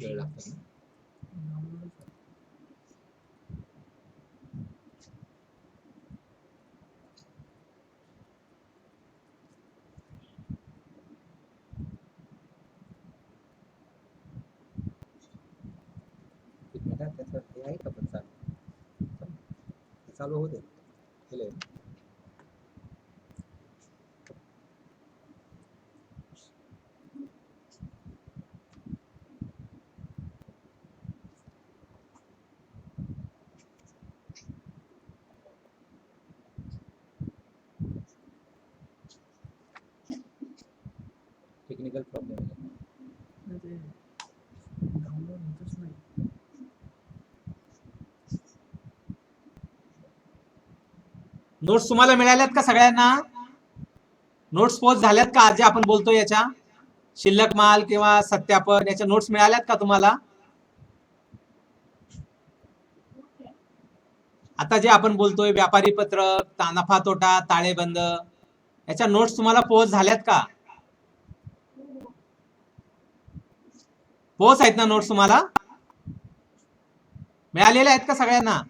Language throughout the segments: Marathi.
वेळ लागतो ना. एक मिनिट त्याचं हे आहे का पण चालू होते केलंय. टेक्निकल प्रॉब्लेम आहे. नोट्स तुम्हाला मिळाल्यात का सगळ्यांना? नोट्स पोस्ट झाल्यात का? जे आपण बोलतोय याच्या शिल्लक माल किंवा सत्यापन याच्या नोट्स मिळाल्यात का तुम्हाला? आता जे आपण बोलतोय व्यापारी पत्रक, नफा तोटा, ताळेबंद याच्या नोट्स तुम्हाला पोस्ट झाल्यात का? पोस्ट आहेत ना नोट्स तुम्हाला? मिळालेल्या आहेत का सगळ्यांना?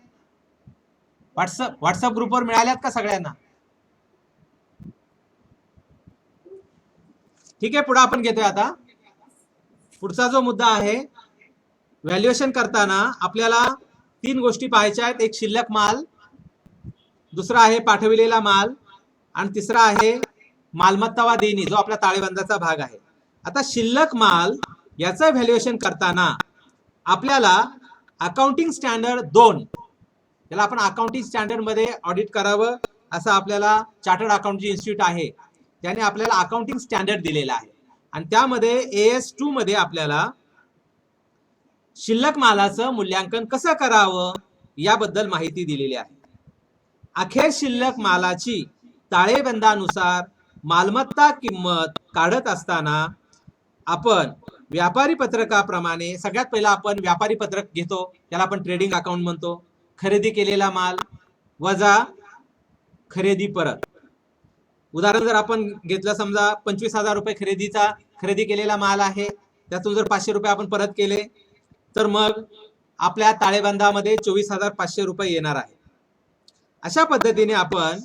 व्हॉट्सअप ग्रुपवर मिळाल्यात का सगळ्यांना? ठीक आहे, पुढे आपण घेतोय आता. पुढचा जो मुद्दा आहे, व्हॅल्युएशन करताना आपल्याला 3 गोष्टी पाहायच्या आहेत. एक शिल्लक माल, दुसरा आहे पाठविलेला माल आणि तिसरा आहे मालमत्ता वा देणी, जो आपला ताळेबंदाचा भाग आहे. आता शिल्लक माल याचं व्हॅल्युएशन करताना आपल्याला अकाउंटिंग स्टँडर्ड 2, त्याला आपण अकाउंटिंग स्टँडर्ड मध्ये ऑडिट करावं असं आपल्याला चार्टर्ड अकाउंटिंग इन्स्टिट्यूट आहे, त्याने आपल्याला अकाउंटिंग स्टँडर्ड दिलेला आहे. आणि त्यामध्ये AS2 मध्ये आपल्याला शिल्लक मालाचं मूल्यांकन कसं करावं याबद्दल माहिती दिलेली आहे. अखेर शिल्लक मालाची ताळेबंदानुसार मालमत्ता किंमत काढत असताना आपण व्यापारी पत्रकाप्रमाणे सगळ्यात पहिला आपण व्यापारी पत्रक घेतो, त्याला आपण ट्रेडिंग अकाउंट म्हणतो. खरेदी केलेला माल वजा खरेदी परत. उदाहरण जर आपण घेतलं, समजा 25,000 रुपये खरेदी केलेला माल आहे, त्यातून जर 500 रुपये आपण परत केले तर मग आपल्या ताळेबंदामध्ये 24,500 रुपये येणार आहे. अशा पद्धतीने आपण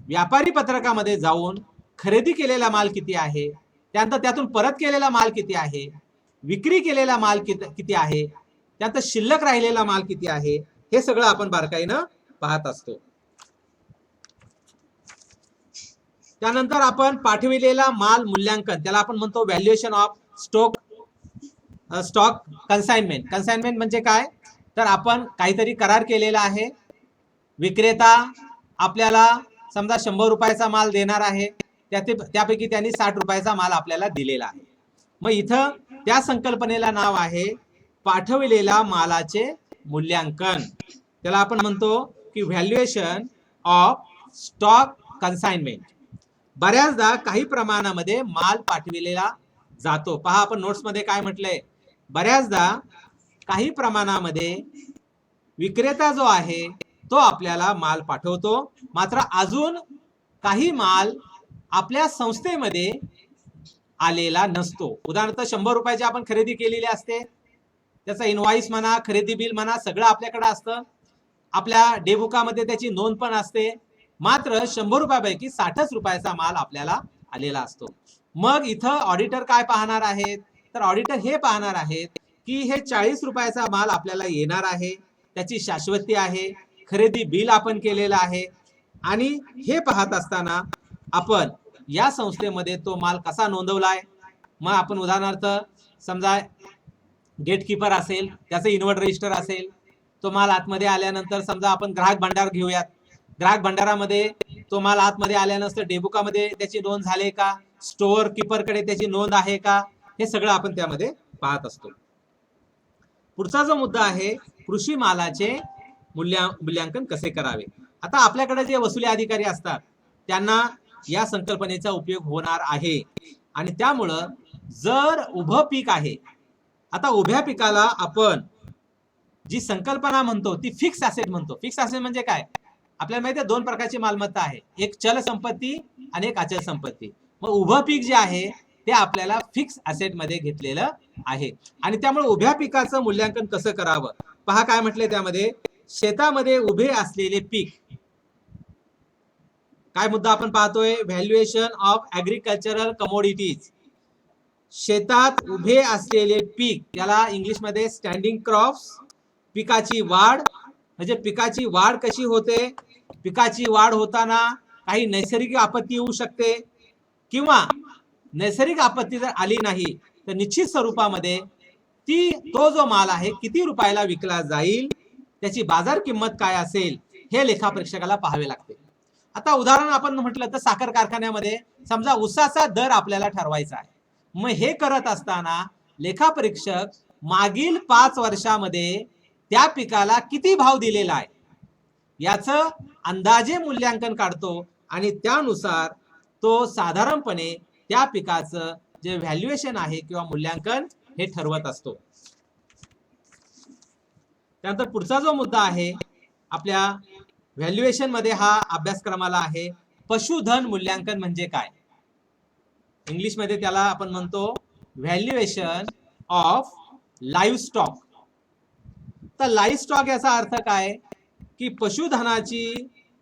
व्यापारी पत्रकामध्ये जाऊन खरेदी केलेला माल किती आहे, त्यानंतर त्यातून परत केलेला माल किती आहे, विक्री केलेला माल किती आहे, त्यानंतर शिल्लक राहिलेला माल किती आहे, हे सगळं आपण बारकाईनं पाहत असतो. त्यानंतर आपण पाठविलेला माल मूल्यांकन, त्याला आपण म्हणतो valuation of stock consignment. Consignment म्हणजे काय, तर आपण काहीतरी करार केलेला आहे, विक्रेता आपल्याला समजा 100 रुपयाचा माल देणार आहे, त्यापैकी त्यांनी 60 रुपयाचा माल आपल्याला दिलेला आहे. मग इथं त्या संकल्पनेला नाव आहे पाठविलेला मालाचे मूल्यांकन. त्याला आपण म्हणतो की व्हॅल्युएशन ऑफ स्टॉक कन्साइनमेंट. बऱ्याचदा काही प्रमाणामध्ये माल पाठविलेला जातो. पहा, आपण नोट्स मध्ये काय म्हटलंय, बऱ्याचदा काही प्रमाणामध्ये विक्रेता जो आहे तो आपल्याला माल पाठवतो, मात्र अजून काही माल आपल्या संस्थेमध्ये आलेला नसतो. उदाहरणार्थ 100 रुपयाची आपण खरेदी केलेली असते, त्याचा इनवॉइस म्हणा, खरेदी बिल म्हणा, सगळं आपल्याकडे असतं, आपल्या डेबुकामध्ये त्याची नोंद पण असते, मात्र 100 रुपयापैकी 60 रुपयाचा माल आपल्याला आलेला असतो. मग इथं ऑडिटर काय पाहणार आहेत, तर ऑडिटर हे पाहणार आहेत की हे 40 रुपयाचा माल आपल्याला येणार आहे, त्याची शाश्वती आहे, खरेदी बिल आपण केलेलं आहे. आणि हे पाहत असताना आपण या संस्थेमध्ये तो माल कसा नोंदवलाय. मग आपण उदाहरणार्थ समजा गेटकीपर असेल, त्याचं इन्व्हर्ट रजिस्टर असेल, तो माल आतमध्ये आल्यानंतर समजा आपण ग्राहक भंडार घेऊयात, ग्राहक भंडारामध्ये तो माल आतमध्ये आल्यानंतर डेबुकामध्ये त्याची नोंद झाली का, स्टोअर कीपरकडे त्याची नोंद आहे का, हे सगळं आपण त्यामध्ये पाहत असतो. पुढचा जो मुद्दा आहे, कृषी मालाचे मूल्यांकन कसे करावे. आता आपल्याकडे जे वसुली अधिकारी असतात त्यांना या संकल्पनेचा उपयोग होणार आहे. आणि त्यामुळं जर उभं पीक आहे, आता उभ्या पिकाला आपण जी संकल्पना म्हणतो ती फिक्स ॲसेट म्हणतो. फिक्स ॲसेट म्हणजे काय, आपल्याला माहिती आहे 2 प्रकारची मालमत्ता आहे, एक चल संपत्ती आणि एक अचल संपत्ती. मग उभं पीक जे आहे ते आपल्याला फिक्स ॲसेट मध्ये घेतलेलं आहे. आणि त्यामुळे उभ्या पिकाचं मूल्यांकन कसं करावं पहा, काय म्हटलंय त्यामध्ये, शेतामध्ये उभे असलेले पीक, काय मुद्दा आपण पाहतोय, व्हॅल्युएशन ऑफ ऍग्रिकल्चरल कमोडिटीज. शेतात उभे असलेले पीक, त्याला इंग्लिश मध्ये स्टँडिंग क्रॉप्स, पिकाची वाढ, म्हणजे पिकाची वाढ कशी होते, पिकाची वाढ होताना काही नैसर्गिक आपत्ती येऊ शकते, किंवा नैसर्गिक आपत्ती जर आली नाही तर निश्चित स्वरूपामध्ये तो जो माल आहे किती रुपयाला विकला जाईल, त्याची बाजार किंमत काय असेल, हे लेखापरीक्षकाला पाहावे लागते. आता उदाहरण आपण म्हटलं तर साखर कारखान्यामध्ये समजा ऊसाचा दर आपल्याला ठरवायचा आहे. मग हे करत असताना लेखापरीक्षक मागील 5 वर्षामध्ये त्या पिकाला किती भाव दिलेला आहे याचं अंदाजे मूल्यांकन काढतो आणि त्यानुसार तो साधारणपणे त्या पिकाचं जे व्हॅल्युएशन आहे किंवा मूल्यांकन हे ठरवत असतो. त्यानंतर पुढचा जो मुद्दा आहे आपल्या व्हॅल्युएशन मध्ये हा अभ्यासक्रमाला आहे, पशुधन मूल्यांकन म्हणजे काय. इंग्लिश मध्ये त्याला आपण म्हणतो व्हॅल्युएशन ऑफ लाईव्ह स्टॉक. तर लाईव्ह स्टॉक याचा अर्थ काय की पशुधनाची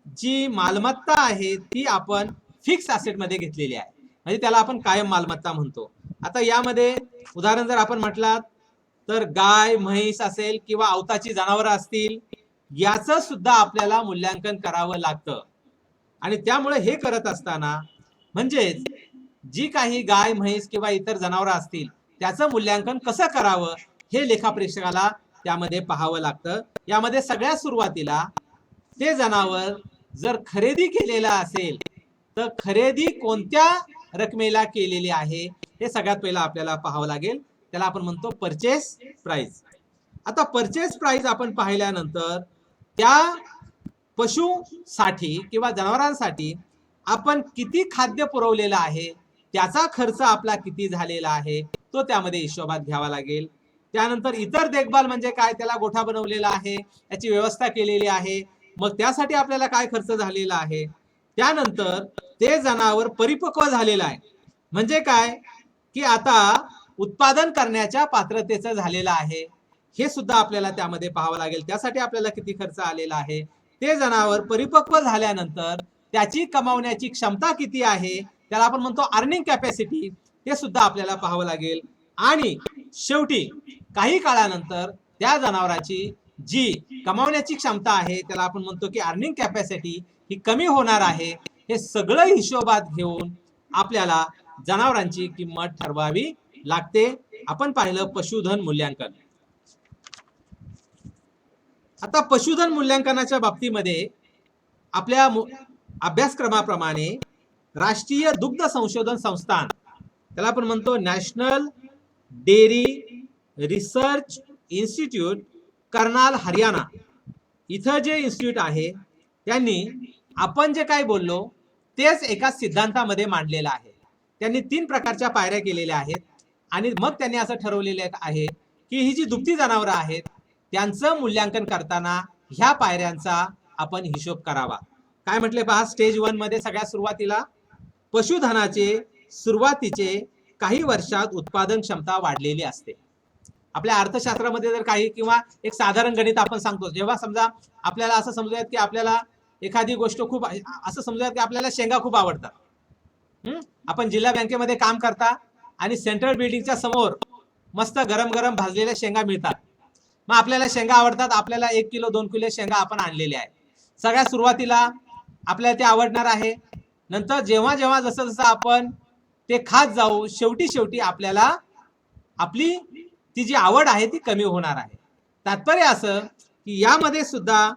जी मालमत्ता आहे ती आपण फिक्स ॲसेट मध्ये घेतलेली आहे, म्हणजे त्याला आपण कायम मालमत्ता म्हणतो. आता यामध्ये उदाहरण जर आपण म्हटलात तर गाय, म्हैस असेल किंवा अवताची जनावरं असतील, याचं सुद्धा आपल्याला मूल्यांकन करावं लागतं. आणि त्यामुळे हे करत असताना म्हणजेच जी काही गाय, म्हैस किंवा इतर जनावरं असतील त्याचं मूल्यांकन कसं करावं हे लेखापरीक्षकाला त्यामध्ये पाहावं लागतं. यामध्ये सगळ्यात सुरुवातीला ते जनावर जर खरेदी केलेला असेल तर खरेदी कोणत्या रकमेला केलेली आहे हे सगळ्यात पहिला आपल्याला पाहावं लागेल. त्याला आपण म्हणतो परचेस प्राइस. आता परचेस प्राइस आपण पाहिल्यानंतर त्या पशुसाठी किंवा जनावरांसाठी आपण किती खाद्य पुरवलेलं आहे, त्याचा खर्च आपला किती झालेला आहे तो त्यामध्ये हिशोबात घ्यावा लागेल. त्यानंतर इतर देखभाल म्हणजे काय, त्याला गोठा बनवलेला आहे, याची व्यवस्था केलेली आहे, मग त्यासाठी आपल्याला काय खर्च झालेला आहे. त्यानंतर ते जनावर परिपक्व झालेलं आहे, म्हणजे काय की आता उत्पादन करण्याच्या पात्रतेचं झालेलं आहे, हे सुद्धा आपल्याला त्यामध्ये पाहावं लागेल. त्यासाठी आपल्याला किती खर्च आलेला आहे, ते जनावर परिपक्व झाल्यानंतर त्याची कमावण्याची क्षमता किती आहे, त्याला आपण म्हणतो अर्निंग कॅपॅसिटी, ते सुद्धा आपल्याला पाहावं लागेल. आणि शेवटी काही काळानंतर त्या जनावराची जी कमावण्याची क्षमता आहे त्याला आपण म्हणतो की अर्निंग कॅपॅसिटी ही कमी होणार आहे. हे सगळं हिशोबात घेऊन आपल्याला जनावरांची किंमत ठरवावी लागते. आपण पाहिलं पशुधन मूल्यांकन. आता पशुधन मूल्यांकनाच्या बाबतीमध्ये आपल्या अभ्यासक्रमाप्रमाणे राष्ट्रीय दुग्ध संशोधन संस्थान, त्याला आपण म्हणतो national dairy research institute, Karnal, Haryana, इथं जे इन्स्टिट्यूट आहे त्यांनी आपण जे काय बोललो तेच एका सिद्धांतामध्ये मांडलेलं आहे. त्यांनी 3 प्रकारच्या पायऱ्या केलेल्या आहेत आणि मग त्यांनी असं ठरवलेलं आहे की ही जी दुभती जनावरं आहेत त्यांचं मूल्यांकन करताना ह्या पायऱ्यांचा आपण हिशोब करावा. काय म्हटले पहा, स्टेज 1 मध्ये सगळ्यात सुरुवातीला पशुधनाचे सुरुवातीचे काही वर्षात उत्पादन क्षमता वाढलेली असते. आपल्या अर्थशास्त्रामध्ये जर काही किंवा एक साधारण गणित आपण सांगतो, जेव्हा समजा आपल्याला असं समजूयात की आपल्याला एखादी गोष्ट खूप, असं समजूयात की आपल्याला शेंगा खूप आवडतात. आपण जिल्हा बँकेमध्ये काम करता आणि सेंट्रल बिल्डिंगच्या समोर मस्त गरम गरम भाजलेल्या शेंगा मिळतात. मग आपल्याला शेंगा आवडतात, आपल्याला 1 किलो 2 किलो शेंगा आपण आणलेले आहे. सगळ्यात सुरुवातीला आपल्याला ते आवडणार आहे, नंतर जेव्हा जेव्हा जसं जसं आपण ते खात जाऊ शेवटी आपल्याला आपली ती जी आवड आहे ती कमी होणार आहे. तात्पर्य असं की यामध्ये सुद्धा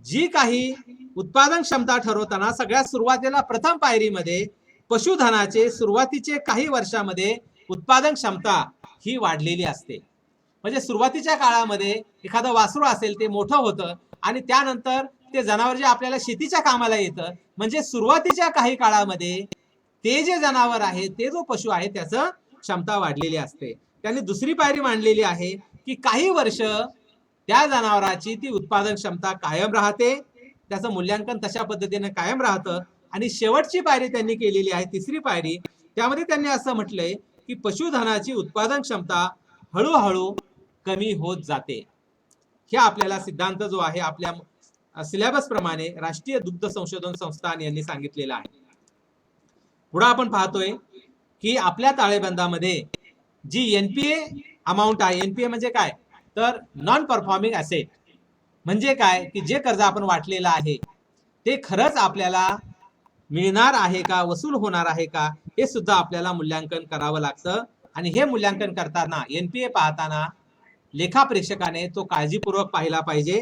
जी काही उत्पादन क्षमता ठरवताना सगळ्यात सुरुवातीला प्रथम पायरीमध्ये पशुधनाचे सुरुवातीचे काही वर्षामध्ये उत्पादन क्षमता ही वाढलेली असते. म्हणजे सुरुवातीच्या काळामध्ये एखादं वासरू असेल ते मोठं होतं आणि त्यानंतर ते जनावर जे आपल्याला शेतीच्या कामाला येतं, म्हणजे सुरुवातीच्या काही काळामध्ये ते जे जनावर आहे, ते जो पशु आहे त्याचं क्षमता वाढलेली असते. त्यांनी दुसरी पायरी मांडलेली आहे की काही वर्ष त्या जनावराची ती उत्पादन क्षमता कायम राहते, त्याचं मूल्यांकन तशा पद्धतीने कायम राहतं. आणि शेवटची पायरी त्यांनी केलेली आहे, तिसरी पायरी, त्यामध्ये त्यांनी असं म्हटलंय की पशुधनाची उत्पादन क्षमता हळूहळू कमी होत जाते. हे आपल्याला सिद्धांत जो आहे आपल्या सिलेबस प्रमाणे राष्ट्रीय दुग्ध संशोधन संस्थान यांनी सांगितलेला आहे. पुढे आपण पाहतोय की आपल्या ताळेबंदामध्ये जी एनपीए अमाऊंट आहे, एनपीए म्हणजे काय तर नॉन परफॉर्मिंग ऍसेट, म्हणजे काय की जे कर्ज आपण वाटलेलं आहे ते खरंच आपल्याला मिळणार आहे का, वसूल होणार आहे का, हे सुद्धा आपल्याला मूल्यांकन करावं लागतं. आणि हे मूल्यांकन करताना एनपीए पाहताना लेखा प्रेक्षकाने तो काळजीपूर्वक पाहिला पाहिजे.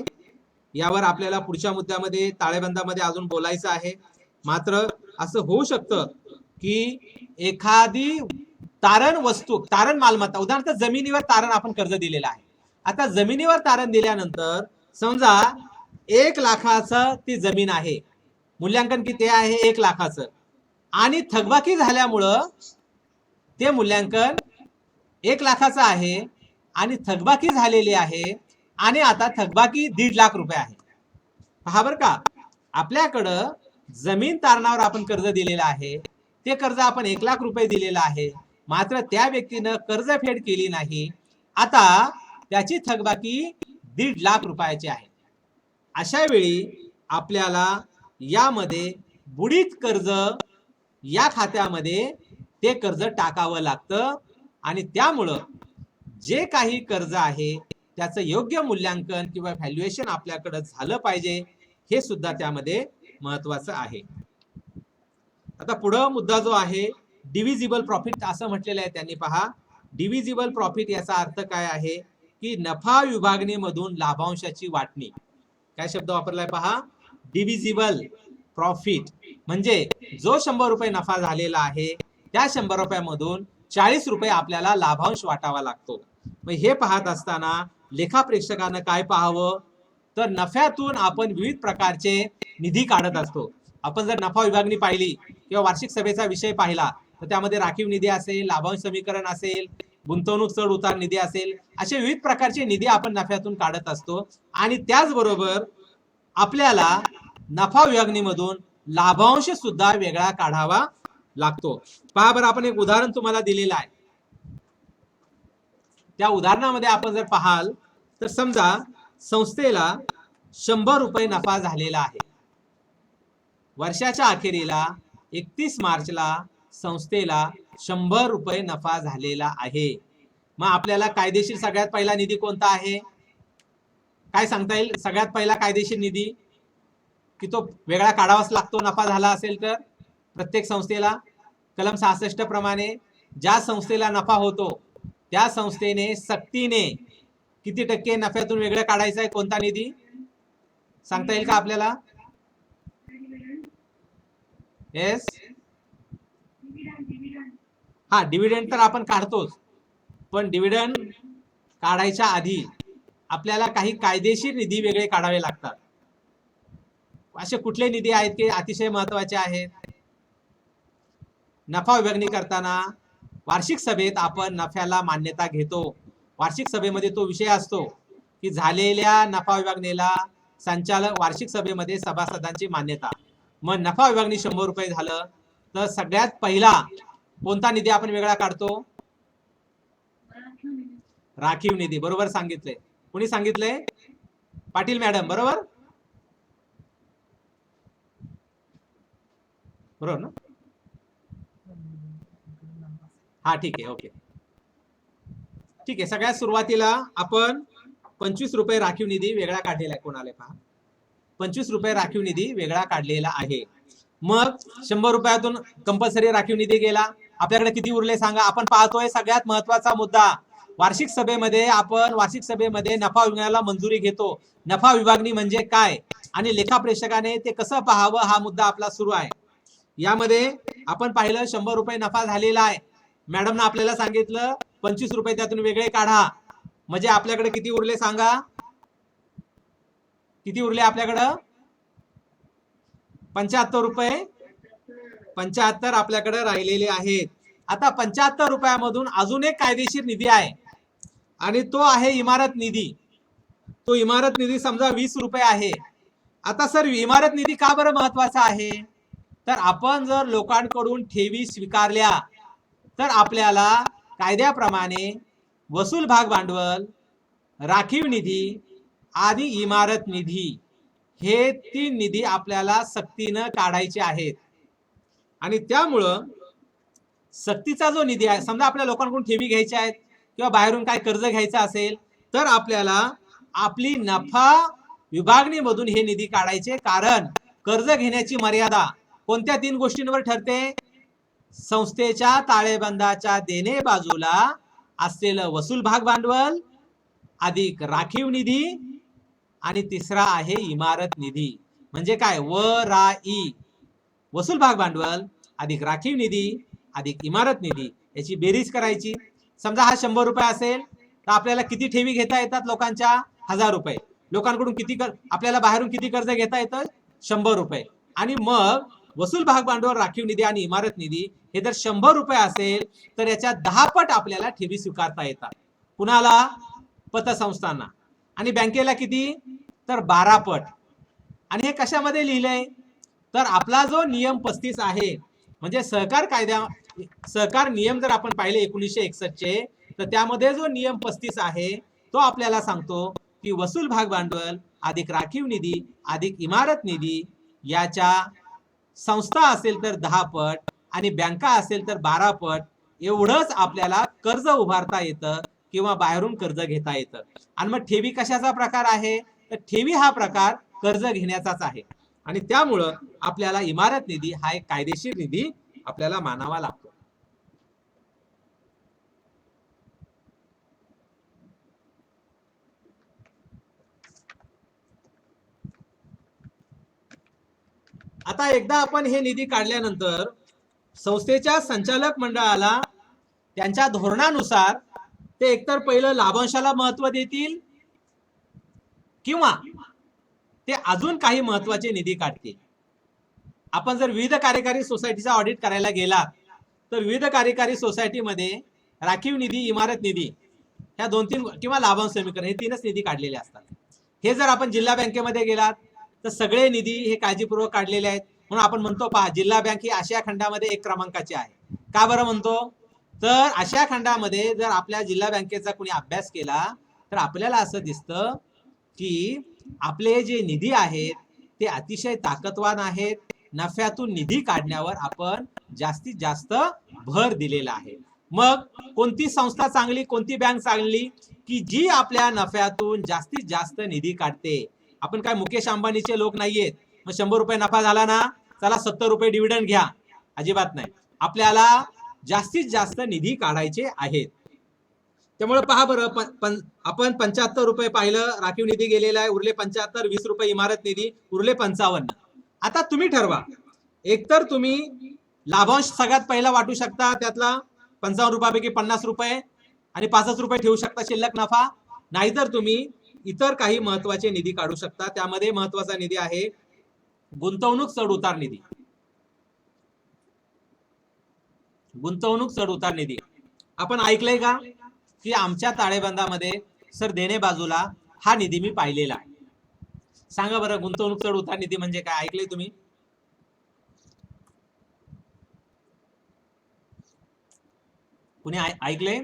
यावर आपल्याला पुढच्या मुद्द्यामध्ये ताळेबंदामध्ये अजून बोलायचं आहे. मात्र असं होऊ शकतं की एखादी तारण वस्तू, तारण मालमत्ता, उदाहरणार्थ जमिनीवर तारण आपण कर्ज दिलेलं आहे. आता जमिनीवर तारण दिल्यानंतर समजा 1 लाखाचं ती जमीन आहे, मूल्यांकन किती आहे 1 लाखाचं, आणि थकबाकी झाल्यामुळं ते मूल्यांकन 1 लाखाचं आहे आणि थकबाकी झालेली आहे आणि आता थकबाकी 1.5 लाख रुपये आहे. पहा बरं का, आपल्याकडं जमीन तारणावर आपण कर्ज दिलेलं आहे, ते कर्ज आपण 1 लाख रुपये दिलेलं आहे, मात्र त्या व्यक्तीनं कर्जफेड केली नाही, आता त्याची थकबाकी 1.5 लाख रुपयाची आहे. अशा वेळी आपल्याला यामध्ये बुडीत कर्ज या खात्यामध्ये ते कर्ज टाकावं लागतं आणि त्यामुळं जे काही कर्ज आहे त्याचं योग्य मूल्यांकन किंवा व्हॅल्युएशन आपल्याकडे झालं पाहिजे, हे सुद्धा त्यामध्ये महत्वाचं आहे. आता पुढं मुद्दा जो आहे डिव्हिजिबल प्रॉफिट असं म्हटलेलं आहे त्यांनी. पहा, डिव्हिजिबल प्रॉफिट याचा अर्थ काय आहे की नफा विभागणीमधून लाभांशाची वाटणी. काय शब्द वापरलाय पहा, डिव्हिजिबल प्रॉफिट, म्हणजे जो 100 रुपये नफा झालेला आहे त्या 100 रुपयामधून 40 रुपये आपल्याला लाभांश वाटावा लागतो. मग हे पाहत असताना लेखा प्रेक्षकानं काय पाहावं तर नफ्यातून आपण विविध प्रकारचे निधी काढत असतो. आपण जर नफा विभागणी पाहिली किंवा वार्षिक सभेचा विषय पाहिला तर त्यामध्ये राखीव निधी असेल, लाभांश समीकरण असेल, गुंतवणूक चढ उतार निधी असेल, असे विविध प्रकारचे निधी आपण नफ्यातून काढत असतो. आणि त्याचबरोबर आपल्याला नफा विभागणीमधून लाभांश सुद्धा वेगळा काढावा लागतो. पहा बरं, आपण एक उदाहरण तुम्हाला दिलेलं आहे. त्या उदाहरणामध्ये आपण जर पाहाल तर समजा संस्थेला 100 रुपये नफा झालेला आहे. वर्षाच्या अखेरीला 31 मार्चला संस्थेला 100 रुपये नफा झालेला आहे. मग आपल्याला कायदेशीर सगळ्यात पहिला निधी कोणता आहे, काय सांगता येईल? सगळ्यात पहिला कायदेशीर निधी की तो वेगळा काढावाच लागतो नफा झाला असेल तर. प्रत्येक संस्थेला कलम 66 प्रमाणे ज्या संस्थेला नफा होतो त्या संस्थेने सक्तीने किती टक्के नफ्यातून वेगळं काढायचं आहे, कोणता निधी सांगता येईल का आपल्याला? येस, हा, डिव्हिडंड तर आपण काढतोच, पण डिव्हिडंड काढायच्या आधी आपल्याला काही कायदेशीर निधी वेगळे काढावे लागतात. असे कुठले निधी आहेत की अतिशय महत्वाचे आहेत? नफा विभागणी करताना वार्षिक सभेत आपण नफ्याला मान्यता घेतो. वार्षिक सभेमध्ये तो विषय असतो की झालेल्या नफा विभागणीला संचालक वार्षिक सभेमध्ये सभासदांची मान्यता. मग नफा विभागणी 100 रुपये झालं तर सगळ्यात पहिला कोणता निधी आपण वेगळा काढतो? राखीव निधी. बरोबर सांगितलंय. कोणी सांगितलंय? पाटील मॅडम, बरोबर बरोबर ना? हा, ठीक आहे, ओके, ठीक आहे. सगळ्यात सुरुवातीला आपण 25 रुपये राखीव निधी वेगळा काढलेला आहे. कोणाला पहा, 25 रुपये राखीव निधी वेगळा काढलेला आहे. मग 100 रुपयातून कंपल्सरी राखीव निधी गेला. आपल्याकडे किती उरले सांगा? आपण पाहतोय सगळ्यात महत्वाचा मुद्दा, वार्षिक सभेमध्ये आपण वार्षिक सभेमध्ये नफा विभागण्याला मंजुरी घेतो. नफा विभागणी म्हणजे काय आणि लेखा प्रेक्षकाने ते कसं पाहावं, हा मुद्दा आपला सुरू आहे. यामध्ये आपण पाहिलं 100 रुपये नफा झालेला आहे. मॅडमने आपल्याला सांगितलं 25 रुपये त्यातून वेगळे काढा, म्हणजे आपल्याकडे किती उरले सांगा? किती उरले आपल्याकडं? 75 रुपये. 75 आपल्याकडे राहिलेले आहेत. आता 75 रुपयामधून अजून एक कायदेशीर निधी आहे आणि तो आहे इमारत निधी. तो इमारत निधी समजा 20 रुपये आहे. आता सर, इमारत निधी का बरं महत्वाचा आहे? तर आपण जर लोकांकडून ठेवी स्वीकारल्या तर आपल्याला कायद्याप्रमाणे वसूल भाग भांडवल, राखीव निधी आणि इमारत निधी हे 3 निधी आपल्याला सक्तीनं काढायचे आहेत. आणि त्यामुळं सक्तीचा जो निधी आहे, समजा आपल्या लोकांकडून ठेवी घ्यायच्या आहेत किंवा बाहेरून काय कर्ज घ्यायचं असेल तर आपल्याला आपली नफा विभागणीमधून हे निधी काढायचे. कारण कर्ज घेण्याची मर्यादा कोणत्या 3 गोष्टींवर ठरते? संस्थेच्या ताळेबंदाच्या देणे बाजूला असलेलं वसूल भाग भांडवल अधिक राखीव निधी आणि तिसरा आहे इमारत निधी. म्हणजे काय? व-रा-ई, वसूल भाग भांडवल अधिक राखीव निधी अधिक इमारत निधी याची बेरीज करायची. समजा हा 100 रुपये असेल तर आपल्याला किती ठेवी घेता येतात? लोकांच्या 1000 रुपये. लोकांकडून किती आपल्याला बाहेरून किती कर्ज घेता येतं? 100 रुपये. आणि मग वसूल भाग भांडवल, राखीव निधी आणि इमारत निधी हे जर 100 रुपये असेल तर याच्या 10 पट आपल्याला ठेवी स्वीकारता येतात. कुणाला? पतसंस्थांना. आणि बँकेला किती? तर 12 पट. आणि हे कशामध्ये लिहिलंय? तर आपला जो नियम 35 आहे म्हणजे सहकार नियम जर आपण पाहिले 1961 चे, तर त्यामध्ये जो नियम 35 आहे तो आपल्याला सांगतो की वसूल भाग भांडवल अधिक राखीव निधी अधिक इमारत निधी याच्या संस्था असेल तर 10 पट आणि बँका असेल तर 12 पट एवढंच आपल्याला कर्ज उभारता येतं किंवा बाहेरून कर्ज घेता येतं. आणि मग ठेवी कशाचा प्रकार आहे? तर ठेवी हा प्रकार कर्ज घेण्याचाच आहे. आणि त्यामुळं आपल्याला इमारत निधी हा एक कायदेशीर निधी आपल्याला मानावा लागतो. आता एकदा आपण हे निधी काढल्यानंतर संस्थेच्या संचालक मंडळाला त्यांच्या धोरणानुसार ते एकतर पहिलं लाभांशाला महत्व देतील किंवा ते अजून काही महत्वाचे निधी काढतील. आपण जर विविध कार्यकारी सोसायटीचा ऑडिट करायला गेलात तर विविध कार्यकारी सोसायटीमध्ये राखीव निधी, इमारत निधी ह्या 2-3 किंवा लाभांश समीकरण हे 3च निधी काढलेले असतात. हे जर आपण जिल्हा बँकेमध्ये गेलात तर सगळे निधी हे काळजीपूर्वक काढलेले आहेत. म्हणून आपण म्हणतो पहा, जिल्हा बँक ही आशिया खंडामध्ये 1 क्रमांकाची आहे. का बरं म्हणतो? तर आशिया खंडामध्ये जर आपल्या जिल्हा बँकेचा कोणी अभ्यास केला तर आपल्याला असं दिसतं की आपले जे निधी आहेत ते अतिशय ताकदवान आहेत. नफ्यातून निधी काढण्यावर आपण जास्तीत जास्त भर दिलेला आहे. मग कोणती संस्था चांगली, कोणती बँक चांगली? की जी आपल्या नफ्यातून जास्तीत जास्त निधी काढते. आपण काय मुकेश अंबानीचे लोक नाहीयेत. मग 100 रुपये नफा झाला ना, चला 70 रुपये डिव्हिडंड घ्या. अजिबात नाही. आपल्याला जास्तीत जास्त निधी काढायचे आहेत. त्यामुळे पहा बरं, आपण 75 रुपये पाहिलं राखीव निधी गेलेला आहे, उरले 75, 20 रुपये इमारत निधी, उरले 55. आता तुम्ही ठरवा, एकतर तुम्ही लाभांश सगळ्यात पहिला वाटू शकता, त्यातला 55 रुपयापैकी 50 रुपये आणि 5 रुपये ठेवू शकता शिल्लक नफा, नाहीतर तुम्ही इतर काही महत्वाचे निधी काढू शकता. त्यामध्ये महत्वाचा निधी आहे गुंतवणूक चढ उतार निधी. गुंतवणूक चढ उतार निधी आपण ऐकलंय का? की आमच्या ताळेबंदामध्ये सर देणे बाजूला हा निधी मी पाहिलेला आहे. सांगा बरं, गुंतवणूक चढ उतार निधी म्हणजे काय? ऐकलंय तुम्ही? कुणी ऐकलंय?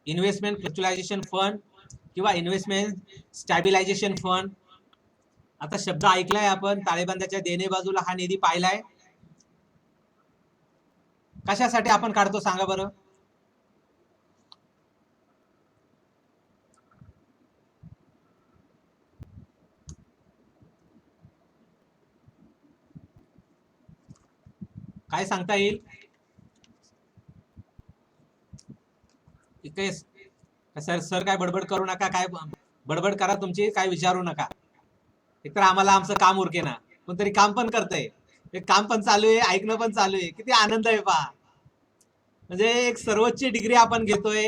इन्व्हेस्टमेंट फ्लक्च्युलायझेशन फंड किंवा इन्व्हेस्टमेंट स्टॅबिलायझेशन फंड. आता शब्द ऐकलाय आपण. ताळेबंदाच्या देणे बाजूला हा निधी पाहिलाय. कशासाठी आपण काढतो सांगा बरं? काय सांगता येईल? सर काय बडबड करू नका, काय बडबड करा तुमची, काय विचारू नका. एकतर आम्हाला आमचं काम उरके ना, कोणतरी काम पण करतंय, एक काम पण चालू आहे, ऐकणं पण चालू आहे. किती आनंद आहे पहा. म्हणजे एक सर्वोच्च डिग्री आपण घेतोय,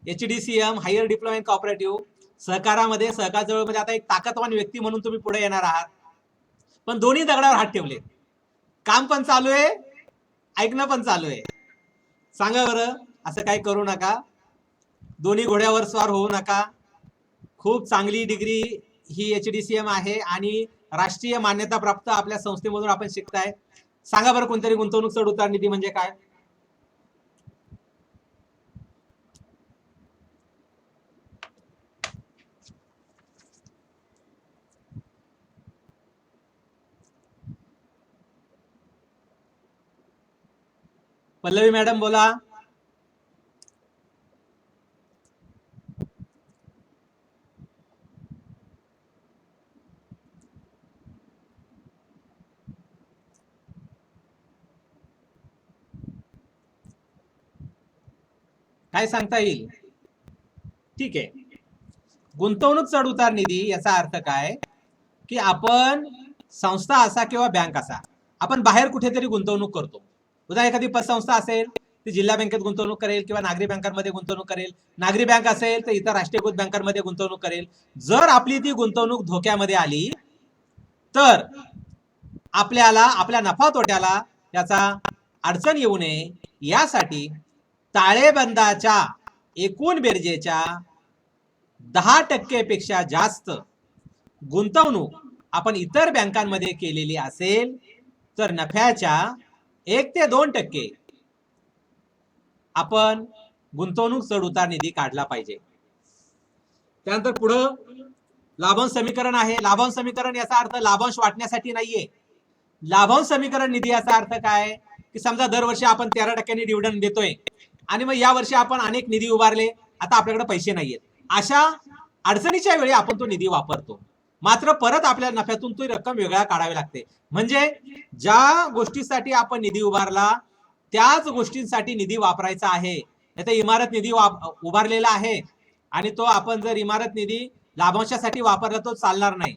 HDCM higher diploma in cooperative. सहकारामध्ये, सहकार चळवळीमध्ये आता एक ताकदवान व्यक्ती म्हणून तुम्ही पुढे येणार आहात. पण दोन्ही दगडावर हात ठेवले, काम पण चालू आहे, ऐकणं पण चालू आहे. सांगा बरं, असं काही करू नका. दोन्ही घोड्यावर स्वार होऊ नका. खूप चांगली डिग्री ही HDCM आहे आणि राष्ट्रीय मान्यता प्राप्त आपल्या संस्थेमधून आपण शिकताय. सांगा बरं कोणतरी गुंतवणूक चढ उतार निधी म्हणजे काय? पल्लवी मॅडम बोला. काय सांगता येईल? ठीक आहे. गुंतवणूक चढ उतार निधी याचा अर्थ काय की आपण संस्था असा किंवा बँक असा आपण बाहेर कुठेतरी गुंतवणूक करतो. उदाहरण एखादी पतसंस्था असेल ती जिल्हा बँकेत गुंतवणूक करेल किंवा नागरी बँकांमध्ये गुंतवणूक करेल. नागरी बँक असेल तर इतर राष्ट्रीयकृत बँकांमध्ये गुंतवणूक करेल. जर आपली ती गुंतवणूक धोक्यामध्ये आली तर आपल्याला आपल्या नफा तोट्याला त्याचा अडचण येऊ नये यासाठी ताळेबंदाच्या एकूण बेरजेच्या 10% पेक्षा जास्त गुंतवणूक आपण इतर बँकांमध्ये केलेली असेल तर नफ्याच्या 1 ते 2% आपण गुंतवणूक चढ उतार निधी काढला पाहिजे. त्यानंतर पुढं लाभांश समीकरण आहे. लाभांश समीकरण याचा अर्थ लाभांश वाटण्यासाठी नाहीये. लाभांश समीकरण निधी याचा अर्थ काय की समजा दरवर्षी आपण 13% डिव्हिडंड देतोय आणि मग या वर्षी आपण अनेक निधी उभारले, आता आपल्याकडे पैसे नाहीयेत, अशा अडचणीच्या वेळी आपण तो निधी वापरतो. मात्र परत आपल्या नफ्यातून ती रक्कम वेगळा काढावी लागते. म्हणजे ज्या गोष्टीसाठी आपण निधी उभारला त्याच गोष्टींसाठी निधी वापरायचा आहे. आता इमारत निधी उभारलेला आहे आणि तो आपण जर इमारत निधी लाभांशासाठी वापरला तो चालणार नाही.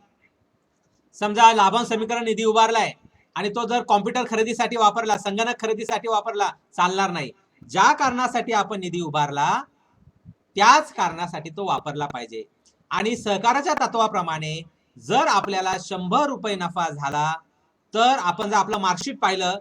समजा लाभांश समीकरण निधी उभारलाय आणि तो जर कॉम्प्युटर खरेदीसाठी वापरला, संगणक खरेदीसाठी वापरला, चालणार नाही. ज्या कारणासाठी आपण निधी उभारला त्याच कारणासाठी तो वापरला पाहिजे. आणि सहकाराच्या तत्वाप्रमाणे जर आपल्याला 100 रुपये नफा झाला तर आपण जर आपलं मार्कशीट पाहिलं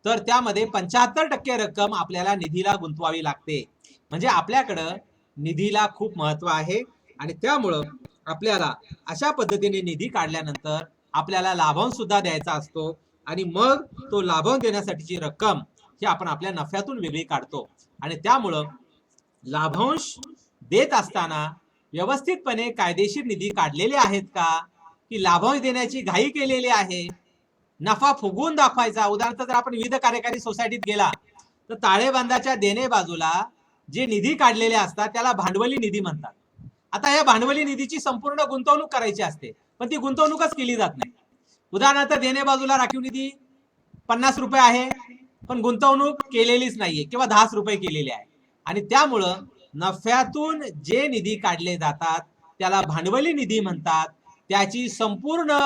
तर त्यामध्ये 75% रक्कम आपल्याला निधीला गुंतवावी लागते. म्हणजे आपल्याकडं निधीला खूप महत्व आहे आणि त्यामुळं आपल्याला अशा पद्धतीने निधी काढल्यानंतर आपल्याला लाभांश सुद्धा द्यायचा असतो आणि मग तो लाभांश देण्यासाठीची रक्कम ही आपण आपल्या नफ्यातून वेगळी काढतो. आणि त्यामुळं लाभांश देत असताना व्यवस्थितपणे कायदेशीर निधी काढलेले आहेत का की लाभांश देण्याची घाई केलेली आहे, नफा फुगवून दाखवायचा. उदाहरणार्थ जर आपण विविध कार्यकारी सोसायटीत गेला तर ताळेबंदाच्या देणे बाजूला जे निधी काढलेले असतात त्याला भांडवली निधी म्हणतात. आता या भांडवली निधीची संपूर्ण गुंतवणूक करायची असते पण ती गुंतवणूकच केली जात नाही. उदाहरणार्थ देणे बाजूला राखीव निधी 50 रुपये आहे पण गुंतवणूक केलेलीच नाहीये किंवा 10 रुपये केलेली आहे. आणि त्यामुळं नफ्यातून जे निधी काढले जातात त्याला भांडवली निधी म्हणतात. त्याची संपूर्ण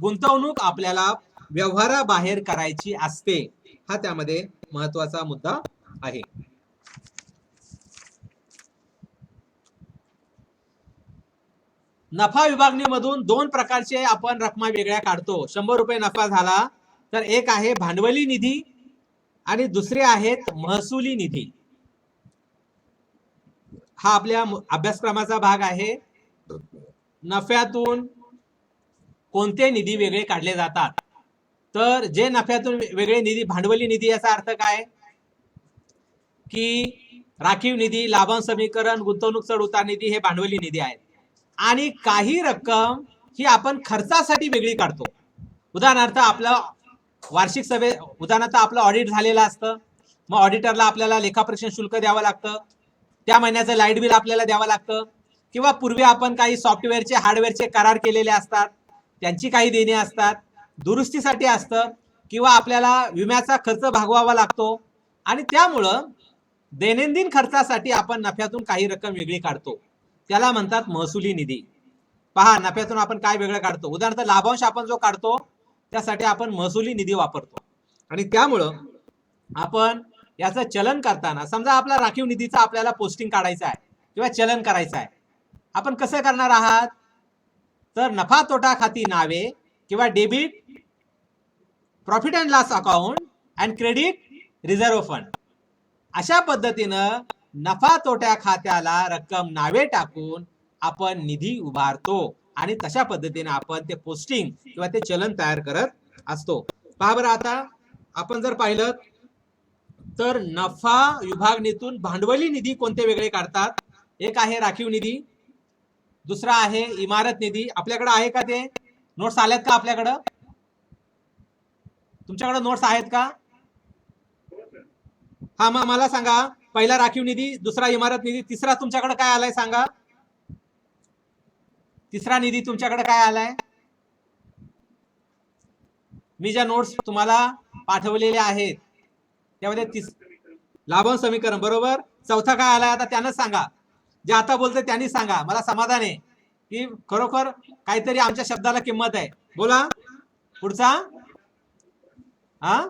गुंतवणूक आपल्याला व्यवहाराबाहेर करायची असते. हा त्यामध्ये महत्वाचा मुद्दा आहे. नफा विभागणीमधून 2 प्रकारचे आपण रकमा वेगळ्या काढतो. 100 रुपये नफा झाला तर एक आहे भांडवली निधी आणि दुसरे आहेत महसुली निधी. हा आपल्या अभ्यासक्रमाचा भाग आहे. नफ्यातून कोणते निधी वेगळे काढले जातात तर जे नफ्यातून वेगळे निधी भांडवली निधी याचा अर्थ काय की राखीव निधी, लाभांश समीकरण, गुंतवणूक चढ उतार निधी हे भांडवली निधी आहेत. आणि काही रक्कम ही आपण खर्चासाठी वेगळी काढतो. उदाहरणार्थ आपलं वार्षिक सभे उदाहरणार्थ आपलं ऑडिट झालेलं असतं, मग ऑडिटरला आपल्याला लेखापरीक्षण शुल्क द्यावं लागतं, त्या महिन्याचं लाईट बिल आपल्याला द्यावं लागतं, किंवा पूर्वी आपण काही सॉफ्टवेअरचे हार्डवेअरचे करार केलेले असतात त्यांची काही देणे असतात, दुरुस्तीसाठी असतं किंवा आपल्याला विम्याचा खर्च भागवावा लागतो. आणि त्यामुळं दैनंदिन खर्चासाठी आपण नफ्यातून काही रक्कम वेगळी काढतो, त्याला म्हणतात महसुली निधी. पहा नफ्यातून आपण काय वेगळं काढतो. उदाहरणार्थ लाभांश आपण जो काढतो त्यासाठी आपण महसुली निधी वापरतो. आणि त्यामुळं आपण याचं चलन करताना समजा आपला राखीव निधीचा आपल्याला पोस्टिंग काढायचं आहे किंवा चलन करायचं आहे, आपण कसं करणार आहात तर नफा तोटा खाती नावे किंवा debit profit and loss account and credit reserve fund अशा पद्धतीनं नफा तोट्या खात्याला रक्कम नावे टाकून आपण निधी उभारतो आणि तशा पद्धतीने आपण ते पोस्टिंग किंवा ते चलन तयार करत असतो. पहा बरं आता आपण जर पाहिलं तर नफा विभागणीतून भांडवली निधी कोणते वेगळे काढतात. एक आहे राखीव निधी, दुसरा आहे इमारत निधी. आपल्याकडे आहे का ते नोट्स आल्यात का आपल्याकडं? तुमच्याकडे नोट्स आहेत का? हा मग मला सांगा, पहिला राखीव निधी, दुसरा इमारत निधी, तिसरा तुमच्याकडे काय आलाय सांगा? तिसरा निधी तुमच्याकडे काय आलाय? मी ज्या नोट्स तुम्हाला पाठवलेल्या आहेत त्यामध्ये लाभांश समीकरण बरोबर. चौथा काय आलाय आता त्यानंच सांगा, जे आता बोलतोय त्यांनी सांगा. मला समाधान आहे की खरोखर काहीतरी आमच्या शब्दाला किंमत आहे. बोला पुढचा. हा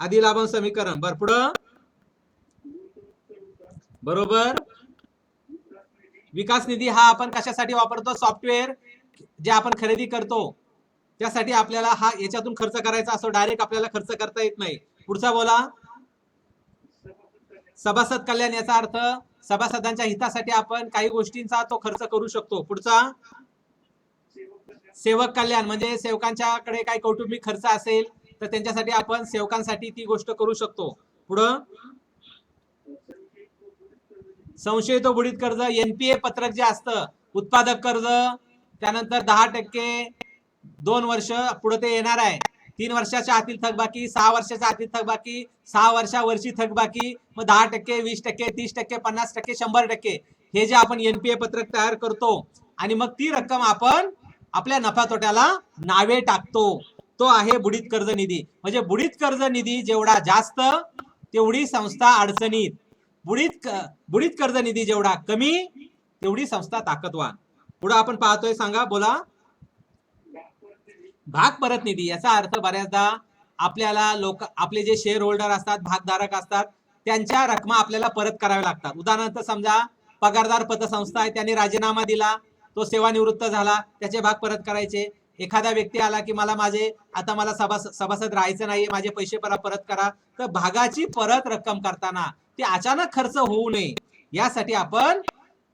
आधी लाभांश समीकरण बर, पुढं बरोबर. विकास निधी हा आपण कशासाठी वापरतो? सॉफ्टवेअर जे आपण खरेदी करतो त्यासाठी आपल्याला हा याच्यातून खर्च करायचा असतो, डायरेक्ट आपल्याला खर्च करता येत नाही. पुढचा बोला. सभासद कल्याण, याचा अर्थ सभासदांच्या हितासाठी आपण काही गोष्टींचा तो खर्च करू शकतो. पुढचा सेवक कल्याण, म्हणजे सेवकांच्याकडे काही कौटुंबिक खर्च असेल तर त्यांच्यासाठी आपण सेवकांसाठी ती गोष्ट करू शकतो. पुढं संशयित व बुडीत कर्ज, एनपीए पत्रक जे असतं, उत्पादक कर्ज, त्यानंतर 10%, 2 वर्ष पुढे ते येणार आहे, 3 वर्षाच्या आतील थकबाकी, 6 वर्षाच्या आतील थकबाकी, 6 वर्षावरची थकबाकी, मग 10%, 20%, 30%, 50%, 100%, हे जे आपण एनपीए पत्रक तयार करतो आणि मग ती रक्कम आपण आपल्या नफा तोट्याला नावे टाकतो, तो आहे बुडीत कर्ज निधी. म्हणजे बुडीत कर्ज निधी जेवढा जास्त तेवढी संस्था अडचणीत, बुडीत कर्ज निधी जेवढा कमी तेवढी संस्था ताकदवान. पुढे आपण पाहतोय, सांगा बोला. भाग परत निधी, याचा अर्थ बऱ्याचदा आपल्याला लोक, आपले जे शेअर होल्डर असतात, भागधारक असतात, त्यांच्या रकमा आपल्याला परत कराव्या लागतात. उदाहरणार्थ समजा पगारदार पतसंस्था आहे, त्यांनी राजीनामा दिला, तो सेवानिवृत्त झाला, त्याचे भाग परत करायचे. एखादा व्यक्ती आला की मला सभासद राहायचं नाहीये, माझे पैसे परत करा, तर भागाची परत रक्कम करताना ते अचानक खर्च होऊ नये यासाठी आपण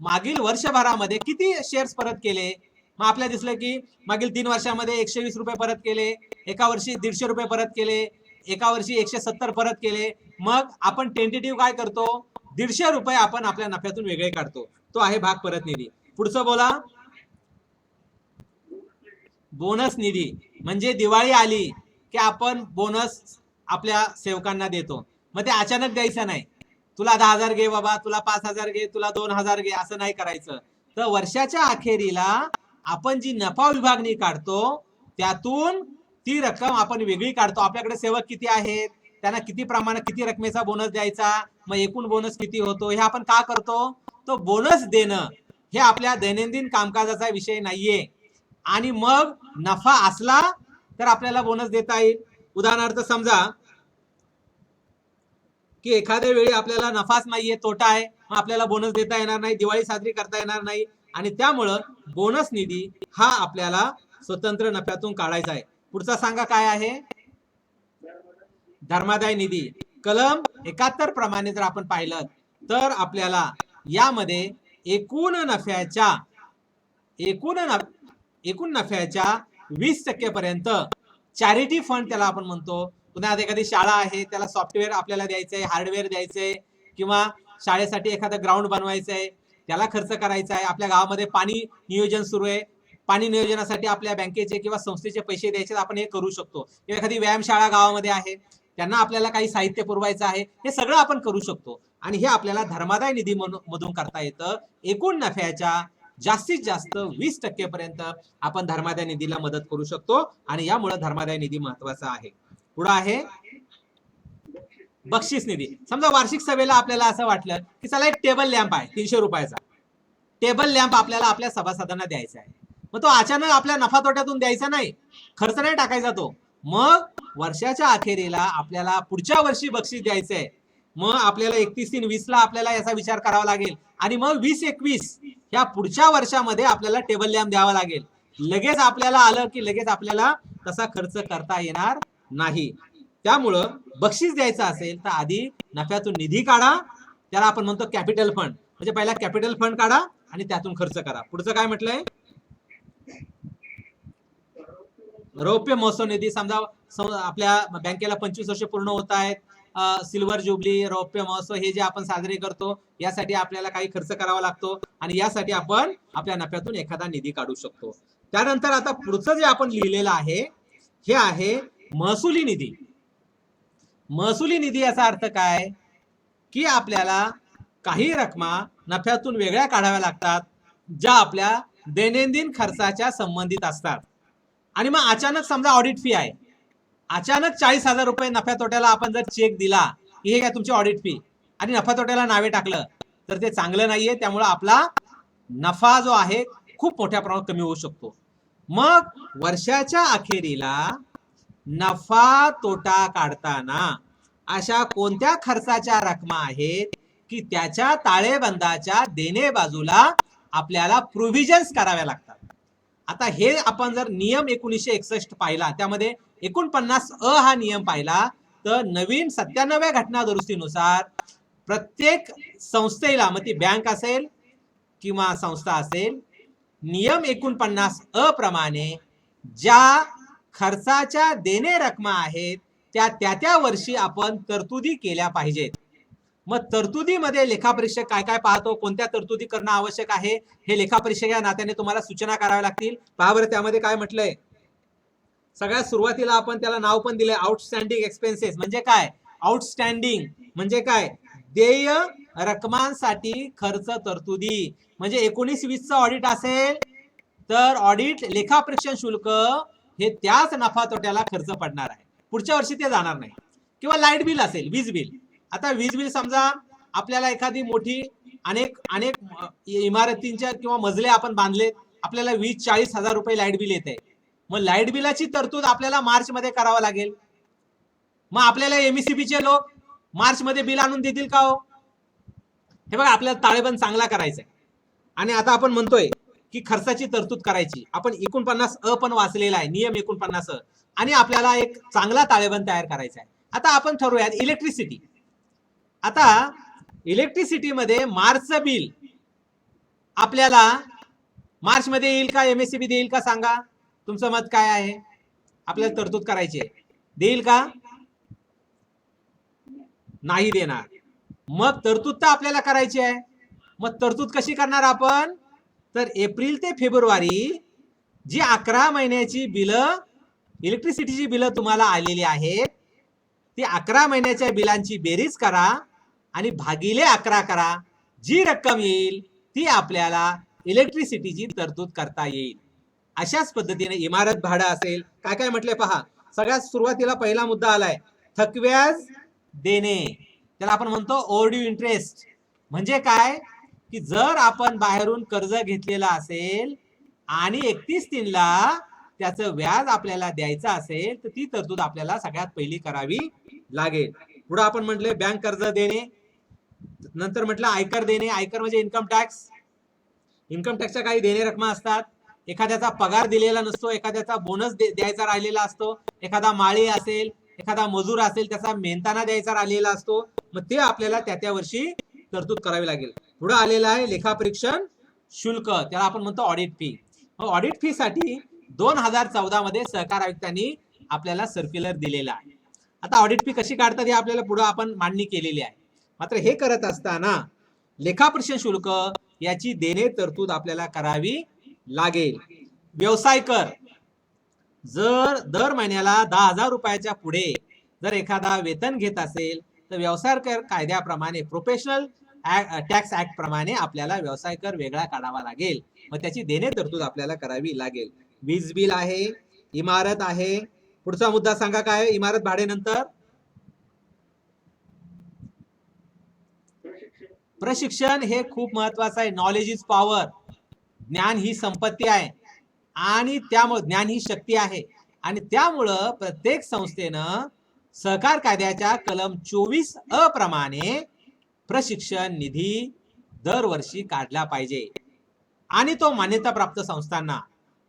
मागील वर्षभरामध्ये किती शेअर्स परत केले, मग आपल्याला दिसलं की मागील 3 वर्षामध्ये 120 रुपये परत केले, एका वर्षी 150 रुपये परत केले, एका वर्षी 170 परत केले. मग आपण टेंटेटिव्ह काय करतो, 150 रुपये आपण आपल्या नफ्यातून वेगळे काढतो, तो आहे भाग परत निधी. पुढचं बोला. बोनस निधी, म्हणजे दिवाळी आली की आपण बोनस आपल्या सेवकांना देतो, मग ते अचानक द्यायचं नाही, तुला 10,000 घे बाबा, तुला 5,000 घे, तुला 2,000 घे, असं नाही करायचं. तर वर्षाच्या अखेरीला आपण जी नफा विभागणी काढतो त्यातून ती रक्कम आपण वेगळी काढतो. आपल्याकडे सेवक किती आहेत, त्यांना किती प्रमाणात किती रकमेचा बोनस द्यायचा, मग एकूण बोनस किती होतो, हे आपण का करतो, तो बोनस देणं हे आपल्या दैनंदिन कामकाजाचा विषय नाहीये. आणि मग नफा असला तर आपल्याला बोनस देता येईल. उदाहरणार्थ समजा की एखाद्या वेळी आपल्याला नफाच नाहीये, तोटा आहे, मग आपल्याला बोनस देता येणार नाही, दिवाळी साजरी करता येणार नाही, आणि त्यामुळं बोनस निधी हा आपल्याला स्वतंत्र नफ्यातून काढायचा आहे. पुढचा सांगा काय आहे? धर्मादाय निधी. कलम 71 प्रमाणे जर आपण पाहिलं तर आपल्याला यामध्ये एकूण नफ्याच्या 20% पर्यंत चॅरिटी फंड त्याला आपण म्हणतो. पुन्हा एखादी शाळा आहे, त्याला सॉफ्टवेअर आपल्याला द्यायचंय, हार्डवेअर द्यायचंय, किंवा शाळेसाठी एखादं ग्राउंड बनवायचंय, त्याला खर्च करायचा आहे. आपल्या गावामध्ये पाणी नियोजन सुरू आहे, पाणी नियोजनासाठी आपल्या बँकेचे किंवा संस्थेचे पैसे द्यायचे, आपण हे करू शकतो. किंवा एखादी व्यायामशाळा गावामध्ये आहे, त्यांना आपल्याला काही साहित्य पुरवायचं आहे, हे सगळं आपण करू शकतो. आणि हे आपल्याला धर्मादाय निधी मधून करता येतं. एकूण नफ्याच्या जास्तीत जास्त 20% पर्यंत आपण धर्मादाय निधीला मदत करू शकतो, आणि यामुळे धर्मादाय निधी महत्वाचा आहे. पुढे आहे बक्षीस निधी. समजा वार्षिक सभेला आपल्याला असं वाटलं की चला एक टेबल लॅम्प आहे 300 रुपयाचा, टेबल लॅम्प आपल्याला आपल्या सभासदांना द्यायचा आहे. मग तो अचानक आपल्या नफा तोट्यातून द्यायचा नाही, खर्च नाही टाकायचा तो. मग वर्षाच्या अखेरीला आपल्याला पुढच्या वर्षी बक्षीस द्यायचंय, मग आपल्याला 31/3/20 ला आपल्याला याचा विचार करावा लागेल, आणि मग 20/21 या पुढच्या वर्षामध्ये आपल्याला टेबल लॅम्प द्यावा लागेल. लगेच आपल्याला आलं की लगेच आपल्याला तसा खर्च करता येणार नाही. त्यामुळं बक्षीस द्यायचं असेल तर आधी नफ्यातून निधी काढा, त्याला आपण म्हणतो कॅपिटल फंड. म्हणजे पहिला कॅपिटल फंड काढा आणि त्यातून खर्च करा. पुढचं काय म्हटलंय? रौप्य महोत्सव निधी. समजा आपल्या बँकेला 25 वर्ष पूर्ण होत आहेत, सिल्वर जुबली, रौप्य महोत्सव हे जे आपण साजरे करतो, यासाठी आपल्याला काही खर्च करावा लागतो, आणि यासाठी आपण आपल्या नफ्यातून एखादा निधी काढू शकतो. त्यानंतर आता पुढचं जे आपण लिहिलेलं आहे हे आहे महसुली निधी. महसुली निधी याचा अर्थ काय की आपल्याला काही रकमा नफ्यातून वेगळ्या काढाव्या लागतात ज्या आपल्या दैनंदिन खर्चाच्या संबंधित असतात. आणि मग अचानक समजा ऑडिट फी आहे, अचानक 40,000 रुपये नफ्या तोट्याला आपण जर चेक दिला की हे काय तुमची ऑडिट फी आणि नफा तोट्याला नावे टाकलं तर ते चांगलं नाहीये. त्यामुळे आपला नफा जो आहे खूप मोठ्या प्रमाणात कमी होऊ शकतो. मग वर्षाच्या अखेरीला नफा तोटा काढताना अशा कोणत्या खर्चाच्या रकमा आहेत की त्याच्या ताळेबंदाच्या देणे बाजूला आपल्याला प्रोव्हिजन्स कराव्या लागतात. आता हे आपण जर नियम 1961 पाहिला, त्यामध्ये 49 हा नियम पाहिला तर नवीन 97व्या घटना दुरुस्तीनुसार प्रत्येक संस्थेला, मग ती बँक असेल किंवा संस्था असेल, नियम 49 प्रमाणे ज्या खर्चाच्या देणे रकमा आहेत त्या वर्षी आपण तरतुदी केल्या पाहिजेत. मग तरतुदीमध्ये लेखापरीक्षक काय काय पाहतो, कोणत्या तरतुदी करणं आवश्यक आहे हे लेखापरीक्षक या नात्याने तुम्हाला सूचना कराव्या लागतील. पहा बरं त्यामध्ये काय म्हटलंय. सगळ्यात सुरुवातीला आपण त्याला नाव पण दिलंय आउटस्टँडिंग एक्सपेन्सेस. म्हणजे काय आउटस्टँडिंग म्हणजे काय, देय रकमांसाठी खर्च तरतुदी. म्हणजे 19-20 ऑडिट असेल तर ऑडिट लेखापरीक्षण शुल्क हे त्याच नफा तोट्याला खर्च पडणार आहे, पुढच्या वर्षी ते जाणार नाही. किंवा लाईट बिल असेल, वीज बिल. आता वीज बिल समजा आपल्याला एखादी मोठी अनेक इमारतींच्या किंवा मजले आपण बांधलेत, आपल्याला 20-40 हजार रुपये लाईट बिल येते. मग लाईट बिलाची तरतूद आपल्याला मार्च मध्ये करावं लागेल. मग आपल्याला एमईसीबी चे लोक मार्च मध्ये बिल आणून देतील का हो? हे बघा आपल्याला ताळेबंद चांगला करायचा आहे. आणि आता आपण म्हणतोय की खर्चाची तरतूद करायची. आपण 49 पण वाचलेला आहे, नियम 49, आणि आपल्याला एक चांगला ताळेबंद तयार करायचा आहे. आता आपण ठरवूयात इलेक्ट्रिसिटी. आता इलेक्ट्रिसिटी मध्ये मार्चचं बिल आपल्याला मार्च मध्ये येईल का, एमएससीबी देईल का, सांगा तुमचं मत काय आहे. आपल्याला तरतूद करायची आहे, देईल का, नाही देणार. मग तरतूद तर आपल्याला करायची आहे. मग तरतूद कशी करणार आपण, तर एप्रिल ते फेब्रुवारी जी 11 महिन्याची बिलं, इलेक्ट्रिसिटीची बिलं तुम्हाला आलेली आहेत, ती 11 महिन्याच्या बिलांची बेरीज करा आणि भागिले 11 करा. जी रक्कम येईल ती आपल्याला इलेक्ट्रिसिटीची तरतूद करता येईल. अशाच पद्धतीने इमारत भाडं असेल, काय काय म्हटले पहा. सगळ्यात सुरुवातीला पहिला मुद्दा आलाय थकव्याज देणे. त्याला आपण म्हणतो ओव्हरड्यू इंटरेस्ट. म्हणजे काय की जर आपण बाहेरून कर्ज घेतलेला असेल आणि 31/3 त्याचं व्याज आपल्याला द्यायचं असेल तर ती तरतूद आपल्याला सगळ्यात पहिली करावी लागेल. पुढे आपण म्हटले बँक कर्ज देणे, नंतर म्हटलं आयकर देणे. आयकर म्हणजे इन्कम टॅक्स. इन्कम टॅक्सच्या काही देणे रकमा असतात. एखाद्याचा पगार दिलेला नसतो, एखाद्याचा बोनस द्यायचा राहिलेला असतो, एखादा माळी असेल, एखादा मजूर असेल त्याचा मेहनताना द्यायचा राहिलेला असतो. मग ते आपल्याला त्या वर्षी तरतूद करावी लागेल. पुढे आलेला आहे लेखापरीक्षण शुल्क, त्याला आपण म्हणतो ऑडिट फी. मग ऑडिट फी साठी 2014 मध्ये सहकार आयुक्तांनी आपल्याला सर्क्युलर दिलेला आहे. आता ऑडिट फी कशी काढतात हे आपल्याला पुढे आपण मांडणी केलेली आहे. मात्र हे करत असताना लेखापरीक्षण शुल्क याची देणे तरतूद आपल्याला करावी लागेल. व्यवसाय कर, जर दर महिन्याला 10,000 रुपयाच्या पुढे जर एखादा वेतन घेत असेल तर व्यवसाय कर कायद्याप्रमाणे, प्रोफेशनल टॅक्स ऍक्ट प्रमाणे आपल्याला व्यवसाय कर वेगळा काढावा लागेल. मग त्याची देणे तरतूद आपल्याला करावी लागेल. वीज बिल आहे, इमारत आहे. पुढचा मुद्दा सांगा काय, इमारत भाडे नंतर प्रशिक्षण. हे खूप महत्वाचं आहे. Knowledge is power. ज्ञान ही संपत्ती आहे आणि त्यामुळे ज्ञान ही शक्ती आहे. आणि त्यामुळं प्रत्येक संस्थेनं सहकार कायद्याच्या कलम 24 प्रमाणे प्रशिक्षण निधी दरवर्षी काढला पाहिजे. आणि तो मान्यताप्राप्त संस्थांना,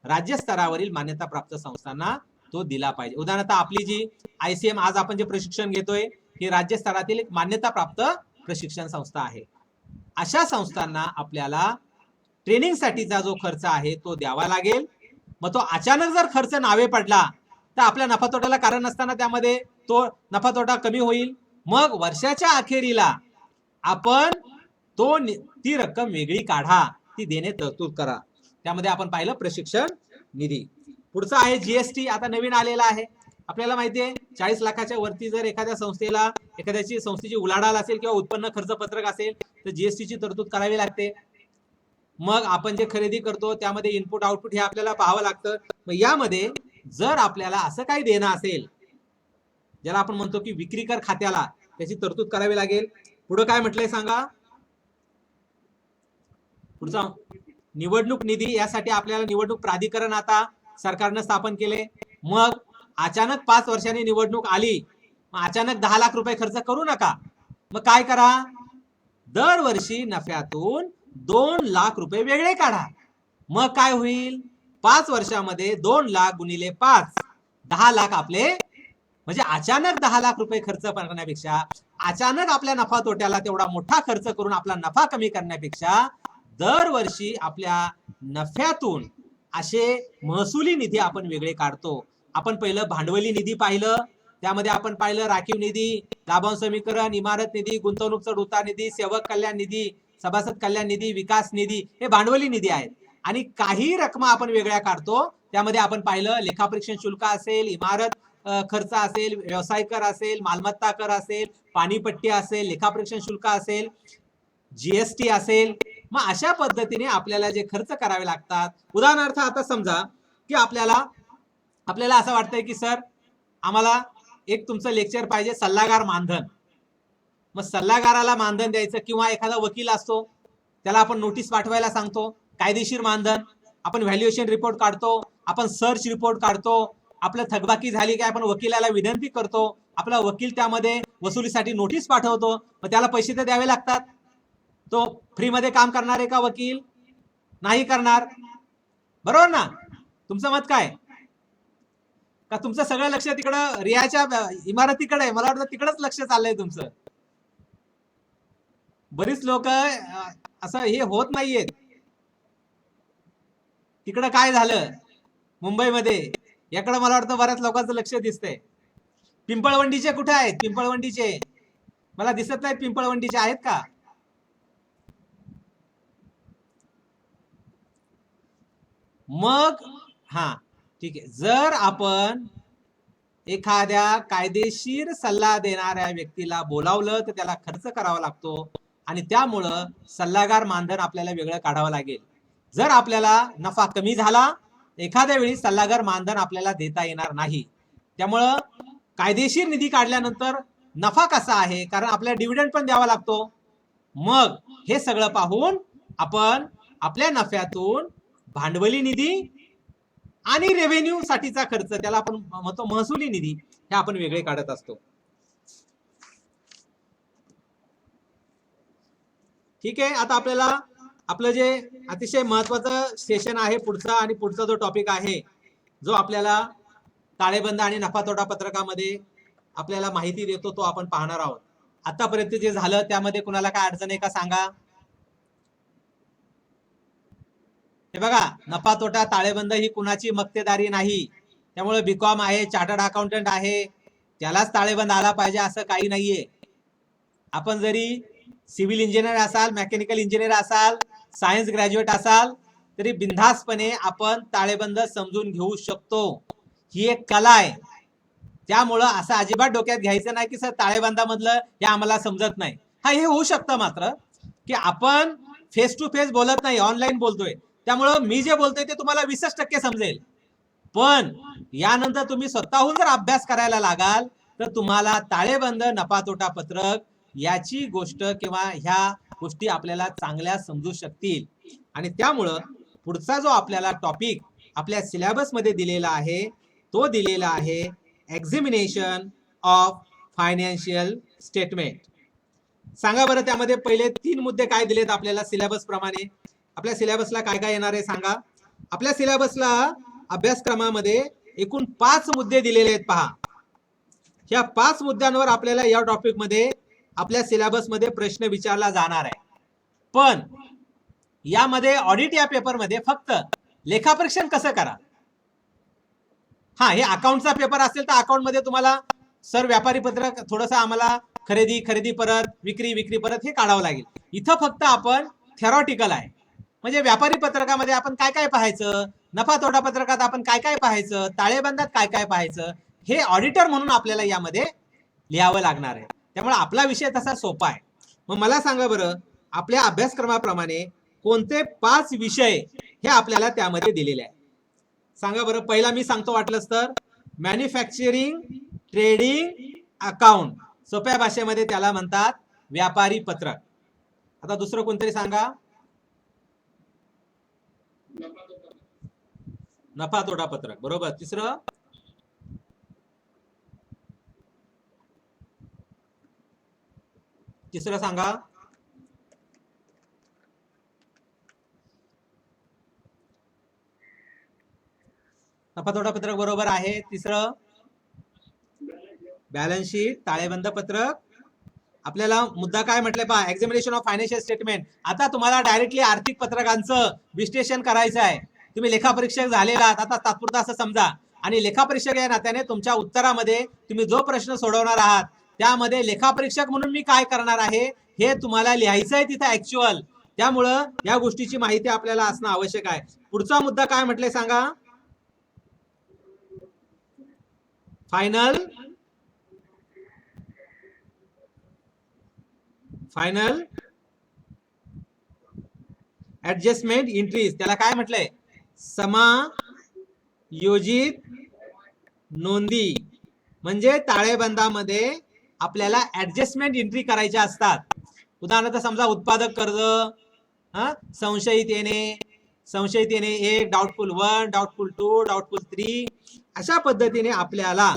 राज्य स्तरावरील मान्यताप्राप्त संस्थांना तो दिला पाहिजे. उदाहरणार्थ आपली जी ICM आज आपण जे प्रशिक्षण घेतोय ही राज्य स्तरातील एक मान्यताप्राप्त प्रशिक्षण संस्था आहे. अशा संस्थांना आपल्याला ट्रेनिंग साठीचा जो खर्च आहे तो द्यावा लागेल. मग तो अचानक जर खर्च नावे पडला तर आपल्या नफा तोट्याला कारण नसताना त्यामध्ये तो नफा तोटा कमी होईल. मग वर्षाच्या अखेरीला आपण ती रक्कम वेगळी काढा, ती देणे तरतूद करा. त्यामध्ये आपण पाहिलं प्रशिक्षण निधी. पुढचा आहे जीएसटी. आता नवीन आलेला आहे. आपल्याला माहिती आहे 40 लाखाच्या वरती जर एखाद्या संस्थेला एखाद्याची संस्थेची उलाढाल असेल किंवा उत्पन्न खर्च पत्रक असेल तर जीएसटी ची तरतूद करावी लागते. मग आपण जे खरेदी करतो त्यामध्ये इनपुट आउटपुट हे आपल्याला पाहावं लागतं. मग यामध्ये जर आपल्याला असं काही देणं असेल ज्याला आपण म्हणतो की विक्री कर खात्याला त्याची तरतूद करावी लागेल. पुढे काय म्हटलंय सांगा, पुढचा निवडणूक निधी, यासाठी आपल्याला निवडणूक प्राधिकरण आता सरकारनं स्थापन केले. मग अचानक 5 वर्षांनी निवडणूक आली, मग अचानक 10 लाख रुपये खर्च करू नका. मग काय करा, दरवर्षी नफ्यातून 2 लाख रुपये वेगळे काढा. मग काय होईल, 5 वर्षामध्ये 2 लाख गुणिले 5 10 लाख आपले, म्हणजे अचानक 10 लाख रुपये खर्च करण्यापेक्षा, अचानक आपल्या नफा तोट्याला तेवढा मोठा खर्च करून आपला नफा कमी करण्यापेक्षा दरवर्षी आपल्या नफ्यातून असे महसुली निधी आपण वेगळे काढतो. आपण पहिलं भांडवली निधी पाहिलं, त्यामध्ये आपण पाहिलं राखीव निधी, लाभांश समीकरण, इमारत निधी, गुंतवणूक चढ उतार निधी, सेवक कल्याण निधी, सभासद कल्याण निधी, विकास निधी, हे भांडवली निधी आहेत. आणि काही रकमा आपण वेगळ्या काढतो, त्यामध्ये आपण पाहिलं लेखापरीक्षण शुल्क असेल, इमारत खर्च असेल, व्यवसाय कर असेल, मालमत्ता कर असेल, पाणीपट्टी असेल, लेखापरीक्षण शुल्क असेल, जीएसटी असेल. मग अशा पद्धतीने आपल्याला जे खर्च करावे लागतात. उदाहरणार्थ आता समजा की आपल्याला असं वाटतंय की सर आम्हाला एक तुमचं लेक्चर पाहिजे सल्लागार मानधन. मग सल्लागाराला मानधन द्यायचं किंवा एखादा वकील असतो त्याला आपण नोटीस पाठवायला सांगतो, कायदेशीर मानधन, आपण व्हॅल्युएशन रिपोर्ट काढतो, आपण सर्च रिपोर्ट काढतो, आपलं थकबाकी झाली काय आपण वकिलाला विनंती करतो, आपला वकील त्यामध्ये वसुलीसाठी नोटीस पाठवतो. मग त्याला पैसे तर द्यावे लागतात. तो फ्री मध्ये काम करणार आहे का वकील? नाही करणार, बरोबर ना? तुमचं मत काय? का तुमचं सगळं लक्ष तिकडं रियाच्या इमारतीकडे आहे? मला वाटतं तिकडच लक्ष चाललंय तुमचं. बरीच लोक असं हे होत नाहीयेत. तिकडं काय झालं मुंबईमध्ये याकडे मला वाटतं बऱ्याच लोकांचं लक्ष दिसतंय. पिंपळवंडीचे कुठे आहेत? पिंपळवंडीचे मला दिसत नाहीत. पिंपळवंडीचे आहेत का? मग हा ठीक आहे, जर आपण एखाद्या कायदेशीर सल्ला देणाऱ्या व्यक्तीला बोलावलं तर त्याला खर्च करावा लागतो आणि त्यामुळं सल्लागार मानधन आपल्याला वेगळं काढावं लागेल. जर आपल्याला नफा कमी झाला एखाद्या वेळी सल्लागार मानधन आपल्याला देता येणार नाही. त्यामुळं कायदेशीर निधी काढल्यानंतर नफा कसा आहे, कारण आपल्याला डिव्हिडंड पण द्यावा लागतो. मग हे सगळं पाहून आपण आपल्या नफ्यातून भांडवली निधी आणि रेव्हेन्यू साठीचा खर्च, त्याला आपण म्हणतो महसुली निधी, हे आपण वेगळे काढत असतो. ठीक आहे, आता आपल्याला आपलं जे अतिशय महत्वाचं सेशन आहे पुढचा, आणि पुढचा जो टॉपिक आहे जो आपल्याला ताळेबंद आणि नफा तोटा पत्रकामध्ये आपल्याला माहिती देतो तो आपण पाहणार आहोत. आतापर्यंत जे झालं त्यामध्ये कुणाला काय अडचण आहे का सांगा? हे बघा, नफा तोटा ताळेबंद ही कुणाची मक्तेदारी नाही. त्यामुळे बीकॉम आहे, चार्टर्ड अकाउंटंट आहे, त्यालाच ताळेबंद आला पाहिजे असं काही नाहीये. आपण जरी सिव्हिल इंजिनियर असाल, मेकॅनिकल इंजिनियर असाल, सायन्स ग्रॅज्युएट असाल, तरी बिनधास्तपणे आपण ताळेबंद समजून घेऊ शकतो. ही एक कला आहे. त्यामुळं असं अजिबात डोक्यात घ्यायचं नाही की सर ताळेबंदामधलं हे आम्हाला समजत नाही. हा, हे होऊ शकतं मात्र की आपण फेस टू फेस बोलत नाही, ऑनलाईन बोलतोय, त्यामुळं मी जे बोलतोय ते तुम्हाला 20% समजेल. पण यानंतर तुम्ही स्वतःहून जर अभ्यास करायला लागाल तर तुम्हाला ताळेबंद, नफा तोटा पत्रक याची गोष्ट किंवा ह्या गोष्टी आपल्याला चांगल्या समजू शकतील. आणि त्यामुळं पुढचा जो आपल्याला टॉपिक आपल्या सिलेबस मध्ये दिलेला आहे तो दिलेला आहे एक्झामिनेशन ऑफ फायनान्शियल स्टेटमेंट. सांगा बरं, त्यामध्ये पहिले 3 मुद्दे काय दिलेत आपल्याला सिलेबस प्रमाणे? आपल्या सिलेबसला काय काय येणार आहे सांगा? आपल्या सिलेबसला अभ्यासक्रमामध्ये एकूण 5 मुद्दे दिलेले आहेत. पहा, ह्या 5 मुद्द्यांवर आपल्याला या टॉपिक मध्ये आपल्या सिलेबस मध्ये प्रश्न विचारला जाणार आहे. पण यामध्ये ऑडिट या पेपर मध्ये फक्त लेखापरीक्षण कसं करा, हा, हे अकाउंटचा पेपर असेल तर अकाउंट मध्ये तुम्हाला सर व्यापारी पत्रक थोडंसं आम्हाला खरेदी परत, विक्री परत हे काढावं लागेल. इथं फक्त आपण थेरॉटिकल आहे. म्हणजे व्यापारी पत्रकामध्ये आपण काय काय पाहायचं, नफा तोटा पत्रकात आपण काय काय पाहायचं, ताळेबंदात काय काय पाहायचं, हे ऑडिटर म्हणून आपल्याला यामध्ये लिहावं लागणार आहे. त्यामुळे आपला विषय तसा सोपा आहे. मग मला सांगा बरं, आपल्या अभ्यासक्रमाप्रमाणे कोणते 5 विषय हे आपल्याला त्यामध्ये दिलेले आहे? सांगा बरं. पहिला मी सांगतो वाटलंच तर, मॅन्युफॅक्चरिंग ट्रेडिंग अकाउंट, सोप्या भाषेमध्ये त्याला म्हणतात व्यापारी पत्रक. आता दुसरं कोणतरी सांगा. नफा तोटा पत्रक, बरोबर. तिसरं सांगा. नफा तोटा पत्रक बरोबर आहे. तिसरं बॅलन्स शीट, ताळेबंद पत्रक. आपल्याला मुद्दा काय म्हटले पहा, एक्झामिनेशन ऑफ फायनान्शियल स्टेटमेंट. आता तुम्हाला डायरेक्टली आर्थिक पत्रकांचं विश्लेषण करायचं आहे. तुम्ही लेखापरीक्षक झालेला आहात आता तात्पुरता असं समजा, आणि लेखापरीक्षक या नात्याने तुमच्या उत्तरामध्ये तुम्ही जो प्रश्न सोडवणार आहात त्यामध्ये लेखापरीक्षक म्हणून मी काय करणार आहे हे तुम्हाला लिहायचं आहे तिथे ऍक्च्युअल. त्यामुळं या गोष्टीची माहिती आपल्याला असणं आवश्यक आहे. पुढचा मुद्दा काय म्हटले सांगा. फायनल ऍडजस्टमेंट एंट्रीज, त्याला काय म्हटलंय, समायोजित नोंदी. म्हणजे ताळेबंदामध्ये आपल्याला ऍडजस्टमेंट एंट्री करायच्या असतात. उदाहरणार्थ समजा उत्पादक कर्ज, संशयित येणे 1, डाउटफुल 1, डाउटफुल 2, डाउटफुल 3, अशा पद्धतीने आपल्याला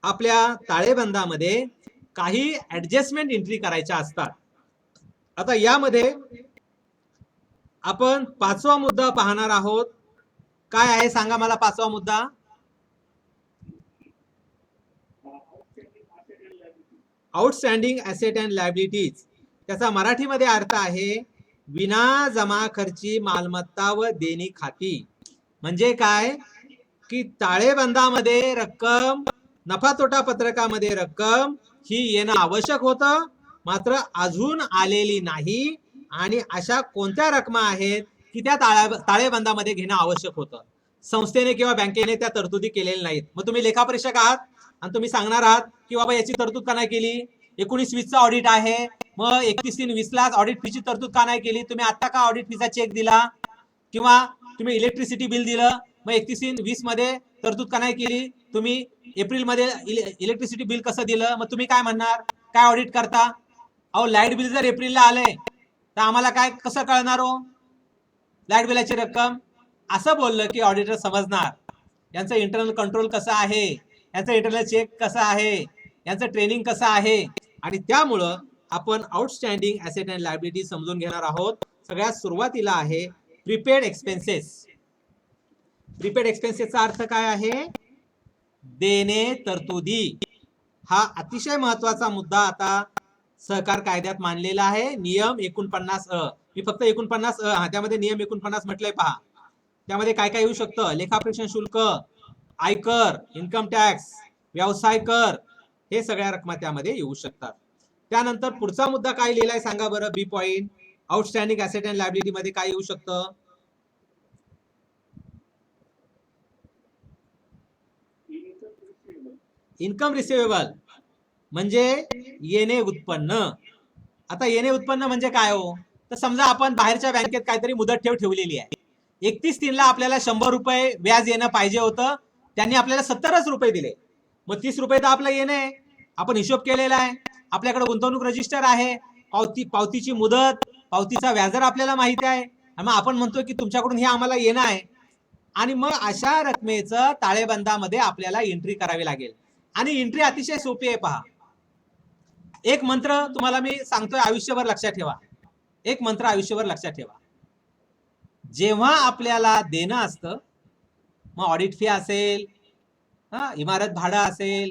आपल्या ताळेबंदामध्ये काही ऍडजस्टमेंट एंट्री करायच्या असतात. आता यामध्ये आपण 5वा मुद्दा पाहणार आहोत. काय आहे सांगा मला 5वा मुद्दा. Outstanding asset and liabilities. त्याचा मराठीमध्ये अर्थ आहे विना जमा खर्ची मालमत्ता व देणी खाती. म्हणजे काय की ताळेबंदामध्ये रक्कम, नफा तोटा पत्रकामध्ये रक्कम ही येणं आवश्यक होतं, मात्र अजून आलेली नाही. आणि अशा कोणत्या रकमा आहेत की त्या ताळेबंदामध्ये घेणं आवश्यक होतं. संस्थेने किंवा बँकेने त्या तरतुदी केलेल्या नाहीत. मग तुम्ही लेखापरीक्षक आहात आणि तुम्ही सांगणार आहात की बाबा याची तरतूद का नाही केली, 19-20चा ऑडिट आहे, मग 31-20ला ऑडिट फीची तरतूद का नाही केली, तुम्ही आता का ऑडिट फीचा चेक दिला, किंवा तुम्ही इलेक्ट्रिसिटी बिल दिलं मग 31-20 मध्ये तरतूद का नाही केली, तुम्ही एप्रिल मध्ये इलेक्ट्रिसिटी बिल कसं दिलं, मग तुम्ही काय म्हणणार, काय ऑडिट करता. अहो लाईट बिल जर एप्रिलला आले तर आम्हाला काय कसं कळणार हो लाईट बिलाची रक्कम. असं बोललं की ऑडिटर समजणार यांचं इंटरनल कंट्रोल कसं आहे, यांचं इंटरनल चेक कसं आहे, यांचं ट्रेनिंग कसं आहे. आणि त्यामुळं आपण आउटस्टँडिंग ऍसेट अँड लायबिलिटी समजून घेणार आहोत. सगळ्यात सुरुवातीला आहे प्रीपेड एक्सपेन्सेस. प्रीपेड एक्सपेन्सेसचा अर्थ काय आहे, देणे तरतुदी. हा अतिशय महत्वाचा मुद्दा आता सहकार कायद्यात मानलेला आहे. नियम 49 मी फक्त 49 त्यामध्ये नियम 49 म्हटलंय पहा. त्यामध्ये काय काय येऊ शकतं, लेखापरीक्षण शुल्क, आयकर, इन्कम टॅक्स, व्यवसाय कर, हे सगळ्या रकमा त्यामध्ये येऊ शकतात. त्यानंतर पुढचा मुद्दा काय लिहिलाय सांगा बरं, B point. Outstanding asset and liability मध्ये काय येऊ शकतं, इन्कम रिसिवेबल म्हणजे येणे उत्पन्न. आता येणे उत्पन्न म्हणजे काय हो, तर समजा आपण बाहेरच्या बँकेत काहीतरी मुदत ठेव ठेवलेली आहे, 31/3ला आपल्याला 100 रुपये व्याज येणं पाहिजे होतं, त्यांनी आपल्याला 70च रुपये दिले, मग 30 रुपये तर आपलं येणं आहे, आपण हिशोब केलेला आहे, आपल्याकडे गुंतवणूक रजिस्टर आहे, पावतीची मुदत, पावतीचा व्याजदर आपल्याला माहिती आहे, मग आपण म्हणतो की तुमच्याकडून हे आम्हाला येणं आहे. आणि मग अशा रकमेचं ताळेबंदामध्ये आपल्याला एंट्री करावी लागेल. आणि एंट्री अतिशय सोपी आहे पहा. एक मंत्र तुम्हाला मी सांगतोय, आयुष्यभर लक्षात ठेवा. एक मंत्र आयुष्यभर लक्षात ठेवा. जेव्हा आपल्याला देणं असतं, मग ऑडिट फी असेल, इमारत भाडं असेल,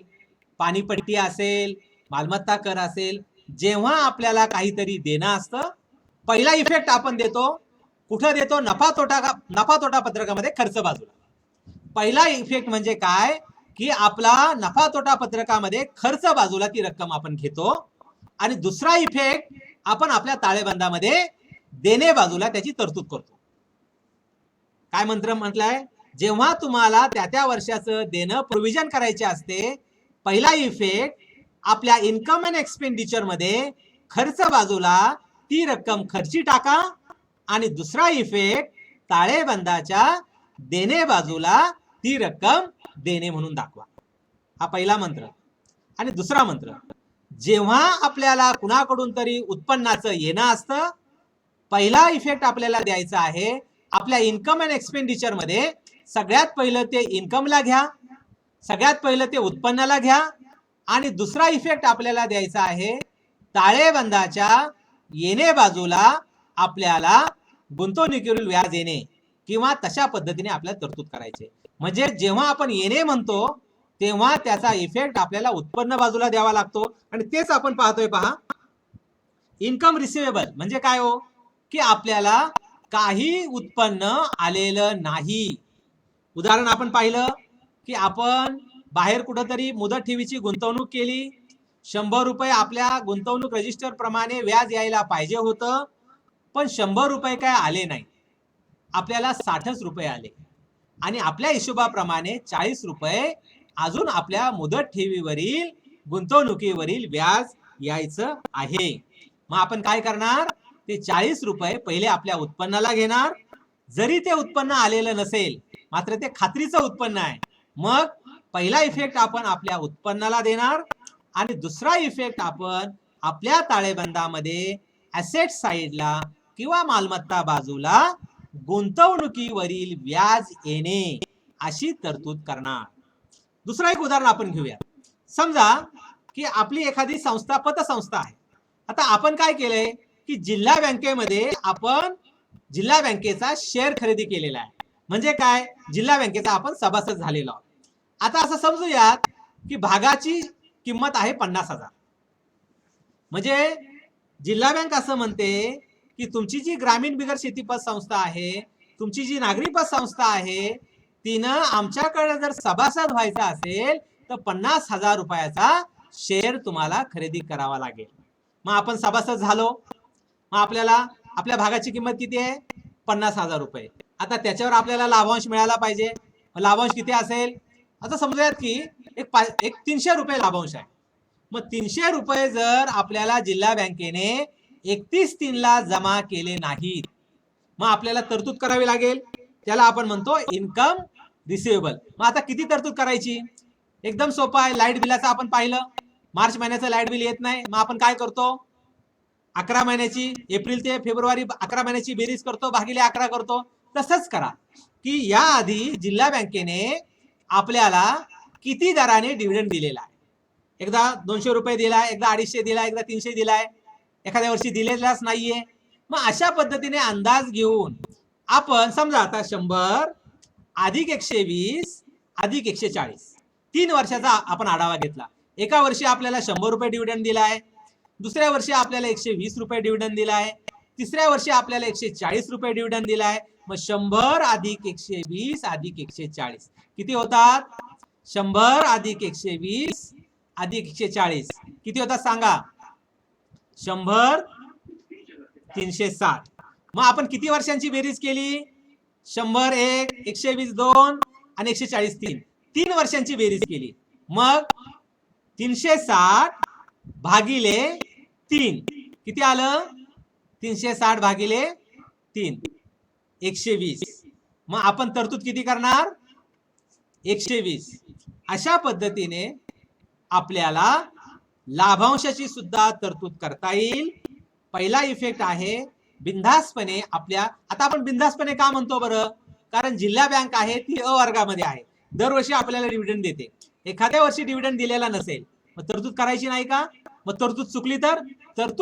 पाणीपट्टी असेल, मालमत्ता कर असेल, जेव्हा आपल्याला काहीतरी देणं असतं, पहिला इफेक्ट आपण देतो कुठं देतो, नफा तोटा पत्रकामध्ये खर्च बाजूला. पहिला इफेक्ट म्हणजे काय की आपला नफा तोटा पत्रकामध्ये खर्च बाजूला ती रक्कम आपण घेतो, आणि दुसरा इफेक्ट आपण आपल्या ताळेबंदामध्ये देणे बाजूला त्याची तरतूद करतो. काय मंत्र म्हटलाय, जेव्हा तुम्हाला त्या वर्षाचं देणं प्रोव्हिजन करायचे असते, पहिला इफेक्ट आपल्या इन्कम अँड एक्सपेंडिचर मध्ये खर्च बाजूला ती रक्कम खर्ची टाका आणि दुसरा इफेक्ट ताळेबंदाच्या देणे बाजूला ती रक्कम देणे म्हणून दाखवा. हा पहिला मंत्र. आणि दुसरा मंत्र, जेव्हा आपल्याला कुणाकडून तरी उत्पन्नाचं येणं असतं, पहिला इफेक्ट आपल्याला द्यायचा आहे आपल्या इन्कम अँड एक्सपेंडिचर मध्ये सगळ्यात पहिलं ते इन्कमला घ्या, सगळ्यात पहिलं ते उत्पन्नाला घ्या आणि दुसरा इफेक्ट आपल्याला द्यायचा आहे ताळेबंदाच्या येणे बाजूला आपल्याला गुंतवणुकीवरील व्याज येणे किंवा तशा पद्धतीने आपल्याला तरतूद करायचे. म्हणजे जेव्हा आपण येणे म्हणतो तेव्हा त्याचा इफेक्ट आपल्याला उत्पन्न बाजूला द्यावा लागतो आणि तेच आपण पाहतोय. पहा, इन्कम रिसिवेबल म्हणजे काय हो, की आपल्याला काही उत्पन्न आलेलं नाही. उदाहरण आपण पाहिलं की आपण बाहेर कुठंतरी मुदत ठेवीची गुंतवणूक केली, 100 रुपये आपल्या गुंतवणूक रजिस्टर प्रमाणे व्याज यायला पाहिजे होतं, पण 100 रुपये काय आले नाही, आपल्याला 60च रुपये आले आणि आपल्या हिशोबाप्रमाणे 40 रुपये अजून आपल्या मुदत ठेवीवरील गुंतवणुकीवरील व्याज यायचं आहे. मग आपण काय करणार, ते 40 रुपये पहिले आपल्या उत्पन्नाला घेणार, जरी ते उत्पन्न आलेलं नसेल मात्र ते खात्रीचं उत्पन्न आहे, मग पहिला इफेक्ट आपण आपल्या उत्पन्नाला देणार आणि दुसरा इफेक्ट आपण आपल्या ताळेबंदामध्ये ऍसेट साइडला किंवा मालमत्ता बाजूला गुंतवणुकीवरील व्याज येणे अशी तरतूद करणार. दुसरा एक उदाहरण आपण घेऊया. समजा की आपली एखादी संस्था पतसंस्था आहे. आता आपण काय केलंय की जिल्हा बँकेमध्ये आपण जिल्हा बँकेचा शेअर खरेदी केलेला आहे. म्हणजे काय, जिल्हा बँकेचा आपण सभासद झालेलो आहोत. आता असं समजूयात की भागाची किंमत आहे 50,000. म्हणजे जिल्हा बँक असं म्हणते की तुमची जी ग्रामीण बिगर शेती पतसंस्था आहे, तुमची जी नागरी पतसंस्था आहे, तिनं आमच्याकडे जर सभासद व्हायचा असेल तर 50,000 रुपयाचा शेअर तुम्हाला खरेदी करावा लागेल. मग आपण सभासद झालो, मग आपल्याला आपल्या भागाची किंमत किती आहे, 50,000 रुपये. आता त्याच्यावर आपल्याला लाभांश मिळाला पाहिजे. लाभांश किती असेल, आता समजूयात की एक 300 रुपये लाभांश आहे. मग 300 रुपये जर आपल्याला जिल्हा बँकेने 31/3 जमा केले नाहीत, मग आपल्याला तरतूद करावी लागेल. त्याला आपण म्हणतो इन्कम रिसिवेबल. मग आता किती तरतूद करायची, एकदम सोपं आहे. लाईट बिलाचं आपण पाहिलं, मार्च महिन्याचं लाईट बिल येत नाही, मग आपण काय करतो, 11 महिन्याची, एप्रिल ते फेब्रुवारी 11 महिन्याची बेरीज करतो, भागिले 11 करतो. तसंच करा की याआधी जिल्हा बँकेने आपल्याला किती दराने डिव्हिडंड दिलेला आहे. एकदा 200 रुपये दिलाय, एकदा 250 दिलाय, एकदा 300 दिलाय, एखाद्या वर्षी दिलेलाच नाहीये. मग अशा पद्धतीने अंदाज घेऊन आपण समजा आता 100 अधिक 120 अधिक 140 3 वर्षाचा आपण आढावा घेतला. एका वर्षी आपल्याला 100 रुपये डिव्हिडंड दिलाय, दुसऱ्या वर्षी आपल्याला 120 रुपये डिव्हिडंड दिलाय, तिसऱ्या वर्षी आपल्याला 140 रुपये डिव्हिडंड दिलाय. मग 100 अधिक 120 अधिक 140 किती होतात, 100 अधिक 120 अधिक 140 किती होतात सांगा, 100 360. मग आपण किती वर्षांची बेरीज केली, 100 1 120 2 आणि 140 3, 3 वर्षांची बेरीज केली. मग 360 भागिले 3 किती आलं, 360 भागिले 3 120. मग आपण तरतूद किती करणार, 120. अशा पद्धतीने आपल्याला लाभांशाची सुद्धा तरतूद करता येईल. पहिला इफेक्ट आहे बिनधास्तपणे आपल्या, आता आपण बिनधास्तपणे का म्हणतो बरं, कारण जिल्हा बँक आहे ती अ वर्गामध्ये आहे, दरवर्षी आपल्याला डिव्हिडंड देते. एखाद्या वर्षी डिव्हिडंड दिलेला नसेल मग तरतूद करायची नाही का, मग तरतूद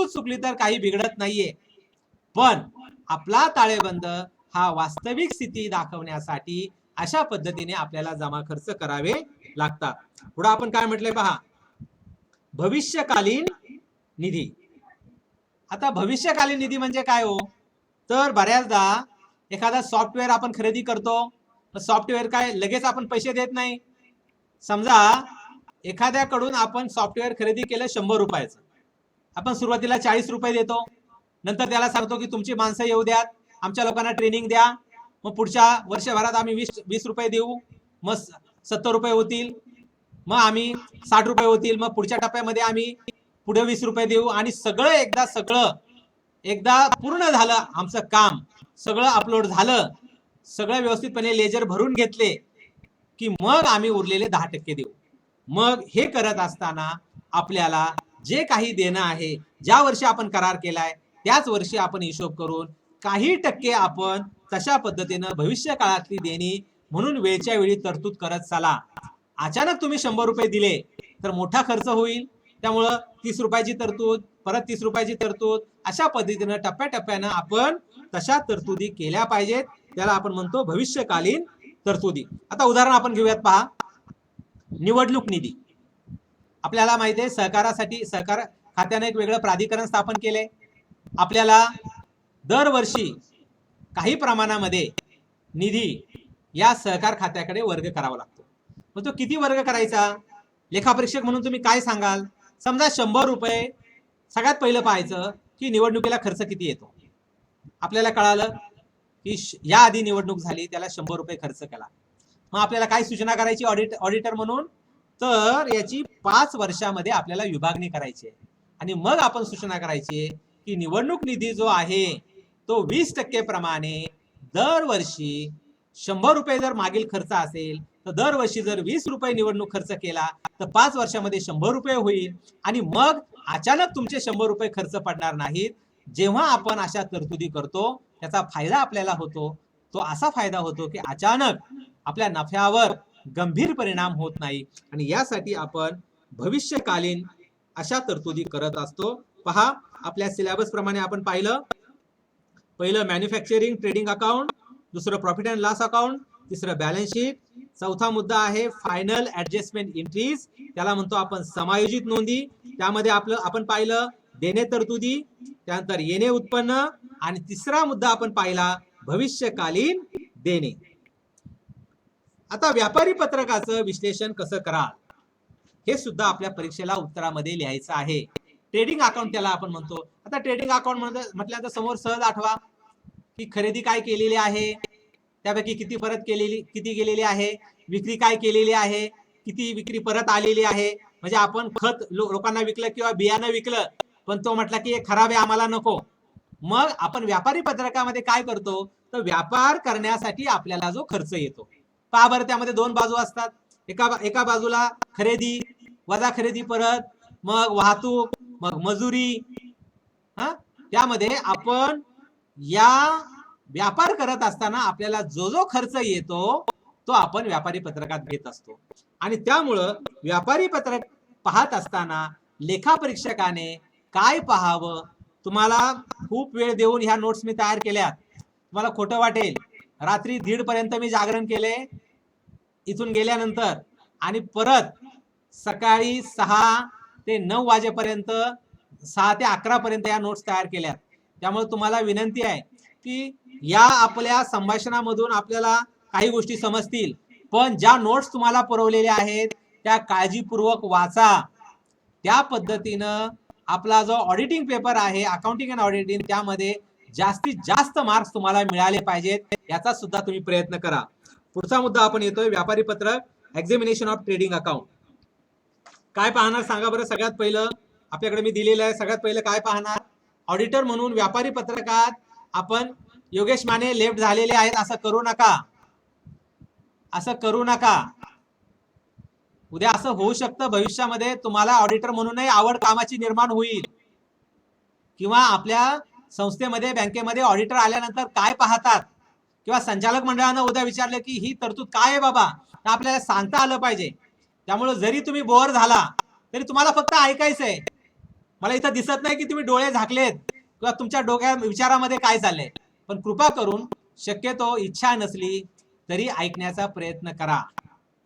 चुकली तर काही बिघडत नाहीये. पण आपला ताळेबंद हा वास्तविक स्थिती दाखवण्यासाठी अशा पद्धतीने आपल्याला जमा खर्च करावे लागतात. पुढे आपण काय म्हटलंय पहा, भविष्यकालीन निधी. आता भविष्यकालीन निधी म्हणजे काय हो, तर बऱ्याचदा एखादा सॉफ्टवेअर आपण खरेदी करतो, सॉफ्टवेअर काय लगेच आपण पैसे देत नाही. समजा एखाद्याकडून आपण सॉफ्टवेअर खरेदी केलं 100 रुपयाचं, आपण सुरुवातीला 40 रुपये देतो, नंतर त्याला सांगतो की तुमची माणसं येऊ द्यात, आमच्या लोकांना ट्रेनिंग द्या, मग पुढच्या वर्षभरात आम्ही 20 रुपये देऊ, मग 70 रुपये होतील, मग आम्ही 60 रुपये होतील, मग पुढच्या टप्प्यामध्ये आम्ही पुढे 20 रुपये देऊ आणि सगळं एकदा पूर्ण झालं आमचं काम, सगळं अपलोड झालं, सगळं व्यवस्थितपणे लेजर भरून घेतले की मग आम्ही उरलेले 10% देऊ. मग हे करत असताना आपल्याला जे काही देणं आहे, ज्या वर्षी आपण करार केलाय त्याच वर्षी आपण हिशोब करून काही टक्के आपण तशा पद्धतीनं भविष्य काळातली देणी म्हणून वेळच्या वेळी तरतूद करत चला. अचानक तुम्ही 100 रुपये दिले तर मोठा खर्च होईल, त्यामुळं 30 रुपयाची तरतूद, परत 30 रुपयाची तरतूद, अशा पद्धतीनं टप्प्याटप्प्यानं आपण तशा तरतुदी केल्या पाहिजेत. त्याला आपण म्हणतो भविष्यकालीन तरतुदी. आता उदाहरण आपण घेऊयात. पहा, निवडणूक निधी. आपल्याला माहिती आहे सहकार खात्याने एक वेगळं प्राधिकरण स्थापन केले. आपल्याला दरवर्षी काही प्रमाणामध्ये निधी या सहकार खात्याकडे वर्ग करावा लागतो. मग तो किती वर्ग करायचा? लेखापरीक्षक म्हणून तुम्ही काय सांगाल? समजा 100 रुपये. सगळ्यात पहिलं पाहायचं की निवडणुकीला खर्च किती येतो. आपल्याला कळालं की या आधी निवडणूक झाली, त्याला 100 रुपये खर्च केला. मग आपल्याला काय सूचना करायची ऑडिटर म्हणून? तर याची 5 वर्षामध्ये आपल्याला विभागणी करायची आहे आणि मग आपण सूचना करायची की निवडणूक निधी जो आहे तो 20% प्रमाणे दरवर्षी 100 रुपये जर मागील खर्च असेल तर दरवर्षी जर 20 रुपये निवडणूक खर्च केला तर 5 वर्षामध्ये 100 रुपये होईल आणि मग अचानक तुमचे 100 रुपये खर्च पडणार नाहीत. जेव्हा आपण अशा तरतुदी करतो त्याचा फायदा आपल्याला होतो. तो असा फायदा होतो की अचानक आपल्या नफ्यावर गंभीर परिणाम होत नाही आणि यासाठी आपण भविष्यकालीन अशा तरतुदी करत असतो. पहा, आपल्या सिलेबस प्रमाणे आपण पाहिलं. पहिलं मॅन्युफॅक्चरिंग ट्रेडिंग अकाउंट, दुसरं प्रॉफिट अँड लॉस अकाउंट, तिसरं बॅलन्स शीट, चौथा मुद्दा आहे फायनल ऍडजस्टमेंट एंट्रीज, त्याला म्हणतो आपण समायोजित नोंदी. त्यामध्ये आपण पाहिलं देणे तरतुदी, त्यानंतर येणे उत्पन्न आणि तिसरा मुद्दा आपण पाहिला भविष्यकालीन देणे. आता व्यापारी पत्रकाचं विश्लेषण कसं कराल हे सुद्धा आपल्या परीक्षेला उत्तरामध्ये लिहायचं आहे. ट्रेडिंग अकाउंट त्याला आपण म्हणतो. आता ट्रेडिंग अकाउंट म्हटल्यानंतर समोर सहज आठवा की खरेदी काय केलेली आहे, त्यापैकी किती गेलेली आहे, विक्री काय केलेली आहे, किती विक्री परत आलेली आहे. म्हणजे आपण खत लोकांना विकलं किंवा बियाणं विकलं पण तो म्हटला की हे खराब आहे आम्हाला नको. मग आपण व्यापारी पत्रकामध्ये काय करतो तर व्यापार करण्यासाठी आपल्याला जो खर्च येतो. पहा बरं, त्यामध्ये 2 बाजू असतात. एका बाजूला खरेदी वजा खरेदी परत, मग वाहतूक, मग मजुरी. त्यामध्ये आपण या व्यापार करत असताना आपल्याला जो खर्च येतो तो आपण व्यापारी पत्रकात घेत असतो आणि त्यामुळं व्यापारी पत्रक पाहत असताना लेखापरीक्षकाने काय पाहावं. तुम्हाला खूप वेळ देऊन ह्या नोट्स मी तयार केल्यात. तुम्हाला खोटं वाटेल, रात्री 1:30 पर्यंत मी जागरण केले इथून गेल्यानंतर आणि परत सकाळी 6 ते 9 वाजेपर्यंत 6 ते 11 पर्यंत या नोट्स तयार केल्यात. त्यामुळे तुम्हाला विनंती आहे की या आपल्या संभाषणामधून आपल्याला काही गोष्टी समजतील, पण ज्या नोट्स तुम्हाला पुरवलेल्या आहेत त्या काळजीपूर्वक वाचा. त्या पद्धतीनं आपला जो ऑडिटिंग पेपर आहे अकाउंटिंग अँड ऑडिटिंग त्यामध्ये जास्तीत जास्त मार्क्स तुम्हाला मिळाले पाहिजेत, याचा सुद्धा तुम्ही प्रयत्न करा. पुढचा मुद्दा आपण येतोय व्यापारी पत्रक एक्झामिनेशन ऑफ ट्रेडिंग अकाउंट. काय पाहणार सांगा बरं. सगळ्यात पहिलं आपल्याकडे मी दिलेलं आहे. सगळ्यात पहिलं काय पाहणार? ऑडिटर म्हणून व्यापारी पत्रकात आपण योगेश माने लेफ्ट झालेले आहेत असं करू नका, असं करू नका. उद्या असं होऊ शकतं भविष्यामध्ये तुम्हाला ऑडिटर म्हणूनही आवड कामाची निर्माण होईल किंवा आपल्या संस्थेमध्ये बँकेमध्ये ऑडिटर आल्यानंतर काय पाहतात किंवा संचालक मंडळानं उद्या विचारले की ही तरतूद काय आहे बाबा, तर आपल्याला सांगता आलं पाहिजे. त्यामुळे जरी तुम्ही बोर झाला तरी तुम्हाला फक्त ऐकायचंय. मला इथं दिसत नाही की तुम्ही डोळे झाकलेत किंवा तुमच्या डोक्या विचारामध्ये काय चाललंय, पण कृपा करून शक्यतो इच्छा नसली तरी ऐकण्याचा प्रयत्न करा,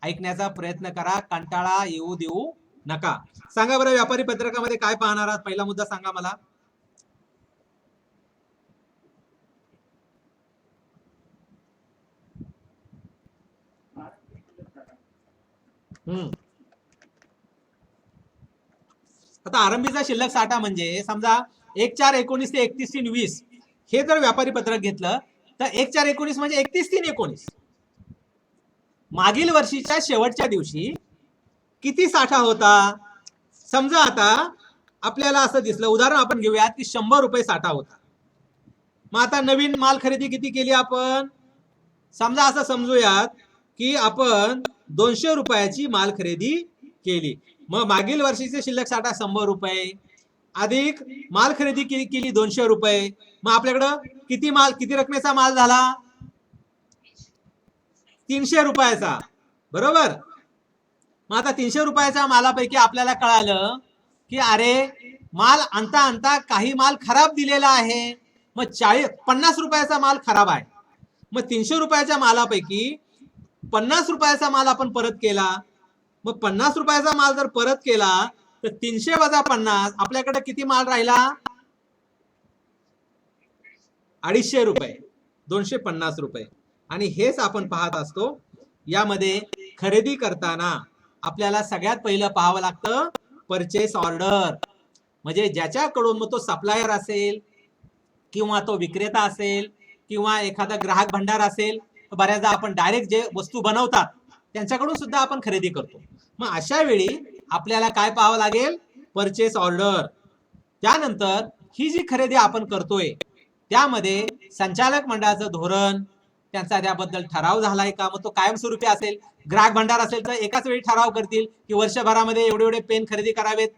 ऐकण्याचा प्रयत्न करा. कंटाळा येऊ देऊ नका. सांगा बरं व्यापारी पत्रकामध्ये काय पाहणार आहात? पहिला मुद्दा सांगा मला. आता आरंभीचा शिल्लक साठा म्हणजे समजा 1/4/19 ते 31/3/20 हे जर व्यापारी पत्रक घेतलं तर 1/4/19 म्हणजे 31/3/19. मागील वर्षीच्या शेवटच्या दिवशी किती साठा होता? समजा आता आपल्याला असं दिसलं, उदाहरण आपण घेऊयात की 100 रुपये साठा होता. मग आता नवीन माल खरेदी किती केली आपण? समजा असं समजूयात की आपण 200 रुपयाची माल खरेदी केली. मग मागील वर्षीचे शिल्लक साठा 100 रुपये अधिक माल खरेदी केली 200 रुपये. मग आपल्याकडं किती रकमेचा माल झाला? 300 रुपयाचा, बरोबर. मग आता 300 रुपयाच्या मालापैकी आपल्याला कळालं की अरे माल आणता आणता काही माल खराब दिलेला आहे. मग 50 रुपयाचा माल खराब आहे. मग 300 रुपयाच्या मालापैकी 50 रुपयाचा माल आपण परत केला. मग 50 रुपयाचा माल जर परत केला तर 300 वजा 50 आपल्याकडे किती माल राहिला? 250 रुपये, 250 रुपये. आणि हेच आपण पाहत असतो. यामध्ये खरेदी करताना आपल्याला सगळ्यात पहिलं पाहावं लागतं परचेस ऑर्डर. म्हणजे ज्याच्याकडून मग तो सप्लायर असेल किंवा तो विक्रेता असेल किंवा एखादा ग्राहक भंडार असेल, बऱ्याचदा आपण डायरेक्ट जे वस्तू बनवतात त्यांच्याकडून सुद्धा आपण खरेदी करतो. मग अशा वेळी आपल्याला काय पाहावं लागेल? Purchase order. त्यानंतर ही जी खरेदी आपण करतोय त्यामध्ये संचालक मंडळाचं धोरण, त्यांचा त्याबद्दल ठराव झालाय का? मग तो कायमस्वरूपी असेल. ग्राहक भंडार असेल तर एकाच वेळी ठराव करतील की वर्षभरामध्ये एवढे एवढे पेन खरेदी करावेत,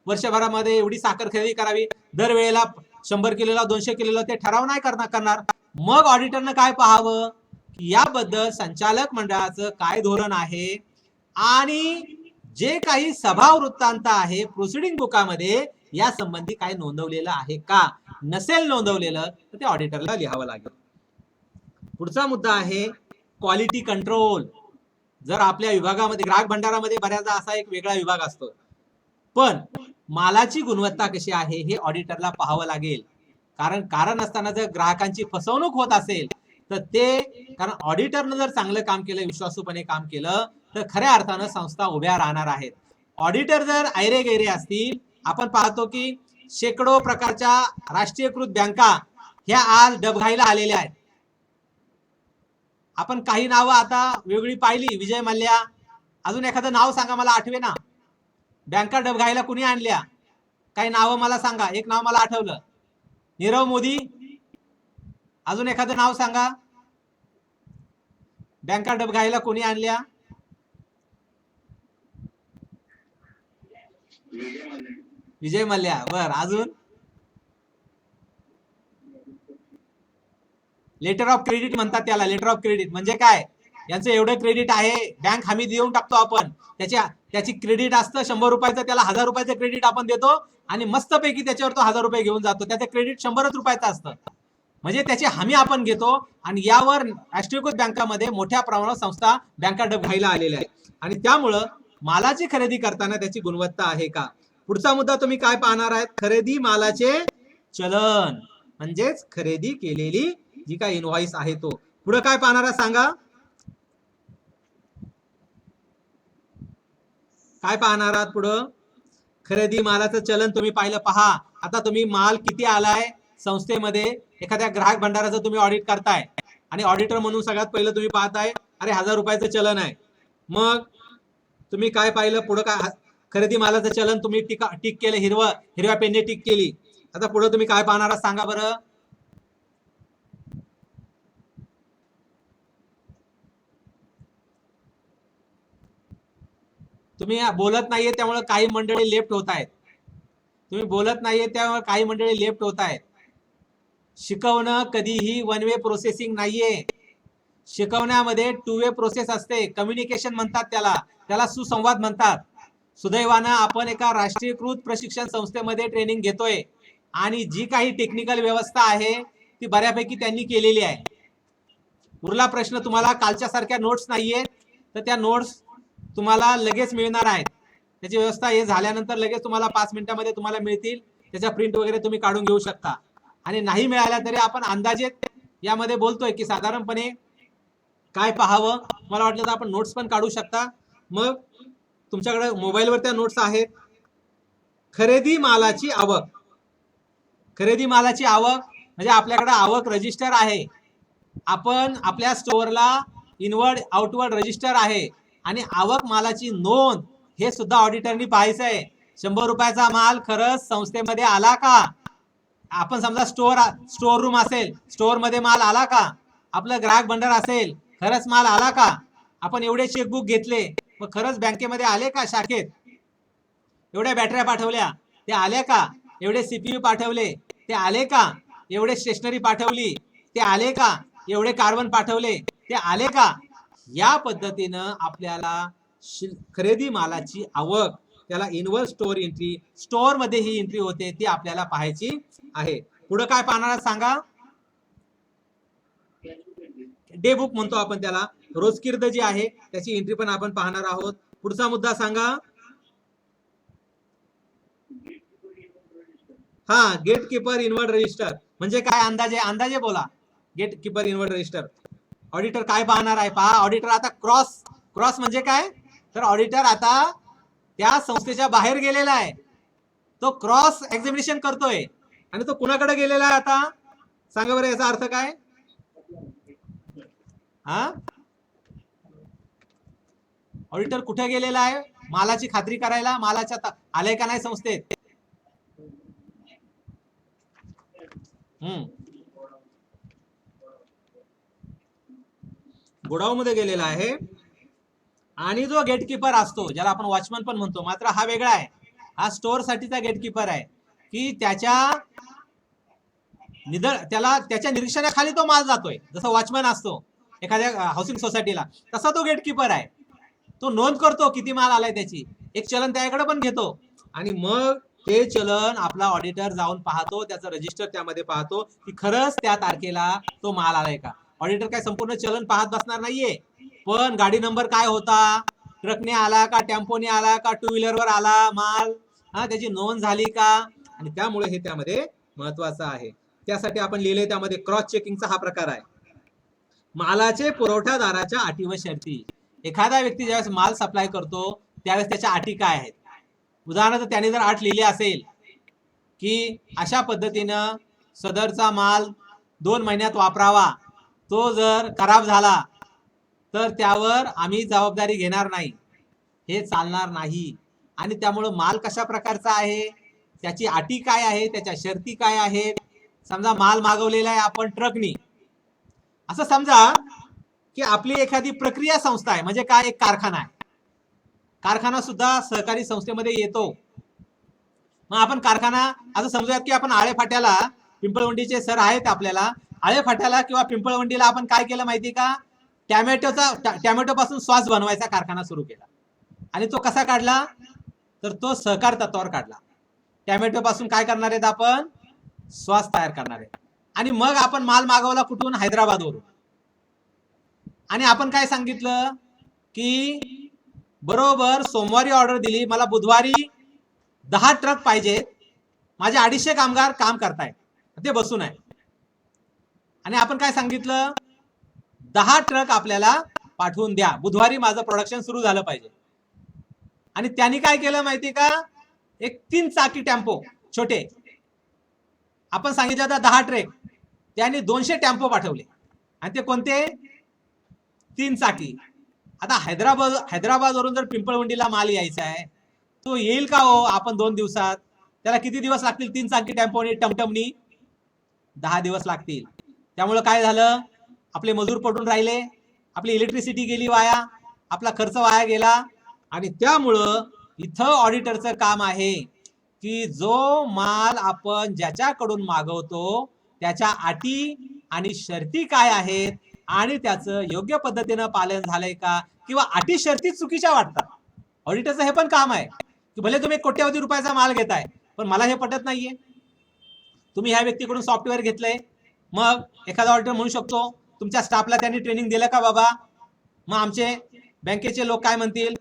वर्षभरामध्ये एवढी साखर खरेदी करावी, दरवेळेला 100 किलोला 200 किलोला ते ठराव नाही करणार. मग ऑडिटरनं काय पाहावं की याबद्दल संचालक मंडळाचं काय धोरण आहे आणि जे काही सभा वृत्तांत आहे प्रोसिडिंग बुकामध्ये या संबंधी काय नोंदवलेलं आहे का? नसेल नोंदवलेलं तर ते ऑडिटरला लिहावं लागेल. पुढचा मुद्दा आहे क्वालिटी कंट्रोल. जर आपल्या विभागामध्ये ग्राहक भंडारामध्ये बऱ्याचदा असा एक वेगळा विभाग असतो, पण मालाची गुणवत्ता कशी आहे हे ऑडिटरला पाहावं लागेल. कारण असताना जर ग्राहकांची फसवणूक होत असेल तर ते, कारण ऑडिटरनं जर चांगलं काम केलं, विश्वासूपणे काम केलं तर खऱ्या अर्थानं संस्था उभ्या राहणार आहेत. ऑडिटर जर ऐरे गैरे असतील, आपण पाहतो की शेकडो प्रकारच्या राष्ट्रीयकृत बँका ह्या आज डबघाईला आलेल्या आहेत. आपण काही नावं आता वेगळी पाहिली, विजय मल्ल्या, अजून एखादं नाव सांगा, मला आठवे ना. बँका डबघाईला कुणी आणल्या? काही नावं मला सांगा. एक नाव मला आठवलं, नीरव मोदी. अजून एखादं नाव सांगा. बँका डबघाईला कोणी आणल्या? विजय मल्ल्या. बर, अजून? लेटर ऑफ क्रेडिट म्हणतात त्याला. लेटर ऑफ क्रेडिट म्हणजे काय? यांचं एवढं क्रेडिट आहे, बँक हमी देऊन टाकतो आपण. त्याची क्रेडिट असतं 100 रुपयाचं, त्याला 1000 रुपयाचं क्रेडिट आपण देतो आणि मस्तपैकी त्याच्यावर तो 1000 रुपये घेऊन जातो. त्याचं क्रेडिट 100 रुपयाचं असतं. म्हणजे त्याची हमी आपण घेतो आणि यावर राष्ट्रीयकृत बँकामध्ये मोठ्या प्रमाणावर संस्था बँका डबघाईला आलेल्या आहेत. आणि त्यामुळं मालाची खरेदी करताना त्याची गुणवत्ता आहे का? पुढचा मुद्दा तुम्ही काय पाहणार आहेत? खरेदी मालाचे चलन, म्हणजेच खरेदी केलेली जी काय इनव्हॉइस आहे तो. पुढे काय पाहणार आहे सांगा? काय पाहणार आहात पुढं? खरेदी मालाचं चलन तुम्ही पाहिलं. पहा, आता तुम्ही माल किती आलाय संस्थेमध्ये, एखाद्या ग्राहक भंडाराचं तुम्ही ऑडिट करताय आणि ऑडिटर म्हणून सगळ्यात पहिलं तुम्ही पाहताय अरे 1000 रुपयाचं चलन आहे. मग तुम्ही काय पाहिलं पुढं? काय खरेदी मालाचं चलन तुम्ही टिक केलं, हिरव्या पेनने टिक केली. आता पुढे तुम्ही काय पाहणार आहात सांगा बरं? तुम्ही बोलत नाहीये त्यामुळे काही मंडळी लेफ्ट होत आहेत. तुम्ही बोलत नाहीये त्यामुळे काही मंडळी लेफ्ट होत आहेत. शिकवणं कधीही वन वे प्रोसेसिंग नाहीये. शिकवण्यामध्ये 2 वे प्रोसेस असते. कम्युनिकेशन म्हणतात त्याला सुसंवाद म्हणतात. सुदैवानं आपण एका राष्ट्रीयकृत प्रशिक्षण संस्थेमध्ये ट्रेनिंग घेतोय आणि जी काही टेक्निकल व्यवस्था आहे ती बऱ्यापैकी त्यांनी केलेली आहे. उरला प्रश्न, तुम्हाला कालच्या सारख्या नोट्स नाहीये तर त्या नोट्स तुम्हाला लगेच मिळणार आहेत. त्याची व्यवस्था हे झाल्यानंतर लगेच तुम्हाला 5 मिनिटांमध्ये तुम्हाला मिळतील. त्याच्या प्रिंट वगैरे तुम्ही काढून घेऊ शकता. आणि नाही मिळाल्या तरी आपण अंदाजे यामध्ये बोलतोय की साधारणपणे काय पाहावं. मला वाटलं तर आपण नोट्स पण काढू शकता. मग तुमच्याकडे मोबाईलवर त्या नोट्स आहेत. खरेदी मालाची आवक. खरेदी मालाची आवक म्हणजे आपल्याकडे आवक रजिस्टर आहे. आपण आपल्या स्टोअरला इनवर्ड आउटवर्ड रजिस्टर आहे आणि आवक मालाची नोंद हे सुद्धा ऑडिटरनी पाहायचं आहे. 100 रुपयाचा माल खरंच संस्थेमध्ये आला का? आपण समजा स्टोअर रूम असेल, स्टोअर मध्ये माल आला का? आपलं ग्राहक भंडार असेल, खरंच माल आला का? आपण एवढे चेकबुक घेतले, मग खरंच बँकेमध्ये आले का? शाखेत एवढ्या बॅटऱ्या पाठवल्या, ते आल्या का? एवढे सीपीयू पाठवले, ते आले का? एवढे स्टेशनरी पाठवली, ते आले का? एवढे कार्बन पाठवले, ते आले का? या पद्धतीनं आपल्याला खरेदी मालाची आवक, त्याला इनवर्ड स्टोअर एंट्री, स्टोअर मध्ये ही एंट्री होते, ती आपल्याला पाहायची आहे. पुढे काय पाहणार सांगा? डे बुक म्हणतो आपण त्याला. रोजकीर्द जी आहे त्याची एंट्री पण आपण पाहणार आहोत. पुढचा मुद्दा सांगा. हा, गेट कीपर इनवर्ड रजिस्टर म्हणजे काय? अंदाजे बोला. Gate keeper inward register auditor काय पाहणार आहे? पहा, ऑडिटर आता क्रॉस म्हणजे काय? तर ऑडिटर आता त्या संस्थेच्या बाहेर गेलेला आहे, तो क्रॉस एक्झामिनेशन करतोय. आणि तो कुणाकडे गेलेला आहे आता? सांगा बरं, याचा अर्थ काय? हा, ऑडिटर कुठे गेलेला आहे? मालाची खात्री करायला. मालाच्या आले का नाही संस्थेत? गोडाऊन मध्ये गेलेला आहे. आणि जो गेटकीपर असतो, ज्याला आपण वॉचमन पण म्हणतो, मात्र हा वेगळा आहे. हा स्टोअर साठीचा गेटकीपर आहे, की त्याच्या निरीक्षणाखाली तो माल जातोय. जसं वॉचमन असतो एखाद्या हाऊसिंग सोसायटीला, तसा तो गेटकीपर आहे. तो नोंद करतो किती माल आलाय त्याची, एक चलन त्याकडे पण घेतो. आणि मग ते चलन आपला ऑडिटर जाऊन पाहतो, त्याचं रजिस्टर त्यामध्ये पाहतो की खरंच त्या तारखेला तो माल आलाय का. ऑडिटर काय संपूर्ण चलन पाहत बसणार नाहीये, पण गाडी नंबर काय होता, ट्रकने आला का, टेम्पोने आला का, टू व्हीलरवर आला माल, त्याची नोंद झाली का. आणि त्यामुळे हे त्यामध्ये महत्वाचं आहे. त्यासाठी आपण लिहिले त्यामध्ये क्रॉस चेकिंगचा हा प्रकार आहे. मालाचे पुरवठादाराच्या अटी व शर्ती. एखादा व्यक्ती ज्यावेळेस माल सप्लाय करतो त्यावेळेस त्याच्या अटी काय आहेत? उदाहरणार्थ त्याने जर अट लिहिली असेल की अशा पद्धतीनं सदरचा माल 2 महिन्यात वापरावा, तो जर खराब झाला तर त्यावर आम्ही जबाबदारी घेणार नाही, हे चालणार नाही. आणि त्यामुळं माल कशा प्रकारचा आहे, त्याची अटी काय आहे, त्याच्या शर्ती काय आहेत. समजा माल मागवलेला आहे आपण ट्रकनी. असं समजा की आपली एखादी प्रक्रिया संस्था आहे, म्हणजे काय, एक कारखाना आहे. कारखाना सुद्धा सहकारी संस्थेमध्ये येतो. मग आपण कारखाना असं समजूयात की आपण आळे फाट्याला, पिंपळवंडीचे सर आहेत आपल्याला, आळे फाट्याला किंवा पिंपळवंडीला आपण काय केलं माहिती का? टॅमॅटो पासून सॉस बनवायचा कारखाना सुरू केला. आणि तो कसा काढला? तर तो सहकार तत्वावर काढला. टॅमॅटो पासून काय करणार आहेत आपण? सॉस तयार करणार आहे. आणि मग आपण माल मागवला कुठून? हैदराबादवरून. आणि आपण काय सांगितलं की बरोबर सोमवारी ऑर्डर दिली, मला बुधवारी 10 ट्रक पाहिजेत, माझे 250 कामगार काम करतायत, ते बसून आहे. आणि आपण काय सांगितलं? 10 ट्रक आपल्याला पाठवून द्या, बुधवारी माझं प्रोडक्शन सुरू झालं पाहिजे. आणि त्यांनी काय केलं माहिती का? एक 3 चाकी टेम्पो छोटे, आपण सांगितलं होता 10 ट्रक, त्यांनी 200 टेम्पो पाठवले. आणि ते कोणते? 3 चाकी. आता हैदराबाद वरून जर पिंपळवंडीला माल यायचा आहे, तो येईल का हो आपण 2 दिवसात? त्याला किती दिवस लागतील? 3 चाकी टेम्पोनी टमटमनी 10 दिवस लागतील. त्यामुळे काय झालं? आपले मजूर पडून राहिले, आपली इलेक्ट्रिसिटी गेली वाया, आपला खर्च वाया गेला. आणि त्यामुळं इथं ऑडिटरचं काम आहे की जो माल आपण ज्याच्याकडून मागवतो त्याच्या अटी आणि शर्ती काय आहेत आणि त्याचं योग्य पद्धतीनं पालन झालंय का, किंवा अटी शर्ती चुकीच्या वाटतात. ऑडिटरचं हे पण काम आहे की भले तुम्ही कोट्यवधी रुपयाचा माल घेताय, पण मला हे पटत नाहीये. तुम्ही ह्या व्यक्तीकडून सॉफ्टवेअर घेतलंय, मग एखादा ऑडिटर म्हणू शकतो तुमच्या स्टाफला त्यांनी ट्रेनिंग दिलं का बाबा? मग आमचे बँकेचे लोक काय म्हणतील?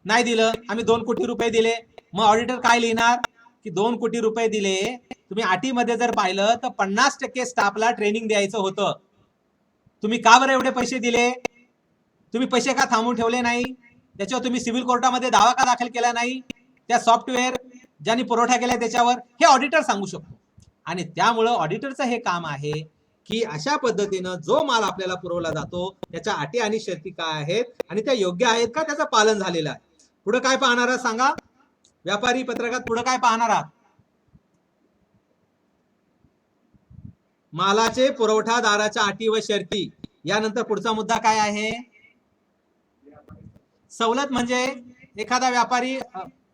नाही दिलं, आम्ही 2 कोटी रुपये दिले. मग ऑडिटर काय लिहिणार की 2 कोटी रुपये दिले, तुम्ही अटीमध्ये जर पाहिलं तर 50% स्टाफला ट्रेनिंग द्यायचं होतं. तुम्ही का बरं एवढे पैसे दिले? तुम्ही पैसे का थांबवून ठेवले नाही? त्याच्यावर तुम्ही सिव्हिल कोर्टामध्ये दावा का दाखल केला नाही? त्या सॉफ्टवेअर ज्यांनी पुरवठा केला त्याच्यावर, हे ऑडिटर सांगू शकतो. आणि त्यामुळं ऑडिटरचं हे काम आहे की अशा पद्धतीनं जो माल आपल्याला पुरवला जातो त्याच्या अटी आणि शर्ती काय आहेत आणि त्या योग्य आहेत का, त्याचं पालन झालेलं आहे. पुढे काय पाहणार आहात सांगा, व्यापारी पत्रकात पुढे काय पाहणार आहात? मालाचे पुरवठादाराच्या अटी व शर्ती. यानंतर पुढचा मुद्दा काय आहे? सवलत. म्हणजे एखादा व्यापारी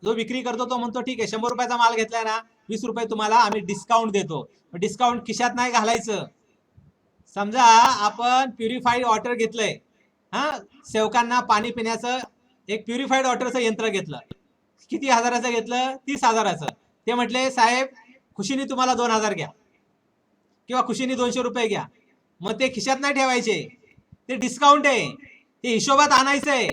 जो विक्री करतो तो म्हणतो ठीक आहे 100 रुपयाचा माल घेतलाय ना, 20 रुपये तुम्हाला आम्ही डिस्काउंट देतो. डिस्काउंट खिशात नाही घालायचं. समजा आपण प्युरिफाईड वॉटर घेतलंय, हा, सेवकांना पाणी पिण्याचं एक प्युरिफाईड वॉटरचं यंत्र घेतलं. किती हजाराचं घेतलं? 30,000चं. ते म्हटले साहेब खुशीने तुम्हाला 2,000 घ्या किंवा खुशीने 200 रुपये घ्या. मग ते खिशात नाही ठेवायचे, ते डिस्काउंट आहे, ते हिशोबात आणायचंय.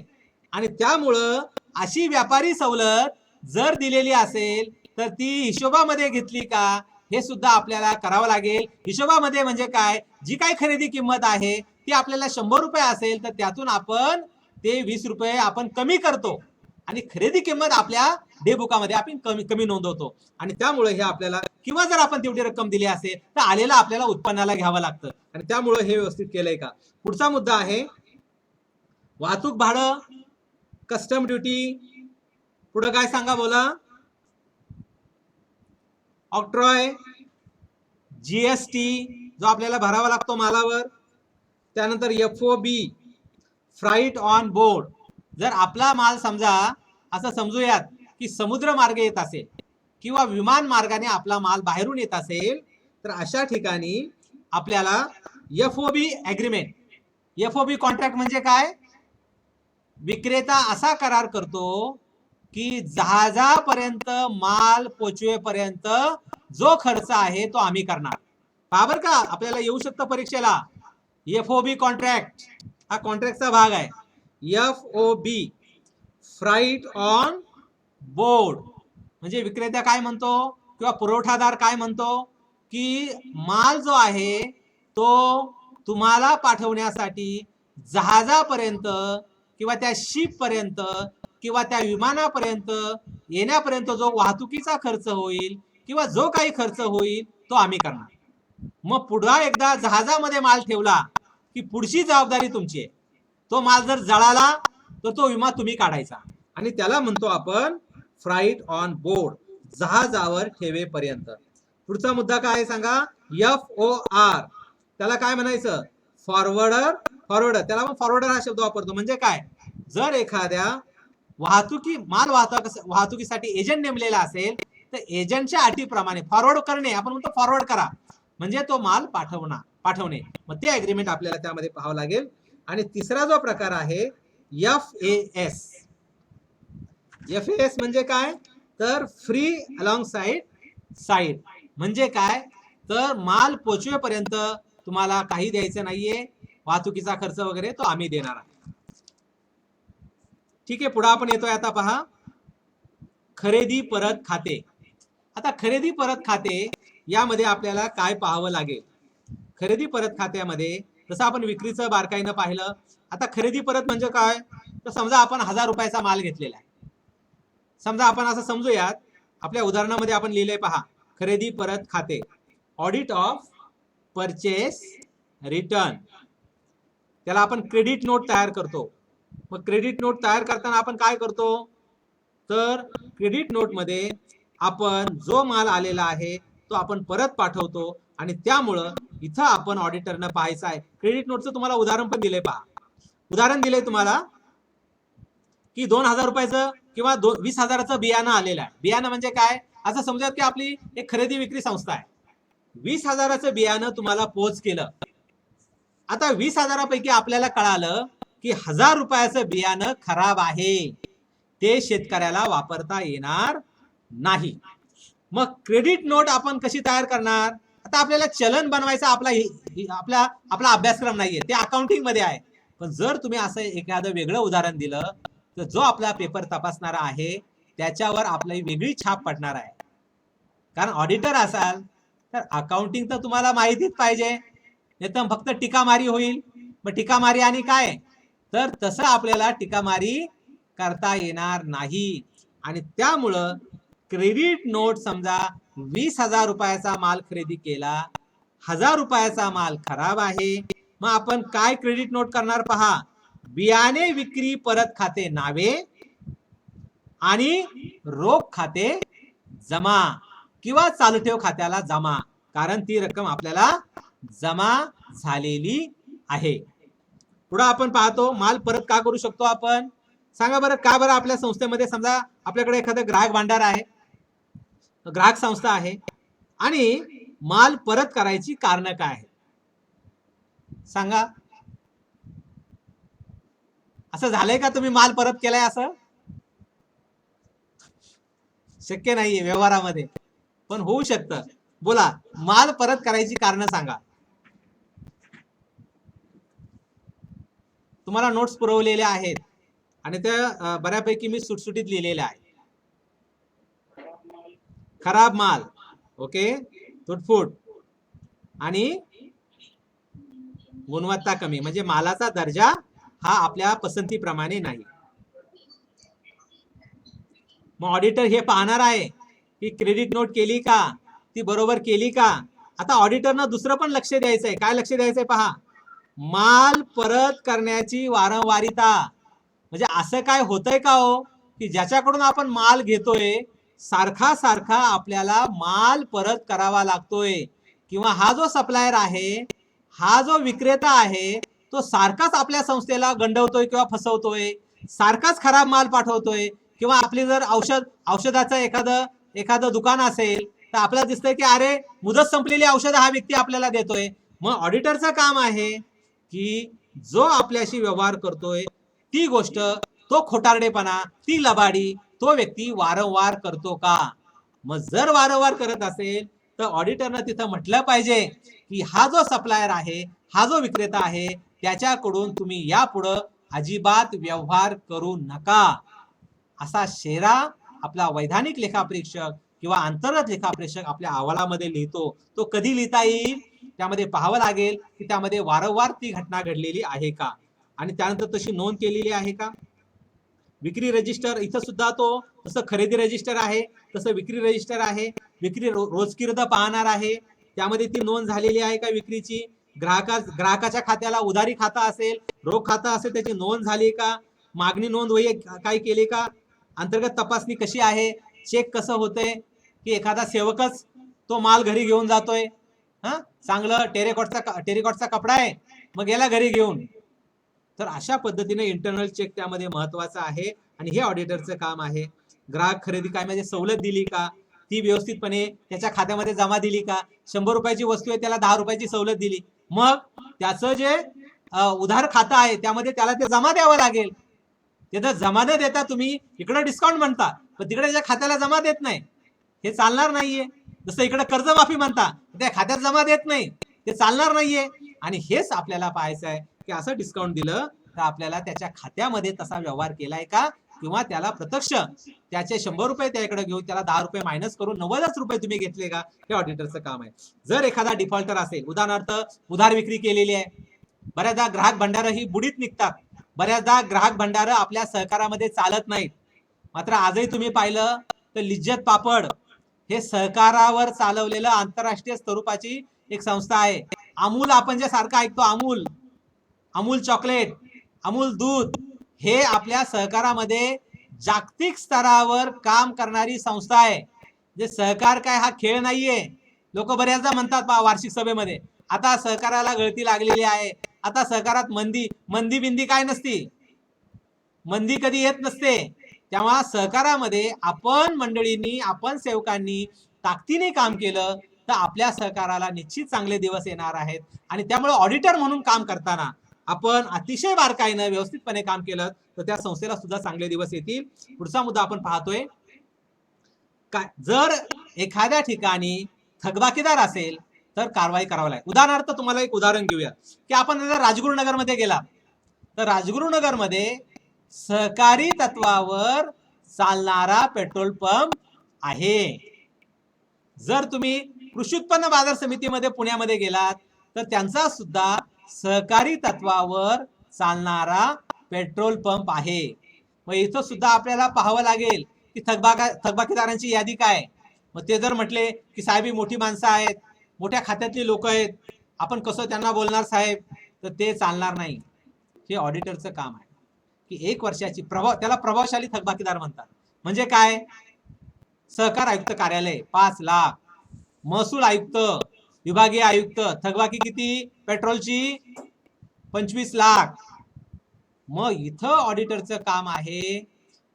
आणि त्यामुळं अशी व्यापारी सवलत जर दिलेली असेल तर ती हिशोबामध्ये घेतली का हे सुद्धा आपल्याला करावं लागेल. हिशोबामध्ये म्हणजे काय, जी काही खरेदी किंमत आहे ती आपल्याला 100 रुपये असेल तर त्यातून आपण ते 20 रुपये आपण कमी करतो आणि खरेदी किंमत आपल्या डेबुकामध्ये आपण कमी नोंदवतो. आणि त्यामुळे हे आपल्याला, किंवा जर आपण तेवढी रक्कम दिली असेल तर आलेला आपल्याला उत्पन्नाला घ्यावं लागतं. आणि त्यामुळे हे व्यवस्थित केलंय का. पुढचा मुद्दा आहे वाहतूक भाडं, कस्टम ड्युटी. पुढे काय सांगा बोला. ऑक्ट्रॉय, जीएसटी जो आपल्याला भरावा लागतो मालावर. त्यानंतर FOB, फ्राईट ऑन बोर्ड. जर आपला माल समजा असं समजूयात की समुद्र मार्गे येत असेल किंवा विमान मार्गाने आपला माल बाहेरून येत असेल तर अशा ठिकाणी आपल्याला FOB ॲग्रीमेंट, FOB कॉन्ट्रॅक्ट म्हणजे काय, विक्रेता असा करार करतो की जहाजापर्यंत माल पोचवेपर्यंत जो खर्च आहे तो आम्ही करणार. बरोबर का, आपल्याला येऊ शकतं परीक्षेला. FOB कॉन्ट्रॅक्ट हा कॉन्ट्रॅक्टचा भाग आहे. FOB, फ्राईट ऑन बोर्ड, म्हणजे विक्रेता काय म्हणतो किंवा पुरवठादार काय म्हणतो की माल जो आहे तो तुम्हाला पाठवण्यासाठी जहाजापर्यंत किंवा त्या शिप पर्यंत किंवा त्या विमानापर्यंत येण्यापर्यंत जो वाहतुकीचा खर्च होईल किंवा जो काही खर्च होईल तो आम्ही करणार. मग पुन्हा एकदा जहाजामध्ये माल ठेवला की पुढची जबाबदारी तुमची आहे. तो माल जर जळाला तर तो विमा तुम्ही काढायचा आणि त्याला म्हणतो आपण फ्राईट ऑन बोर्ड, जहाजावर ठेवेपर्यंत. पुढचा मुद्दा काय आहे सांगा. FOR, त्याला काय म्हणायचं, फॉरवर्डर. त्याला आपण फॉरवर्डर हा शब्द वापरतो. म्हणजे काय, जर एखाद्या वाहतुकीसाठी एजंट नेमलेला असेल तर एजंटच्या अटीप्रमाणे फॉरवर्ड करणे, आपण म्हणतो फॉरवर्ड करा, म्हणजे तो माल पाठवणे. मग ते ॲग्रीमेंट आपल्याला त्यामध्ये पाहावं लागेल. आणि तिसरा जो प्रकार आहे FAS म्हणजे काय, तर फ्री अलॉंग साईड. म्हणजे काय, तर माल पोचवेपर्यंत तुम्हाला काही द्यायचं नाहीये, वाहतुकीचा खर्च वगैरे तो आम्ही देणार आहे. ठीक आहे, पुढे आपण येतोय. आता पहा खरेदी परत खाते. आता खरेदी परत खाते यामध्ये आपल्याला काय पाहावं लागेल. खरेदी परत खात्यामध्ये जसं आपण विक्रीचं बारकाईनं पाहिलं, आता खरेदी परत म्हणजे काय, तर समजा आपण 1000 रुपयाचा माल घेतलेला आहे. समजा आपण असं समजूयात, आपल्या उदाहरणामध्ये आपण लिहिलंय पहा, खरेदी परत खाते, ऑडिट ऑफ परचेस रिटर्न. त्याला आपण क्रेडिट नोट तयार करतो. मग क्रेडिट नोट तयार करताना आपण काय करतो, तर क्रेडिट नोट मध्ये आपण जो माल आलेला आहे तो आपण परत पाठवतो. आणि त्यामुळं इथं आपण ऑडिटरनं पाहायचं आहे. क्रेडिट नोटचं तुम्हाला उदाहरण पण दिलंय पहा. उदाहरण दिलंय तुम्हाला की 2000 रुपयाचं किंवा 20,000चं बियाणं आलेलं आहे. बियाणं म्हणजे काय, असं समजा की आपली एक खरेदी विक्री संस्था आहे. 20,000चं बियाणं तुम्हाला पोच केलं. आता 20,000पैकी आपल्याला कळालं की 1000 रुपयाचं बियाणं खराब आहे, ते शेतकऱ्याला वापरता येणार नाही. मग क्रेडिट नोट आपण कशी तयार करणार. आता आपल्याला चलन बनवायचा आपला अभ्यासक्रम नाहीये, ते अकाउंटिंग मध्ये आहे. पण जर तुम्ही असं एखादं वेगळं उदाहरण दिलं तर जो आपला पेपर तपासणारा आहे त्याच्यावर आपली वेगळी छाप पडणार आहे. कारण ऑडिटर असाल तर अकाउंटिंग तर तुम्हाला माहितीच पाहिजे, नाही तर फक्त टीकामारी होईल. मग टीकामारी आणि काय, तर तसं आपल्याला टीकामारी करता येणार नाही. आणि त्यामुळं क्रेडिट नोट समजा 20,000 रुपयाचा माल खरेदी केला, 1000 रुपयाचा माल खराब आहे, मग आपण काय क्रेडिट नोट करणार पहा, बियाणे विक्री परत खाते नावे आणि रोख खाते जमा किंवा चालू ठेव खात्याला जमा, कारण ती रक्कम आपल्याला जमा झालेली आहे. पुढे आपण पाहतो माल परत का करू शकतो आपण, सांगा बरं. का बरं आपल्या संस्थेमध्ये समजा आपल्याकडे एखादं ग्राहक भांडार आहे, ग्राहक संस्था आहे आणि माल परत करायची कारण काय आहे सांगा. असं झालंय का तुम्ही माल परत केलाय? असं शक्य नाहीये व्यवहारामध्ये, पण होऊ शकतं. बोला, माल परत करायची कारण सांगा. तुम्हाला नोट्स पुरवलेल्या आहेत आणि त्या बऱ्यापैकी मी सुटसुटीत लिहिलेल्या आहेत. खराब माल, ओके, तुटफूट आणि गुणवत्ता कमी, म्हणजे मालाचा दर्जा हा आपल्या पसंतीप्रमाणे नाही. मग ऑडिटर हे पाहणार आहे की क्रेडिट नोट केली का, ती बरोबर केली का. आता ऑडिटरनं दुसरं पण लक्ष द्यायचंय. काय लक्ष द्यायचंय पहा, माल परत करण्याची वारंवारिता. म्हणजे असं काय होतंय का हो की ज्याच्याकडून आपण माल घेतोय सारखा सारखा आपल्याला माल परत करावा लागतोय, किंवा हा जो सप्लायर आहे, हा जो विक्रेता आहे, तो सारखाच आपल्या संस्थेला गंडवतोय किंवा फसवतोय, सारखाच खराब माल पाठवतोय. किंवा आपली जर औषधाचं एखादं दुकान असेल तर आपल्याला दिसतंय की अरे मुदत संपलेली औषधं हा व्यक्ती आपल्याला देतोय. मग ऑडिटरचं काम आहे की जो आपल्याशी व्यवहार करतोय ती गोष्ट, तो खोटारडेपणा, ती लबाडी तो व्यक्ती वारंवार करतो का. मग जर वारंवार करत असेल तर ऑडिटरनं तिथं म्हटलं पाहिजे की हा जो सप्लायर आहे, हा जो विक्रेता आहे, त्याच्याकडून तुम्ही यापुढं अजिबात व्यवहार करू नका. असा शेरा आपला वैधानिक लेखापरीक्षक किंवा अंतर्गत लेखापरीक्षक आपल्या अहवालामध्ये लिहितो. तो कधी लिहिता येईल, त्यामध्ये पाहावं लागेल की त्यामध्ये वारंवार ती घटना घडलेली आहे का आणि त्यानंतर तशी नोंद केलेली आहे का. विक्री रजिस्टर, इथं सुद्धा तो जसं खरेदी रजिस्टर आहे तसं विक्री रजिस्टर आहे. विक्री रोजकीर्द पाहणार आहे, त्यामध्ये ती नोंद झालेली आहे का विक्रीची. ग्राहकाच्या खात्याला उधारी खाता असेल, रोख खाता असेल, त्याची नोंद झाली का. मागणी नोंद वही काय केली का. अंतर्गत तपासणी कशी आहे, चेक कसं होतंय की एखादा सेवकच तो माल घरी घेऊन जातोय. चांगलं टेरिकॉटचा कपडा आहे, मग गेला घरी घेऊन. तर अशा पद्धतीने इंटरनल चेक त्यामध्ये महत्वाचा आहे आणि हे ऑडिटरचं काम आहे. ग्राहक खरेदी काय म्हणजे सवलत दिली का, ती व्यवस्थितपणे त्याच्या खात्यामध्ये जमा दिली का. 100 रुपयाची वस्तू आहे, त्याला 10 रुपयाची सवलत दिली, मग त्याचं जे उधार खातं आहे त्यामध्ये त्याला ते जमा द्यावं लागेल. त्याचा जमा न देता तुम्ही इकडे डिस्काउंट म्हणता पण तिकडे त्याच्या खात्याला जमा देत नाही, हे चालणार नाहीये. जसं इकडे कर्जमाफी म्हणता, त्या खात्यात जमा देत नाही, ते चालणार नाहीये. आणि हेच आपल्याला पाहायचं आहे की असं डिस्काउंट दिलं तर आपल्याला त्याच्या खात्यामध्ये तसा व्यवहार केलाय का, किंवा त्याला प्रत्यक्ष त्याचे 100 रुपये त्याकडे घेऊन त्याला 10 रुपये मायनस करून 90 रुपये तुम्ही घेतले का, हे ऑडिटरचं काम आहे. जर एखादा डिफॉल्टर असेल, उदाहरणार्थ उधार विक्री केलेली आहे, बऱ्याचदा ग्राहक भंडार ही बुडीत निघतात, बऱ्याचदा ग्राहक भंडार आपल्या सहकारामध्ये चालत नाहीत. मात्र आजही तुम्ही पाहिलं तर लिज्जत पापड हे सहकारावर चालवलेलं आंतरराष्ट्रीय स्वरूपाची एक संस्था आहे. अमूल, आपण जे सारखं ऐकतो, अमूल चॉकलेट, अमूल दूध, हे आपल्या सहकारामध्ये जागतिक स्तरावर काम करणारी संस्था आहे. जे सहकार काय हा खेळ नाहीये. लोक बऱ्याचदा म्हणतात वार्षिक सभेमध्ये, आता सहकाराला गळती लागलेली आहे, आता सहकारात मंदी बिंदी काय नसती, मंदी कधी येत नसते. तेव्हा सहकारामध्ये आपण मंडळींनी, आपण सेवकांनी ताकदीने काम केलं तर आपल्या सहकाराला निश्चित चांगले दिवस येणार आहेत. आणि त्यामुळे ऑडिटर म्हणून काम करताना आपण अतिशय बारकाईनं व्यवस्थितपणे काम केलं तर त्या संस्थेला सुद्धा चांगले दिवस येतील. पुढचा मुद्दा आपण पाहतोय, जर एखाद्या ठिकाणी थकबाकीदार असेल तर कारवाई करावी लागेल. उदाहरणार्थ तुम्हाला एक उदाहरण घेऊया की आपण जर राजगुरुनगर मध्ये गेला तर राजगुरुनगर मध्ये सहकारी तत्वावर चालणारा पेट्रोल पंप आहे. जर तुम्ही कृषी उत्पन्न बाजार समितीमध्ये पुण्यामध्ये गेलात तर त्यांचा सुद्धा सहकारी तत्वावर चालणारा पेट्रोल पंप आहे. मग इथं सुद्धा आपल्याला पाहावं लागेल की थकबाकीदारांची यादी काय. मग ते जर म्हटले की साहेब ही मोठी माणसं आहेत, मोठ्या खात्यातली लोक आहेत, आपण कसं त्यांना बोलणार साहेब, तर ते चालणार नाही. हे ऑडिटरचं काम आहे की 1 वर्षाची त्याला प्रभावशाली थकबाकीदार म्हणतात. म्हणजे काय? सहकार आयुक्त कार्यालय 5 लाख, महसूल आयुक्त, विभागीय आयुक्त, थकबाकी किती? पेट्रोलची 25 लाख. मग इथं ऑडिटरचं काम आहे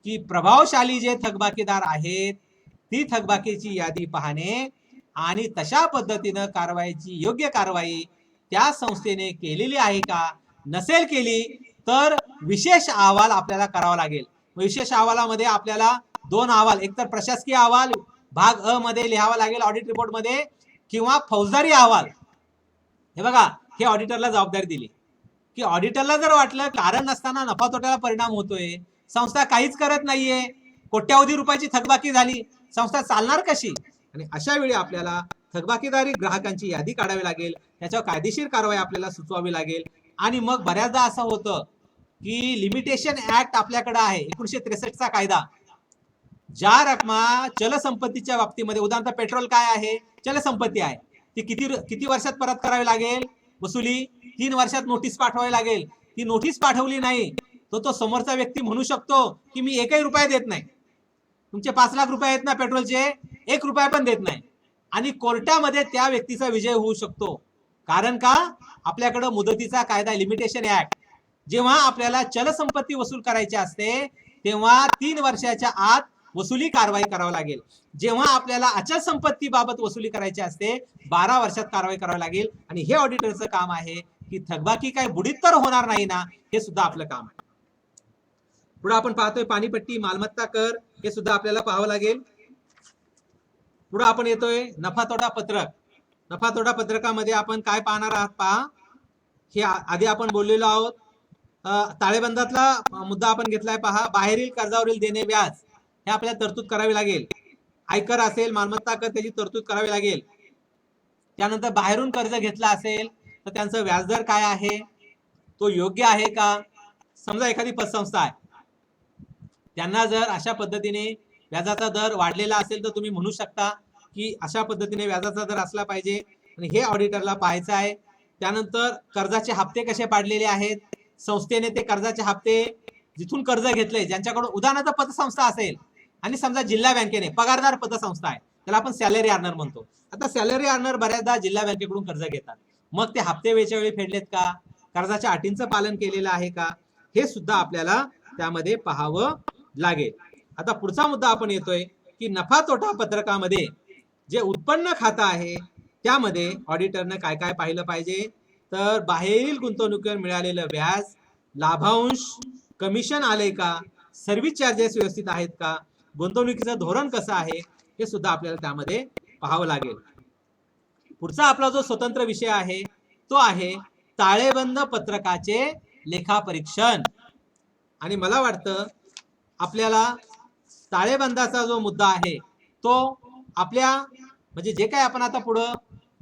की प्रभावशाली जे थकबाकीदार आहेत ती थकबाकीची यादी पाहणे आणि तशा पद्धतीनं कारवाईची योग्य कारवाई त्या संस्थेने केलेली आहे का, नसेल केली तर विशेष अहवाल आपल्याला करावा लागेल. विशेष अहवालामध्ये आपल्याला 2 अहवाल, एक तर प्रशासकीय अहवाल भाग अ मध्ये लिहावा लागेल ऑडिट रिपोर्ट मध्ये, किंवा फौजदारी अहवाल. हे बघा, हे ऑडिटरला जबाबदारी दिली की ऑडिटरला जर वाटलं कारण नसताना नफा तोट्याला परिणाम होतोय, संस्था काहीच करत नाहीये, कोट्यावधी रुपयाची थकबाकी झाली, संस्था चालणार कशी? आणि अशा वेळी आपल्याला थकबाकीदारी ग्राहकांची यादी काढावी लागेल, त्याच्यावर कायदेशीर कारवाई आपल्याला सुचवावी लागेल. आणि मग बऱ्याचदा असं होतं की लिमिटेशन ऍक्ट आपल्याकडे आहे 1963 चा कायदा, ज्या रकमा चलसंपत्तीच्या बाबतीमध्ये, उदाहरणार्थ पेट्रोल काय आहे? चलसंपत्ती आहे. ती किती वर्षात परत करावी लागेल वसुली? 3 वर्षात नोटीस पाठवावी लागेल. ती नोटीस पाठवली नाही तो समोरचा व्यक्ती म्हणू शकतो की मी 1 रुपया देत नाही. तुमचे 5 लाख रुपये आहेत ना पेट्रोलचे, 1 रुपया पण देत नाही. आणि कोर्टामध्ये त्या व्यक्तीचा विजय होऊ शकतो. कारण का? आपल्याकडे मुदतीचा कायदा, लिमिटेशन ऍक्ट. जेव्हा आपल्याला चलसंपत्ती वसूल करायची असते तेव्हा 3 वर्षाच्या आत वसुली कारवाई करावी लागेल. जेव्हा आपल्याला अचल संपत्ती बाबत वसुली करायची असते 12 वर्षात कारवाई करावी लागेल. आणि हे ऑडिटरचं काम आहे की थकबाकी काय बुडीत तर होणार नाही ना, हे सुद्धा आपलं काम आहे. पुढे आपण पाहतोय पाणीपट्टी, मालमत्ता कर, हे सुद्धा आपल्याला पाहावं लागेल. पुढे आपण येतोय नफा तोटा पत्रक. नफा तोटा पत्रकामध्ये आपण काय पाहणार आहात पहा. हे आधी आपण बोललेलो आहोत. ताळेबंदातला मुद्दा आपण घेतलाय पहा. बाहेरील कर्जावरील देणे व्याज हे आपल्याला तरतूद करावी लागेल. आयकर असेल, मालमत्ता कर, त्याची तरतूद करावी लागेल. त्यानंतर बाहेरून कर्ज घेतला असेल तर त्यांचं व्याजदर काय आहे, तो योग्य आहे का? समजा एखादी पतसंस्था आहे, त्यांना जर अशा पद्धतीने व्याजाचा दर वाढलेला असेल तर तुम्ही म्हणू शकता की अशा पद्धतीने व्याजाचा दर असला पाहिजे आणि हे ऑडिटरला पाहायचं आहे. त्यानंतर कर्जाचे हप्ते कसे पाडलेले आहेत, संस्थेने ते कर्जाचे हप्ते जिथून कर्ज घेतले, ज्यांच्याकडून, उदाहरणार्थ पतसंस्था असेल आणि समजा जिल्हा बँकेने, पगारदार पतसंस्था आहे, त्याला आपण सॅलरी अर्नर म्हणतो. आता सॅलरी अर्नर बऱ्याचदा जिल्हा बँकेकडून कर्ज घेतात. मग ते हप्ते वेळच्या वेळी फेडलेत का, कर्जाच्या अटींचं पालन केलेलं आहे का, हे सुद्धा आपल्याला त्यामध्ये पाहावं लागेल. आता पुढचा मुद्दा आपण येतोय की नफा तोटा पत्रकामध्ये जे उत्पन्न खातं आहे त्यामध्ये ऑडिटरने काय काय पाहिलं पाहिजे, तर बाहेरील गुंतवणुकीवर मिळालेलं व्याज, लाभांश, कमिशन आले का, सर्व्हिस चार्जेस व्यवस्थित आहेत का, गुंतवणुकीचं धोरण कसं आहे, हे सुद्धा आपल्याला त्यामध्ये पाहावं लागेल. पुढचा आपला जो स्वतंत्र विषय आहे तो आहे ताळेबंद पत्रकाचे लेखापरीक्षण. आणि मला वाटतं आपल्याला ताळेबंदाचा जो मुद्दा आहे तो आपल्या, म्हणजे जे काही आपण आता पुढं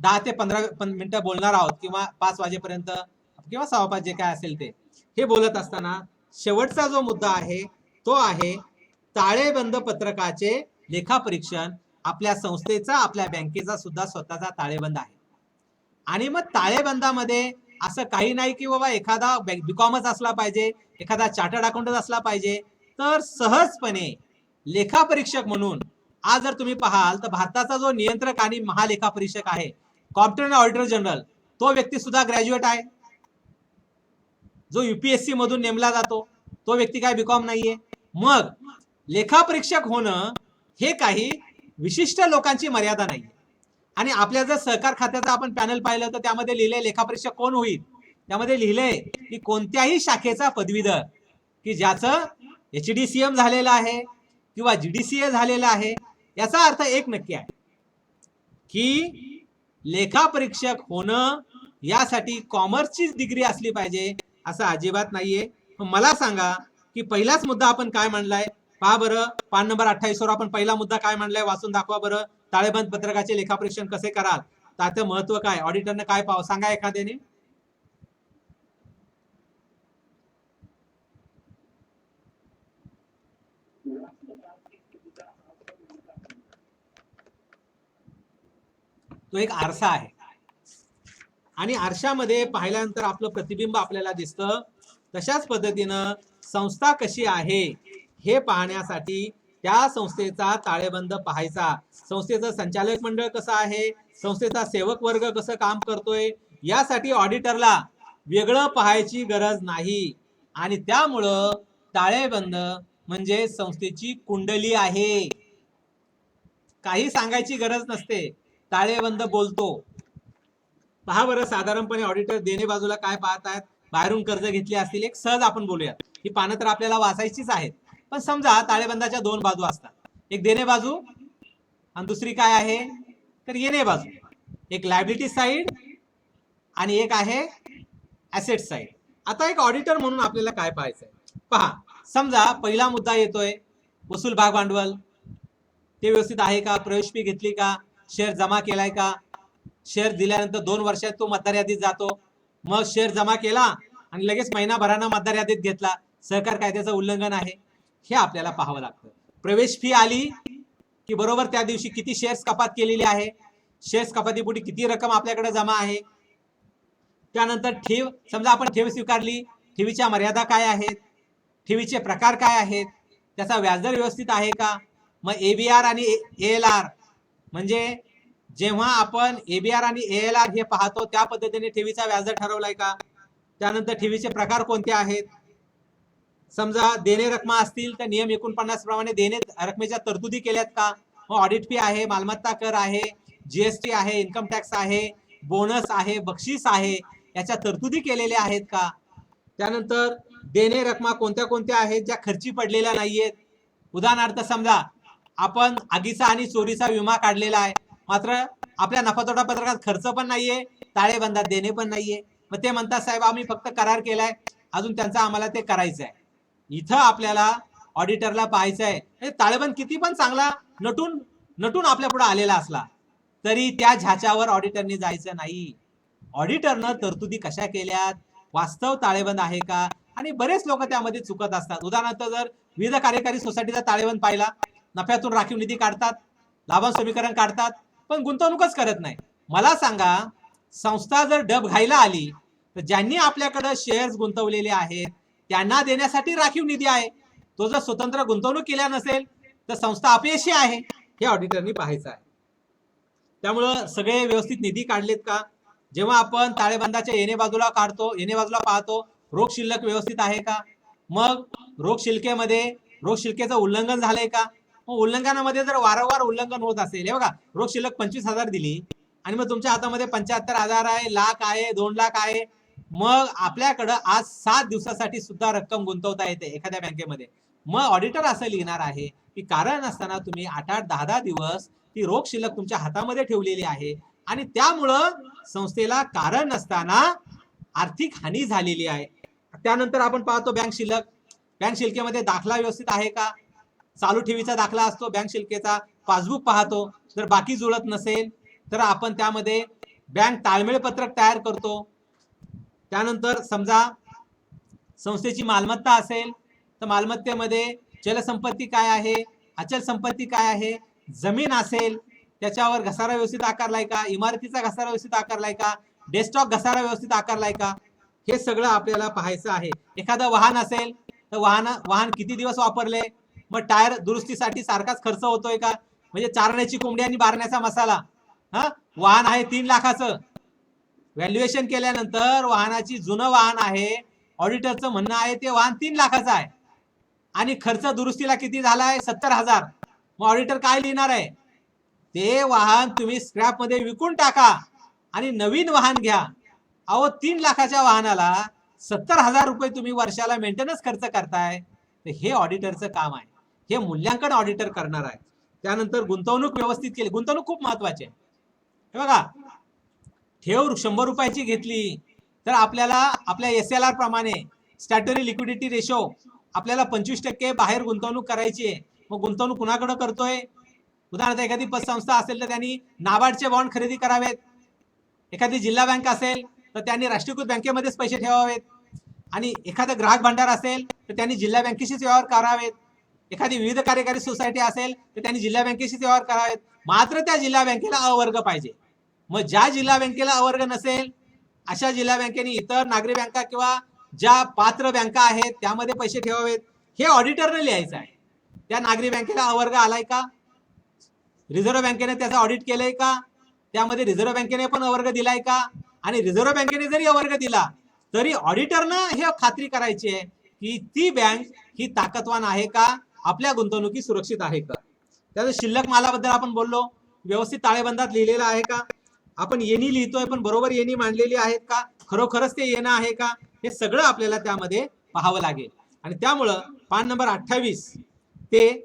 10 ते 15 मिनिटं बोलणार आहोत किंवा 5 वाजेपर्यंत किंवा 5:15 जे काय असेल ते, हे बोलत असताना शेवटचा जो मुद्दा आहे तो आहे ताळेबंद पत्रकाचे लेखापरीक्षण. आपल्या संस्थेचा, आपल्या बँकेचा सुद्धा स्वतःचा ताळेबंद आहे. आणि मग ताळेबंदामध्ये असं काही नाही की बाबा एखादा बीकॉमच असला पाहिजे, एखादा चार्टर्ड अकाउंटंट असला पाहिजे, तर सहजपणे लेखापरीक्षक म्हणून आज जर तुम्ही पाहाल तर भारताचा जो नियंत्रक आणि महालेखापरीक्षक आहे, कॉम्प्युटर ऑडिटर जनरल, तो व्यक्ती सुद्धा ग्रॅज्युएट आहे. जो UPSC मधून नेमला जातो तो व्यक्ती काय बीकॉम नाहीये. मग लेखापरीक्षक होणं हे काही विशिष्ट लोकांची मर्यादा नाही. आणि आपल्या जर सहकार खात्याचा आपण पॅनल पाहिलं तर त्यामध्ये लिहिले लेखापरीक्षक कोण होईल, त्यामध्ये लिहिलंय की कोणत्याही शाखेचा पदवीधर की ज्याचं HDCM झालेलं आहे किंवा GDCA झालेलं आहे. याचा अर्थ एक नक्की आहे की लेखापरीक्षक होणं यासाठी कॉमर्सची डिग्री असली पाहिजे असं अजिबात नाहीये. मला सांगा की पहिलाच मुद्दा आपण काय मांडलाय, पहा बरं. पान नंबर 28 वर आपण पहिला मुद्दा काय मांडलाय, वाचून दाखवा बरं. ताळेबंद पत्रकाचे लेखापरीक्षण कसे कराल, त्याचं महत्व काय, ऑडिटरने काय पाहावं, सांगा एखाद्याने. तो एक आरसा आहे. आणि आरशामध्ये पाहिल्यानंतर आपलं प्रतिबिंब आपल्याला दिसतं. तशाच पद्धतीनं संस्था कशी आहे हे पाहण्यासाठी त्या संस्थेचा ताळेबंद पाहायचा. संस्थेचं संचालक मंडळ कसं आहे, संस्थेचा सेवक वर्ग कसं काम करतोय, यासाठी ऑडिटरला वेगळं पाहायची गरज नाही. आणि त्यामुळं ताळेबंद म्हणजे संस्थेची कुंडली आहे. काही सांगायची गरज नसते, ताळेबंद बोलतो. पहा बरं, साधारणपणे ऑडिटर देणे बाजूला काय पाहतात, बाहेरून कर्ज घेतली असतील, एक सहज आपण बोलूयात. ही पानं तर आपल्याला वाचायचीच आहेत, पण समजा ताळेबंदाच्या दोन बाजू असतात, एक देणे बाजू आणि दुसरी काय आहे तर येणे बाजू. एक लायबिलिटी साइड आणि एक आहे ऍसेट साइड. आता एक ऑडिटर म्हणून आपल्याला काय पाहायचंय, पहा. समजा पहिला मुद्दा येतोय वसूल भाग भांडवल, ते व्यवस्थित आहे का, प्रवेश फी घेतली का, शेअर जमा केलाय का, शेअर दिल्यानंतर 2 वर्षात तो मतदार यादीत जातो, मग शेअर जमा केला आणि लगेच महिनाभरानं मतदार यादीत घेतला, सहकार कायद्याचं उल्लंघन आहे, हे आपल्याला पाहावं लागतं. प्रवेश फी आली की बरोबर त्या दिवशी किती शेअर्स कपात केलेली आहे, शेअर्स कपातीपोटी किती रक्कम आपल्याकडे जमा आहे. त्यानंतर ठेव, समजा आपण ठेव स्वीकारली, ठेवीच्या मर्यादा काय आहेत, ठेवीचे प्रकार काय आहेत, त्याचा व्याजदर व्यवस्थित आहे का. मग एबीआर आणि एएलआर, म्हणजे जेव्हा आपण एबीआर आणि एएलआर हे पाहतो त्या पद्धतीने ठेवीचा व्याजदर ठरवलाय का. त्यानंतर ठेवीचे प्रकार कोणते आहेत, समजा देणे रक्कमा असतील तर नियम 49 प्रमाणे देणे रकमेच्या तरतुदी केल्यात का. मग ऑडिट फी आहे, मालमत्ता कर आहे, जीएसटी आहे, इन्कम टॅक्स आहे, बोनस आहे, बक्षीस आहे, याच्या तरतुदी केलेल्या आहेत का. त्यानंतर देणे रकमा कोणत्या कोणत्या आहेत ज्या खर्ची पडलेल्या नाहीयेत. उदाहरणार्थ समजा आपण आगीचा आणि चोरीचा विमा काढलेला आहे, मात्र आपल्या नफा-तोटा पत्रकात खर्च पण नाहीये, ताळेबंदात देणे पण नाहीये. मग ते म्हणतात साहेब आम्ही फक्त करार केलाय, अजून त्यांचा आम्हाला ते करायचं आहे. इथं आपल्याला ऑडिटरला पाहायचं आहे, ताळेबंद किती पण चांगला नटून नटून आपल्या पुढे आलेला असला तरी त्या झाच्यावर ऑडिटरनी जायचं नाही. ऑडिटरनं तरतुदी कशा केल्यात, वास्तव ताळेबंद आहे का. आणि बरेच लोक त्यामध्ये चुकत असतात. उदाहरणार्थ जर विविध कार्यकारी सोसायटीचा ताळेबंद पाहिला, नफ्यातून राखीव निधी काढतात, लाभांश समीकरण काढतात, पण गुंतवणूकच करत नाही. मला सांगा, संस्था जर डब घायला आली तर ज्यांनी आपल्याकडे शेअर्स गुंतवलेले आहेत त्यांना देण्यासाठी राखीव निधी आहे. तो जर स्वतंत्र गुंतवणूक केल्या नसेल तर संस्था अपयशी आहे, हे ऑडिटरनी पाहायचं आहे. त्यामुळं सगळे व्यवस्थित निधी काढलेत का. जेव्हा आपण ताळेबंदाच्या येणे बाजूला काढतो, येणे बाजूला पाहतो, रोख शिल्लक व्यवस्थित आहे का. मग रोख शिल्केमध्ये रोख शिल्केचं उल्लंघन झालंय का. मग उल्लंघनामध्ये जर वारंवार उल्लंघन होत असेल, हे बघा रोख शिल्लक 25,000 दिली आणि मग तुमच्या हातामध्ये 75,000 आहे, लाख आहे, 2 लाख आहे, मग आपल्याकडं आज 7 दिवसासाठी सुद्धा रक्कम गुंतवता येते एखाद्या बँकेमध्ये. मग ऑडिटर असं लिहिणार आहे की कारण असताना तुम्ही 8-8, 10-10 दिवस ती रोख शिल्लक तुमच्या हातामध्ये ठेवलेली आहे आणि त्यामुळं संस्थेला कारण नसताना आर्थिक हानी झालेली आहे. त्यानंतर आपण पाहतो बँक शिल्लक, बँक शिल्केमध्ये दाखला व्यवस्थित आहे का. चालू ठेवीचा दाखला असतो, बँक शिल्केचा पासबुक पाहतो, जर बाकी जुळत नसेल तर आपण त्यामध्ये बँक ताळमेळ पत्रक तयार करतो. त्यानंतर समजा संस्थेची मालमत्ता असेल तर मालमत्तेमध्ये चलसंपत्ती काय आहे, अचल संपत्ती काय आहे, जमीन असेल त्याच्यावर घसारा व्यवस्थित आकारलाय का, इमारतीचा घसारा व्यवस्थित आकारलाय का, डेस्कटॉप घसारा व्यवस्थित आकारलाय का, हे सगळं आपल्याला पाहायचं आहे. एखादं वाहन असेल तर वाहन किती दिवस वापरले, मग टायर दुरुस्तीसाठी सारखाच खर्च होतोय का. म्हणजे चारण्याची कोंबडी आणि बारण्याचा मसाला. वाहन आहे 3 लाखाचं, व्हॅल्युएशन केल्यानंतर वाहनाची जुनं वाहन आहे, ऑडिटरचं म्हणणं आहे ते वाहन 3 लाखाचं आहे आणि खर्च दुरुस्तीला किती झालाय 70,000. मग ऑडिटर काय लिहिणार आहे, ते वाहन तुम्ही स्क्रॅप मध्ये विकून टाका आणि नवीन वाहन घ्या. अहो 3 लाखाच्या वाहनाला 70,000 रुपये तुम्ही वर्षाला मेंटेनन्स खर्च करताय, तर हे ऑडिटरचं काम आहे, हे मूल्यांकन ऑडिटर करणार आहे. त्यानंतर गुंतवणूक व्यवस्थित केली, गुंतवणूक खूप महत्वाची आहे. हे बघा, ठेव 100 रुपयाची घेतली तर आपल्याला आपल्या SLR प्रमाणे स्टॅट्युटरी लिक्विडिटी रेशो आपल्याला 25% बाहेर गुंतवणूक करायची आहे. मग गुंतवणूक कुणाकडे करतोय, उदाहरणार्थ एखादी पतसंस्था असेल तर त्यांनी नाबार्डचे बॉन्ड खरेदी करावेत, एखादी जिल्हा बँक असेल तर त्यांनी राष्ट्रीयकृत बँकेमध्येच पैसे ठेवावेत, आणि एखादा ग्राहक भांडार असेल तर त्यांनी जिल्हा बँकेशीच व्यवहार करावेत, एखादी विविध कार्यकारी सोसायटी असेल तर त्यांनी जिल्हा बँकेशीच व्यवहार करावेत. मात्र त्या जिल्हा बँकेला अवर्ग पाहिजे. मग ज्या जिल्हा बँकेला अवर्ग नसेल अशा जिल्हा बँकेने इतर नागरी बँका किंवा ज्या पात्र बँका आहेत त्यामध्ये पैसे ठेवावेत हे ऑडिटरने लिहायचं आहे. त्या नागरी बँकेला अवर्ग आलाय का, रिझर्व्ह बँकेने त्याचं ऑडिट केलंय का, त्यामध्ये रिझर्व्ह बँकेने पण अवर्ग दिलाय का, आणि रिझर्व्ह बँकेने जरी अवर्ग दिला तरी ऑडिटरनं हे खात्री करायची आहे की ती बँक ही ताकदवान आहे का, आपल्या गुंतवणुकी सुरक्षित आहे का. त्याचं शिल्लक मालाबद्दल आपण बोललो, व्यवस्थित ताळेबंदात लिहिलेलं आहे का, आपण येणी लिहितोय पण बरोबर येणी मांडलेली आहेत का, खरोखरच ते येणं आहे का, हे सगळं आपल्याला त्यामध्ये पाहावं लागेल. आणि त्यामुळं पान नंबर 28 ते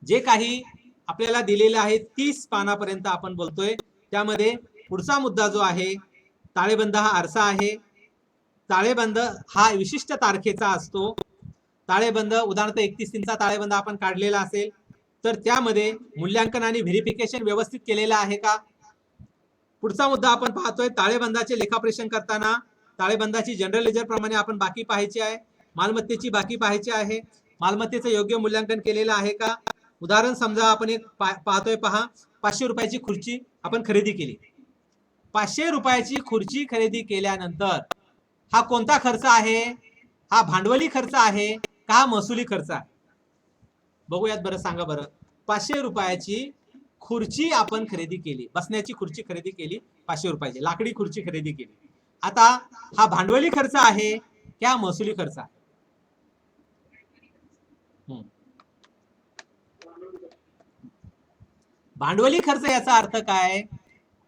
जे काही आपल्याला दिलेलं आहे 30 पानापर्यंत आपण बोलतोय. त्यामध्ये पुढचा मुद्दा जो आहे, ताळेबंद हा आरसा आहे. ताळेबंद हा विशिष्ट तारखेचा असतो. ताळेबंद उदाहरणार्थ 31/3चा ताळेबंद आपण काढलेला असेल तर त्यामध्ये मूल्यांकन आणि व्हेरिफिकेशन व्यवस्थित केलेलं आहे का. पुढचा मुद्दा आपण पाहतोय, ताळेबंदाचे लेखापरीक्षण करताना ताळेबंदाची जनरल लेजर प्रमाणे आपण बाकी पाहायची आहे, मालमत्तेची बाकी पाहायची आहे, मालमत्तेचं योग्य मूल्यांकन केलेलं आहे का. उदाहरण समजा आपण एक पाहतोय, पहा 500 रुपयाची खुर्ची आपण खरेदी केली. 500 रुपयाची खुर्ची खरेदी केल्यानंतर हा कोणता खर्च आहे, हा भांडवली खर्च आहे का हा महसुली खर्च आहे. बघूयात बरं, सांगा बरं. 500 रुपयाची खुर्ची आपण खरेदी केली, बसण्याची खुर्ची खरेदी केली 500 रुपयाची, लाकडी खुर्ची खरेदी केली. आता हा भांडवली खर्च आहे क्या महसुली खर्च आहे. भांडवली खर्च याचा अर्थ काय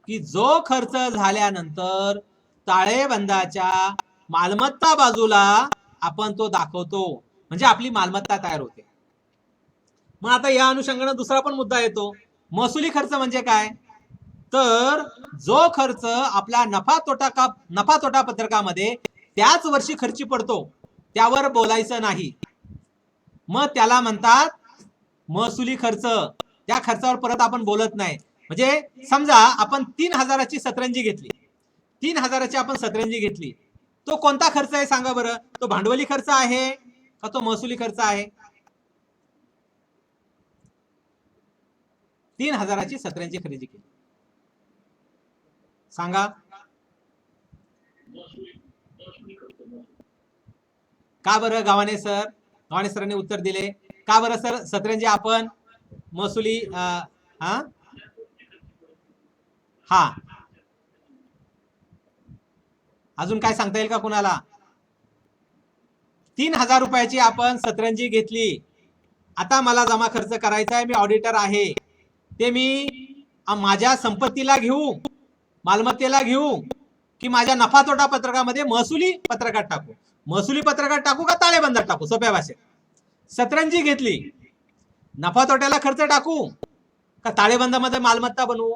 की जो खर्च झाल्यानंतर ताळेबंदाच्या मालमत्ता बाजूला आपण तो दाखवतो, म्हणजे आपली मालमत्ता तयार होते. मग आता या अनुषंगाने दुसरा पण मुद्दा येतो, महसुली खर्च म्हणजे काय, तर जो खर्च आपला नफा तोटा पत्रकामध्ये त्याच वर्षी खर्ची पडतो त्यावर बोलायचं नाही, मग त्याला म्हणतात महसुली खर्च. त्या खर्चावर परत आपण बोलत नाही. म्हणजे समजा आपण 3000ची सतरंजी घेतली, 3000ची आपण सतरंजी घेतली, तो कोणता खर्च आहे सांगा बरं. तो भांडवली खर्च आहे का तो महसुली खर्च आहे. 3000ची सतरंजी खरेदी केली, सांगा का बरं. गावाने सरांनी उत्तर दिले, का बरं सर सतरंजी आपण महसुली हा अजून काय सांगता येईल का कुणाला. 3000 रुपयाची आपण सतरंजी घेतली, आता मला जमा खर्च करायचा आहे, मी ऑडिटर आहे, ते मी माझ्या संपत्तीला घेऊ, मालमत्तेला घेऊ, की माझ्या नफा तोटा पत्रकामध्ये महसुली पत्रकात टाकू. महसुली पत्रकात टाकू का ताळेबंदात टाकू. सोप्या भाषेत सतरंजी घेतली, नफा तोट्याला खर्च टाकू का ताळेबंदामध्ये मालमत्ता बनवू.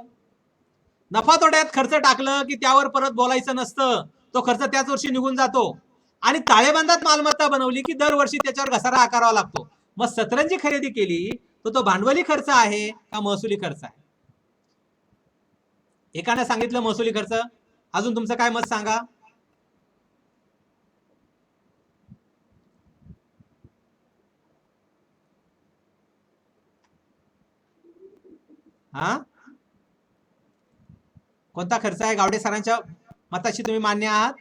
नफा तोट्यात खर्च टाकलं की त्यावर परत बोलायचं नसतं, तो खर्च त्याच वर्षी निघून जातो. आणि ताळेबंदात मालमत्ता बनवली की दरवर्षी त्याच्यावर घसारा आकारावा लागतो. मग सतरंजी खरेदी केली तर तो भांडवली खर्च आहे का महसुली खर्च आहे. एकाने सांगितलं महसुली खर्च, अजून तुमचं काय मत सांगा. हा कोणता खर्च आहे. गावडे सरांच्या मताशी तुम्ही मान्य आहात.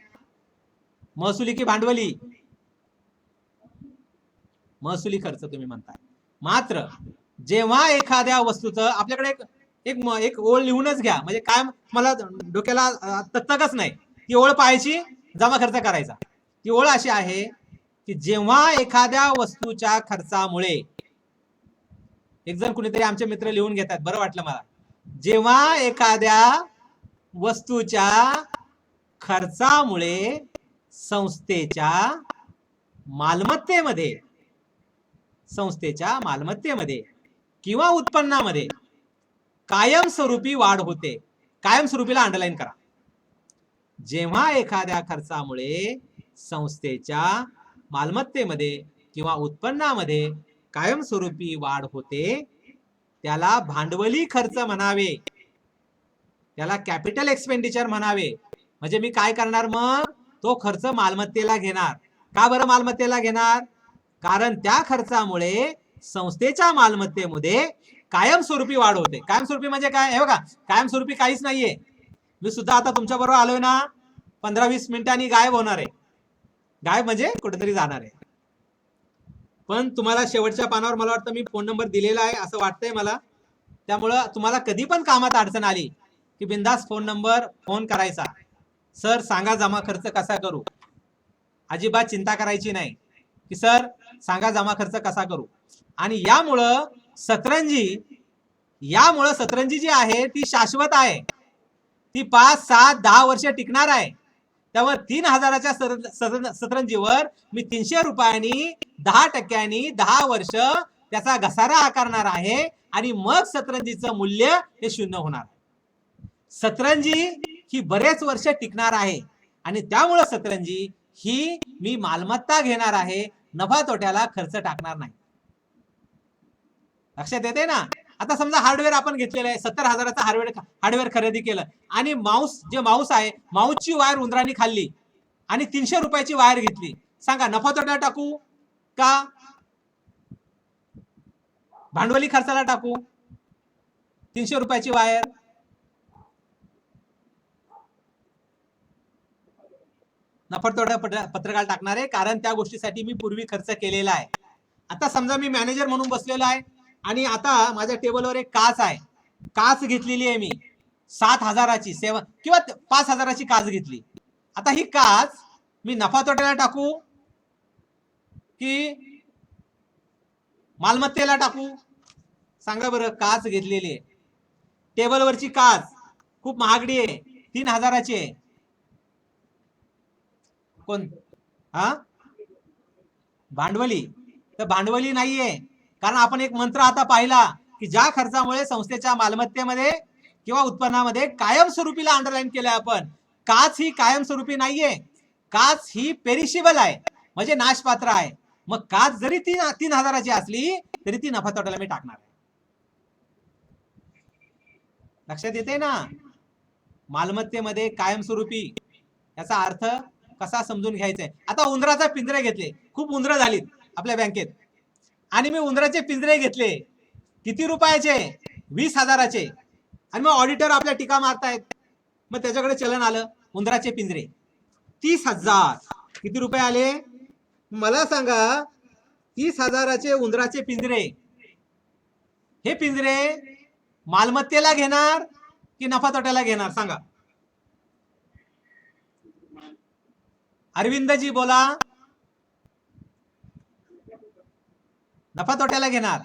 महसुली की भांडवली. महसुली खर्च तुम्ही म्हणताय. मात्र जेव्हा एखाद्या वस्तूचं आपल्याकडे एक ओळ लिहूनच घ्या, म्हणजे काय मला डोक्याला तत्तकच नाही, ती ओळ पाहायची, जमा खर्च करायचा. ती ओळ अशी आहे की जेव्हा एखाद्या वस्तूच्या खर्चामुळे, एक जण कुणीतरी आमचे मित्र लिहून घेतात, बरं वाटलं मला, जेव्हा एखाद्या वस्तूच्या खर्चामुळे संस्थेच्या मालमत्तेमध्ये किंवा उत्पन्नामध्ये कायमस्वरूपी वाढ होते. कायमस्वरूपीला अंडरलाईन करा. जेव्हा एखाद्या खर्चामुळे संस्थेच्या मालमत्तेमध्ये किंवा उत्पन्नामध्ये कायमस्वरूपी वाढ होते त्याला भांडवली खर्च म्हणावे, त्याला कॅपिटल एक्सपेंडिचर म्हणावे. म्हणजे मी काय करणार, मग तो खर्च मालमत्तेला घेणार. का बरं मालमत्तेला घेणार, कारण त्या खर्चामुळे संस्थेच्या मालमत्तेमध्ये कायमस्वरूपी वाढ होते. कायमस्वरूपी म्हणजे काय, हे बघा, कायमस्वरूपी काहीच नाहीये. मी सुद्धा आता तुमच्या बरोबर आलोय ना, 15-20 मिनिटांनी गायब होणार आहे. गायब म्हणजे कुठेतरी जाणार आहे. पण तुम्हाला शेवटच्या पानावर मला वाटतं मी फोन नंबर दिलेला आहे असं वाटतंय मला. त्यामुळं तुम्हाला कधी पण कामात अडचण आली की बिंदास फोन करायचा. सर सांगा जमा खर्च कसा करू. अजिबात चिंता करायची नाही की सर सांगा जमा खर्च कसा करू. आणि यामुळं सतरंजी जी आहे ती शाश्वत आहे. ती 5, 7, 10 वर्ष टिकणार आहे. त्यामुळे 3000च्या सतरंजीवर मी 300 रुपयांनी 10% 10 वर्ष त्याचा घसारा आकारणार आहे आणि मग सतरंजीचं मूल्य हे 0 होणार. सतरंजी ही बरेच वर्ष टिकणार आहे आणि त्यामुळे सतरंजी ही मी मालमत्ता घेणार आहे, नफा तोट्याला खर्च टाकणार नाही. लक्षात येते ना. आता समजा हार्डवेअर आपण घेतलेलं आहे, 70,000चा हार्डवेअर खरेदी केलं आणि माऊस आहे, माऊसची वायर उंदरांनी खाल्ली आणि 300 रुपयाची वायर घेतली. सांगा नफा तोट्याला टाकू का भांडवली खर्चाला टाकू? 300 रुपयाची वायर नफा तोटा पत्रकाला टाकणार आहे, कारण त्या गोष्टीसाठी मी पूर्वी खर्च केलेला आहे. आता समजा मी मॅनेजर म्हणून बसलेलो आहे आणि आता माझ्या टेबलवर एक काच आहे. काच घेतलेली आहे मी 7,000ची किंवा 5,000ची काच घेतली. आता ही काच मी नफा तोट्याला टाकू की मालमत्तेला टाकू? सांगा बरं. काच घेतलेली आहे, टेबलवरची काच खूप महागडी आहे, 3,000ची आहे. कोण भांडवली? तर भांडवली नाहीये, कारण आपण एक मंत्र आता पाहिला की ज्या खर्चामुळे संस्थेच्या मालमत्तेमध्ये किंवा उत्पन्नामध्ये कायमस्वरूपीला अंडरलाईन केलंय आपण. काच ही कायमस्वरूपी नाहीये, काच ही पेरिशेबल आहे म्हणजे नाशपात्र आहे. मग काच जरी 3,000ची असली तरी ती नफा तोट्याला मी टाकणार आहे. लक्षात येते ना. मालमत्तेमध्ये कायमस्वरूपी याचा अर्थ कसा समजून घ्यायचा आहे. आता उंदराचा पिंजरे घेतले, खूप उंदरं झालीत आपल्या बँकेत आणि मी उंदराचे पिंजरे घेतले. किती रुपयाचे? 20,000चे. आणि मग ऑडिटर आपल्या टीका मारतायत. मग त्याच्याकडे चलन आलं, उंदराचे पिंजरे 30,000. किती रुपये आले मला सांगा? 30,000चे उंदराचे पिंजरे. हे पिंजरे मालमत्तेला घेणार की नफा तोट्याला घेणार? सांगा. अरविंदजी बोला. नफा तोट्याला घेणार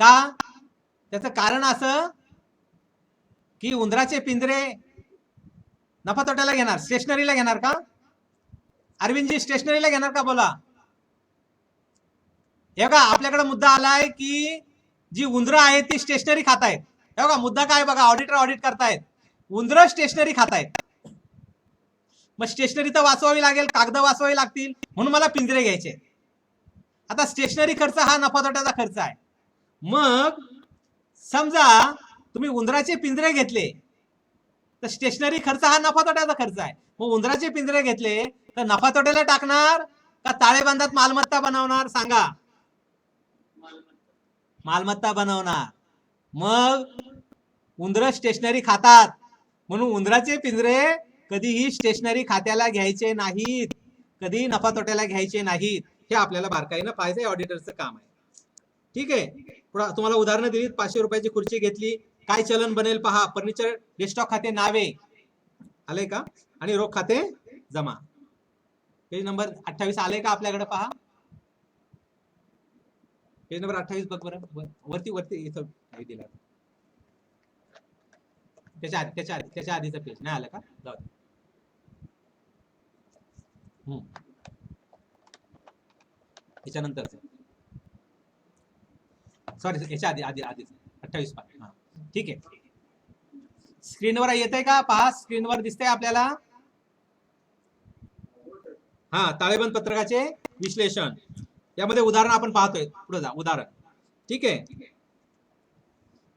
का? त्याचं कारण असं की उंदराचे पिंजरे नफा तोट्याला घेणार, स्टेशनरीला घेणार का? अरविंदजी स्टेशनरीला घेणार का? बोला. हे बघा आपल्याकडे मुद्दा आलाय की जी उंदरं आहेत ती स्टेशनरी खातायत. हे बघा मुद्दा काय बघा, ऑडिटर ऑडिट करतायत, उंदरं स्टेशनरी खातायत. मग स्टेशनरी तर वाचवावी लागेल, कागद वाचवावी लागतील, म्हणून मला पिंजरे घ्यायचे. आता स्टेशनरी खर्च हा नफा तोट्याचा खर्च आहे. मग समजा तुम्ही उंदराचे पिंजरे घेतले तर स्टेशनरी खर्च हा नफा तोट्याचा खर्च आहे. मग उंदराचे पिंजरे घेतले तर नफा तोट्याला टाकणार का ताळेबंदात मालमत्ता बनवणार? सांगा. मालमत्ता बनवणार. मग उंदरं स्टेशनरी खातात म्हणून उंदराचे पिंजरे कधीही स्टेशनरी खात्याला घ्यायचे नाहीत, कधी नफा तोट्याला घ्यायचे नाहीत. हे आपल्याला बारकाईनं पाहायचं, ऑडिटरचं काम आहे. ठीक आहे. तुम्हाला उदाहरणं दिलीत. 500 रुपयाची खुर्ची घेतली, काय चलन बनेल पहा. फर्निचर डेस्कटॉप खाते नावे आले का आणि रोख खाते जमा. पेज नंबर 28 आले का आपल्याकडे? पहा पेज नंबर 28 बघ बरं. वरती इथं काही दिला, त्याच्या आधीचं पेज नाही आलं का? जाऊ दे. याच्यानंतरच सॉरी, याच्या आधीच 28 पहा. ठीक आहे. स्क्रीनवर येतंय का? पहा स्क्रीनवर दिसतंय आपल्याला. ताळेबंद पत्रकाचे विश्लेषण. यामध्ये उदाहरण आपण पाहतोय. पुढे जा. उदाहरण. ठीक आहे.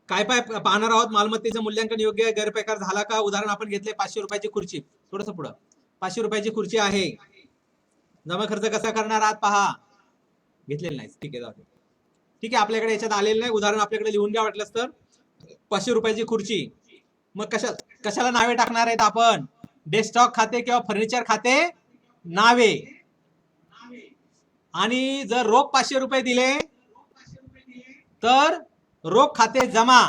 काय पाहणार आहोत? मालमत्तेचं मूल्यांकन योग्य गैरप्रकार झाला का? उदाहरण आपण घेतले 500 रुपयाची खुर्ची. थोडंसं पुढं. 500 रुपयाची खुर्ची आहे, जमा खर्च कसा करणार आहात पहा. घेतलेलं नाही. ठीक आहे, जाऊ दे. ठीक आहे, आपल्याकडे याच्यात आलेलं नाही. उदाहरण आपल्याकडे लिहून घ्या वाटलंच तर. 500 रुपयाची खुर्ची. मग कशाला नावे टाकणार आहेत आपण? डेस्कटॉप खाते किंवा फर्निचर खाते नावे. आणि जर रोख 500 रुपये दिले तर रोख खाते जमा,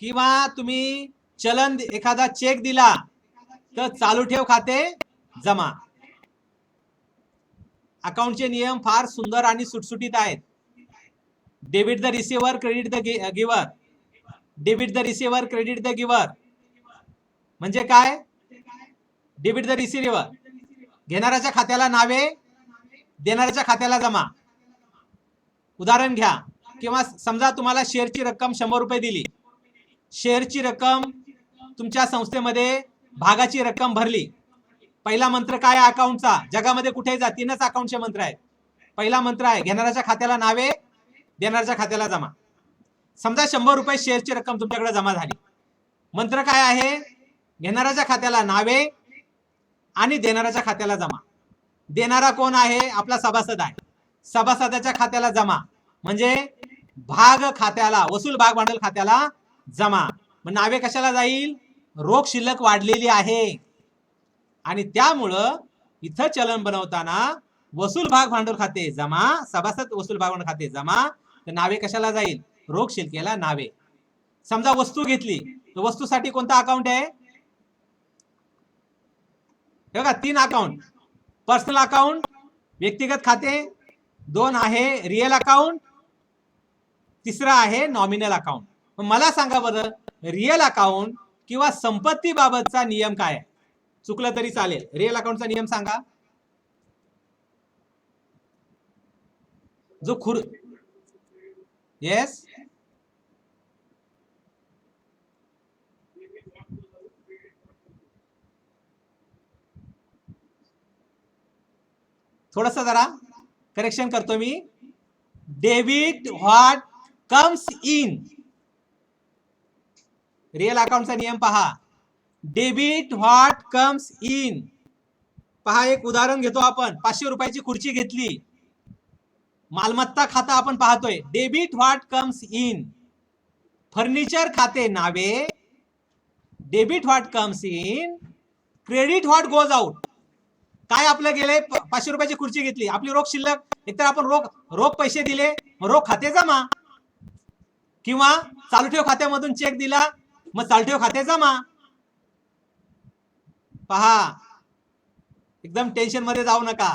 किंवा तुम्ही चलन एखादा चेक दिला तर चालू ठेव खाते जमा. अकाउंटचे नियम फार सुंदर आणि सुटसुटीत आहेत. Debit the receiver, credit the giver. Debit the receiver, credit the giver म्हणजे काय? डेबिट द रिसिव्हर, घेणाऱ्याच्या खात्याला नावे, देणाऱ्याच्या खात्याला जमा. उदाहरण घ्या, किंवा समजा तुम्हाला शेअरची रक्कम 100 रुपये दिली. शेअरची रक्कम तुमच्या संस्थेमध्ये भागाची रक्कम भरली. पहिला मंत्र काय आहे अकाउंटचा? जगामध्ये कुठेही जा, 3च अकाउंटचे मंत्र आहेत. पहिला मंत्र आहे घेणाऱ्याच्या खात्याला नावे, देणाऱ्याच्या खात्याला जमा. समजा 100 रुपये शेअरची रक्कम तुमच्याकडे जमा झाली. मंत्र काय आहे? घेणाऱ्याच्या खात्याला नावे आणि देणाऱ्याच्या खात्याला जमा. देणारा कोण आहे? आपला सभासद आहे. सभासदाच्या खात्याला जमा म्हणजे भाग खात्याला, वसूल भाग भांडवल खात्याला जमा. मग नावे कशाला जाईल? रोख शिल्लक वाढलेली आहे आणि त्यामुळं इथं चलन बनवताना वसूल भाग भांडवल खाते जमा, सभासद वसूल भाग भांडवल खाते जमा, तर नावे कशाला जाईल? रोख शिल्लकेला नावे. समजा वस्तू घेतली तर वस्तूसाठी कोणता अकाउंट आहे? बघा 3 अकाउंट. पर्सनल अकाउंट, व्यक्तिगत खाते, 2 आहे रिअल अकाउंट, तिसरा आहे नॉमिनल अकाउंट. मला सांगा बरं, रिअल अकाउंट किंवा संपत्ती बाबतचा नियम काय आहे? चुकलं तरी चालेल, रिअल अकाउंटचा नियम सांगा. जो येस, थोडस जरा करेक्शन करतो मी. Debit what comes in. Real अकाउंटचा नियम पहा. Debit what comes in. पहा, एक उदाहरण घेतो आपण. 500 रुपयाची खुर्ची घेतली. मालमत्ता खाता आपण पाहतोय. Debit what comes in. Furniture खाते नावे. Debit what comes in. Credit what goes out. काय आपलं गेले? 500 रुपयाची खुर्ची घेतली, आपली रोख शिल्लक, एकतर आपण रोख पैसे दिले, रोख खाते जमा, किंवा चालू ठेव खात्यामधून चेक दिला, मग चालू ठेव खाते जमा. पहा, एकदम टेन्शन मध्ये जाऊ नका.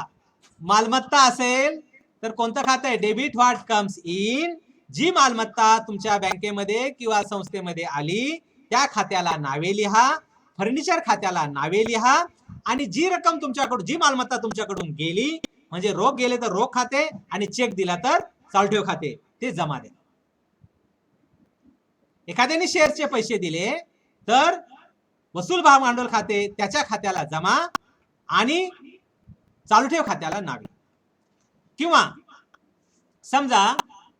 मालमत्ता असेल तर कोणतं खातं आहे? Debit what comes in. जी मालमत्ता तुमच्या बँकेमध्ये किंवा संस्थेमध्ये आली त्या खात्याला नावे लिहा, फर्निचर खात्याला नावे लिहा, आणि जी रक्कम तुमच्याकडून, जी मालमत्ता तुमच्याकडून गेली, म्हणजे रोख गेले तर रोख खाते आणि चेक दिला तर चालू ठेव खाते, ते जमा द्या. एखाद्याने शेअरचे पैसे दिले तर वसूल भाग भांडवल खाते त्याच्या खात्याला जमा आणि चालू ठेव खात्याला नावे. किंवा समजा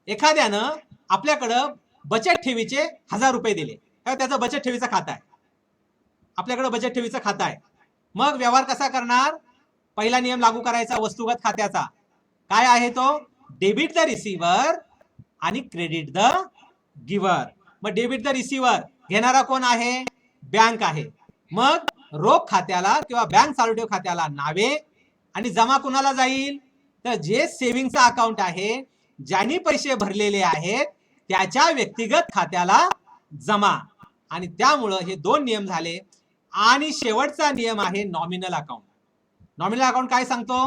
एखाद्यानं आपल्याकडं बचत ठेवीचे 1000 रुपये दिले, त्याचं बचत ठेवीचं खातं आहे, आपल्याकडे बचत ठेवीचं खातं आहे. मग व्यवहार कसा करणार? पहिला नियम लागू करायचा वस्तुगत खात्याचा. काय आहे तो? डेबिट द रिसिव्हर आणि क्रेडिट द गिव्हर. मग डेबिट द रिसिव्हर, घेणारा कोण आहे? बँक आहे. मग रोख खात्याला किंवा बँक चालू ठेव खात्याला नावे, आणि जमा कुणाला जाईल? तर जे सेव्हिंगचा अकाउंट आहे, ज्यांनी पैसे भरलेले आहेत त्याच्या व्यक्तिगत खात्याला जमा. आणि त्यामुळं हे 2 नियम झाले. आणि शेवटचा नियम आहे नॉमिनल अकाउंट. नॉमिनल अकाउंट काय सांगतो?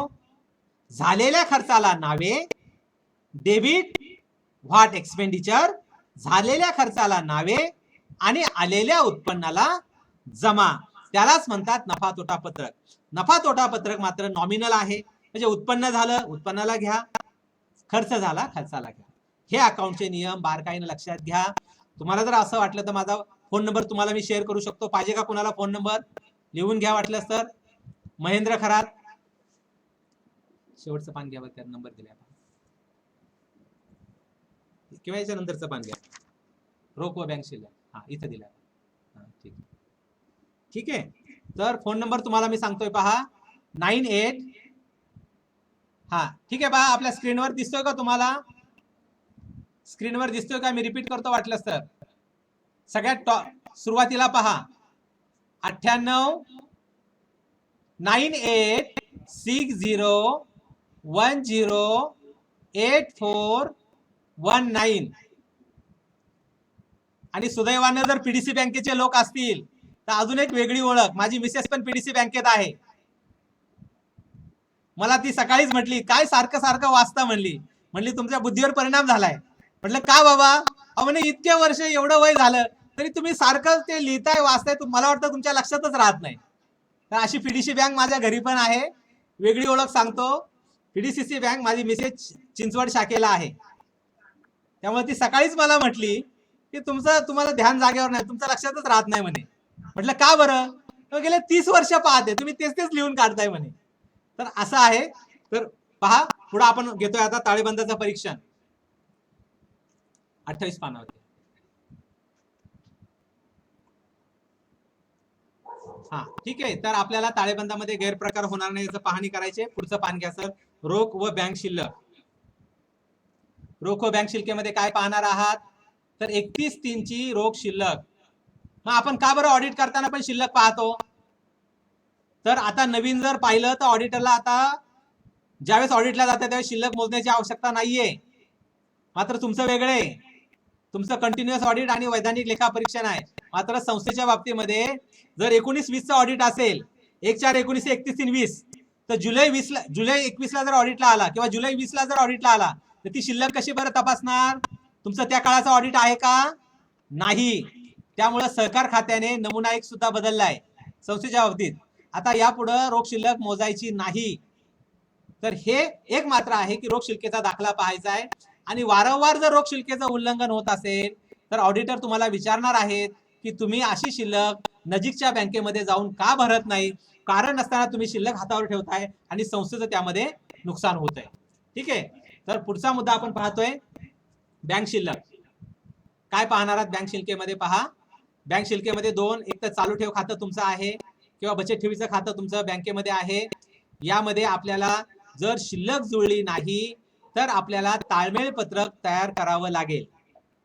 झालेल्या खर्चाला नावे, डेबिट व्हॉट एक्सपेंडिचर, झालेल्या खर्चाला नावे आणि आलेल्या उत्पन्नाला जमा. त्यालाच म्हणतात नफा तोटा पत्रक. नफा तोटा पत्रक मात्र नॉमिनल आहे, म्हणजे उत्पन्न झालं उत्पन्नाला घ्या, खर्च झाला खर्चाला घ्या. हे अकाउंटचे नियम बारकाईने लक्षात घ्या. तुम्हाला जर असं वाटलं तर माझा फोन नंबर तुम्हाला मी शेअर करू शकतो. पाहिजे का कुणाला फोन नंबर? लिहून घ्या वाटल्यास तर. महेंद्र खरात, शेवटचं पान घ्या, त्या नंबर दिलाय किंवा याच्या नंतरचं पान घ्या. रोख व बँक शिल्लक, हा इथं दिलाय. ठीक आहे, ठीक आहे. तर फोन नंबर तुम्हाला मी सांगतोय पहा, 98. हा ठीक आहे पहा, आपल्या स्क्रीनवर दिसतोय का तुम्हाला? स्क्रीनवर दिसतोय का? मी रिपीट करतो वाटल्यास तर. सगळ्यात सुरुवातीला पहा 989860108419 आणि सुदैवाने जर पीडीसी बँकेचे लोक असतील तर अजून एक वेगळी ओळख, माझी मिसेस पण पीडीसी बँकेत आहे. मला ती सकाळीच म्हटली, काय सारखं सारखं वाचता म्हणली तुमच्या बुद्धीवर परिणाम झालाय. म्हटलं का बाबा? म्हणे इतके वर्ष एवढं वय झालं तरी तुम्ही सारखं ते लिहिताय वाचताय, मला वाटतं तुमच्या लक्षातच राहत नाही. तर अशी पीडीसी बँक माझ्या घरी पण आहे. वेगळी ओळख सांगतो, पीडीसीसी बँक माझी मिसेस चिंचवड शाखेला आहे. त्यामुळे ती सकाळीच मला म्हटली की तुम्हाला ध्यान जागेवर नाही, तुमच्या लक्षातच राहत नाही म्हणे. म्हटलं का बरं? गेले 30 वर्ष पाहते तुम्ही तेच लिहून काढताय म्हणे. तर असं आहे. तर पहा पुढे आपण घेतोय आता ताळेबंदाचं परीक्षण 28 पानावरती. हा ठीक आहे. तर आपल्याला ताळेबंदामध्ये गैरप्रकार होणार नाही याचं पाहणी करायचे. पुढचं पान घ्या सर. रोख व बँक शिल्लक. रोख व बँक शिल्लकेमध्ये काय पाहणार आहात? तर 31/3 ची रोख शिल्लक. मग आपण का बरं ऑडिट करताना पण शिल्लक पाहतो? तर आता नवीन जर पाहिलं तर ऑडिटरला आता ज्यावेळेस ऑडिटला जाते त्यावेळेस शिल्लक मोजण्याची आवश्यकता नाहीये. मात्र तुमचं वेगळे, तुमचं कंटिन्युअस ऑडिट आणि वैधानिक लेखा परीक्षण आहे. मात्र संस्थेच्या बाबतीमध्ये जर 19-20चं ऑडिट असेल, 1/4/19 31/3/20, तर जुलै 21ला जर ऑडिटला आला किंवा जुलै 20ला जर ऑडिटला आला तर ती शिल्लक कशी बरं तपासणार? तुमचं त्या काळाचं ऑडिट आहे का? नाही. त्यामुळे सहकार खात्याने नमुना एक सुद्धा बदललाय संस्थेच्या बाबतीत. आता यापुढे रोख शिल्लक मोजायची नाही. तर हे एक मात्र आहे की रोख शिल्लकेचा दाखला पाहायचा आहे. आणि वारंवार जर रोख शिल्लकेचं उल्लंघन होत असेल तर ऑडिटर तुम्हाला विचारणार आहेत की तुम्ही अशी शिल्लक नजीकच्या बँकेमध्ये जाऊन का भरत नाही? कारण नसताना तुम्ही शिल्लक हातावर ठेवताय आणि संस्थेचं त्यामध्ये नुकसान होत आहे. ठीक आहे. तर पुढचा मुद्दा आपण पाहतोय बँक शिल्लक. काय पाहणार आहात बँक शिल्लकेमध्ये? पहा, बँक शिल्लकेमध्ये दोन, एक तर चालू ठेव खातं तुमचं आहे किंवा बचत ठेवीचं खातं तुमचं बँकेमध्ये आहे. यामध्ये आपल्याला जर शिल्लक जुळली नाही तर आपल्याला ताळमेळ पत्रक तयार करावं लागेल.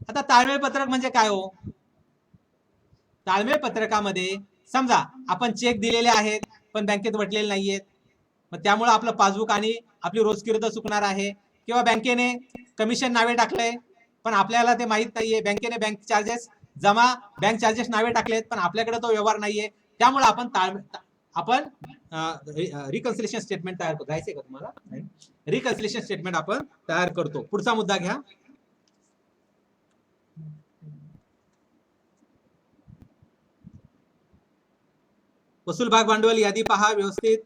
आता ताळमेळ पत्रक म्हणजे काय हो? ताळमेळ पत्रकामध्ये समजा आपण चेक दिलेले आहेत पण बँकेत वटलेले नाहीयेत, मग त्यामुळे आपलं पासबुक आणि आपली रोजकिर्द चुकणार आहे. किंवा बँकेने कमिशन नावे टाकलंय पण आपल्याला ते माहित नाहीये. बँकेने बँक चार्जेस नावे टाकलेत पण आपल्याकडे तो व्यवहार नाहीये. त्यामुळे आपण रिकन्सिलेशन स्टेटमेंट तयार करतो. घ्यायचंय का तुम्हाला? रिकन्सिलेशन स्टेटमेंट आपण तयार करतो. पुढचा मुद्दा घ्या. वसूल भाग भांडवल यादी पहा व्यवस्थित.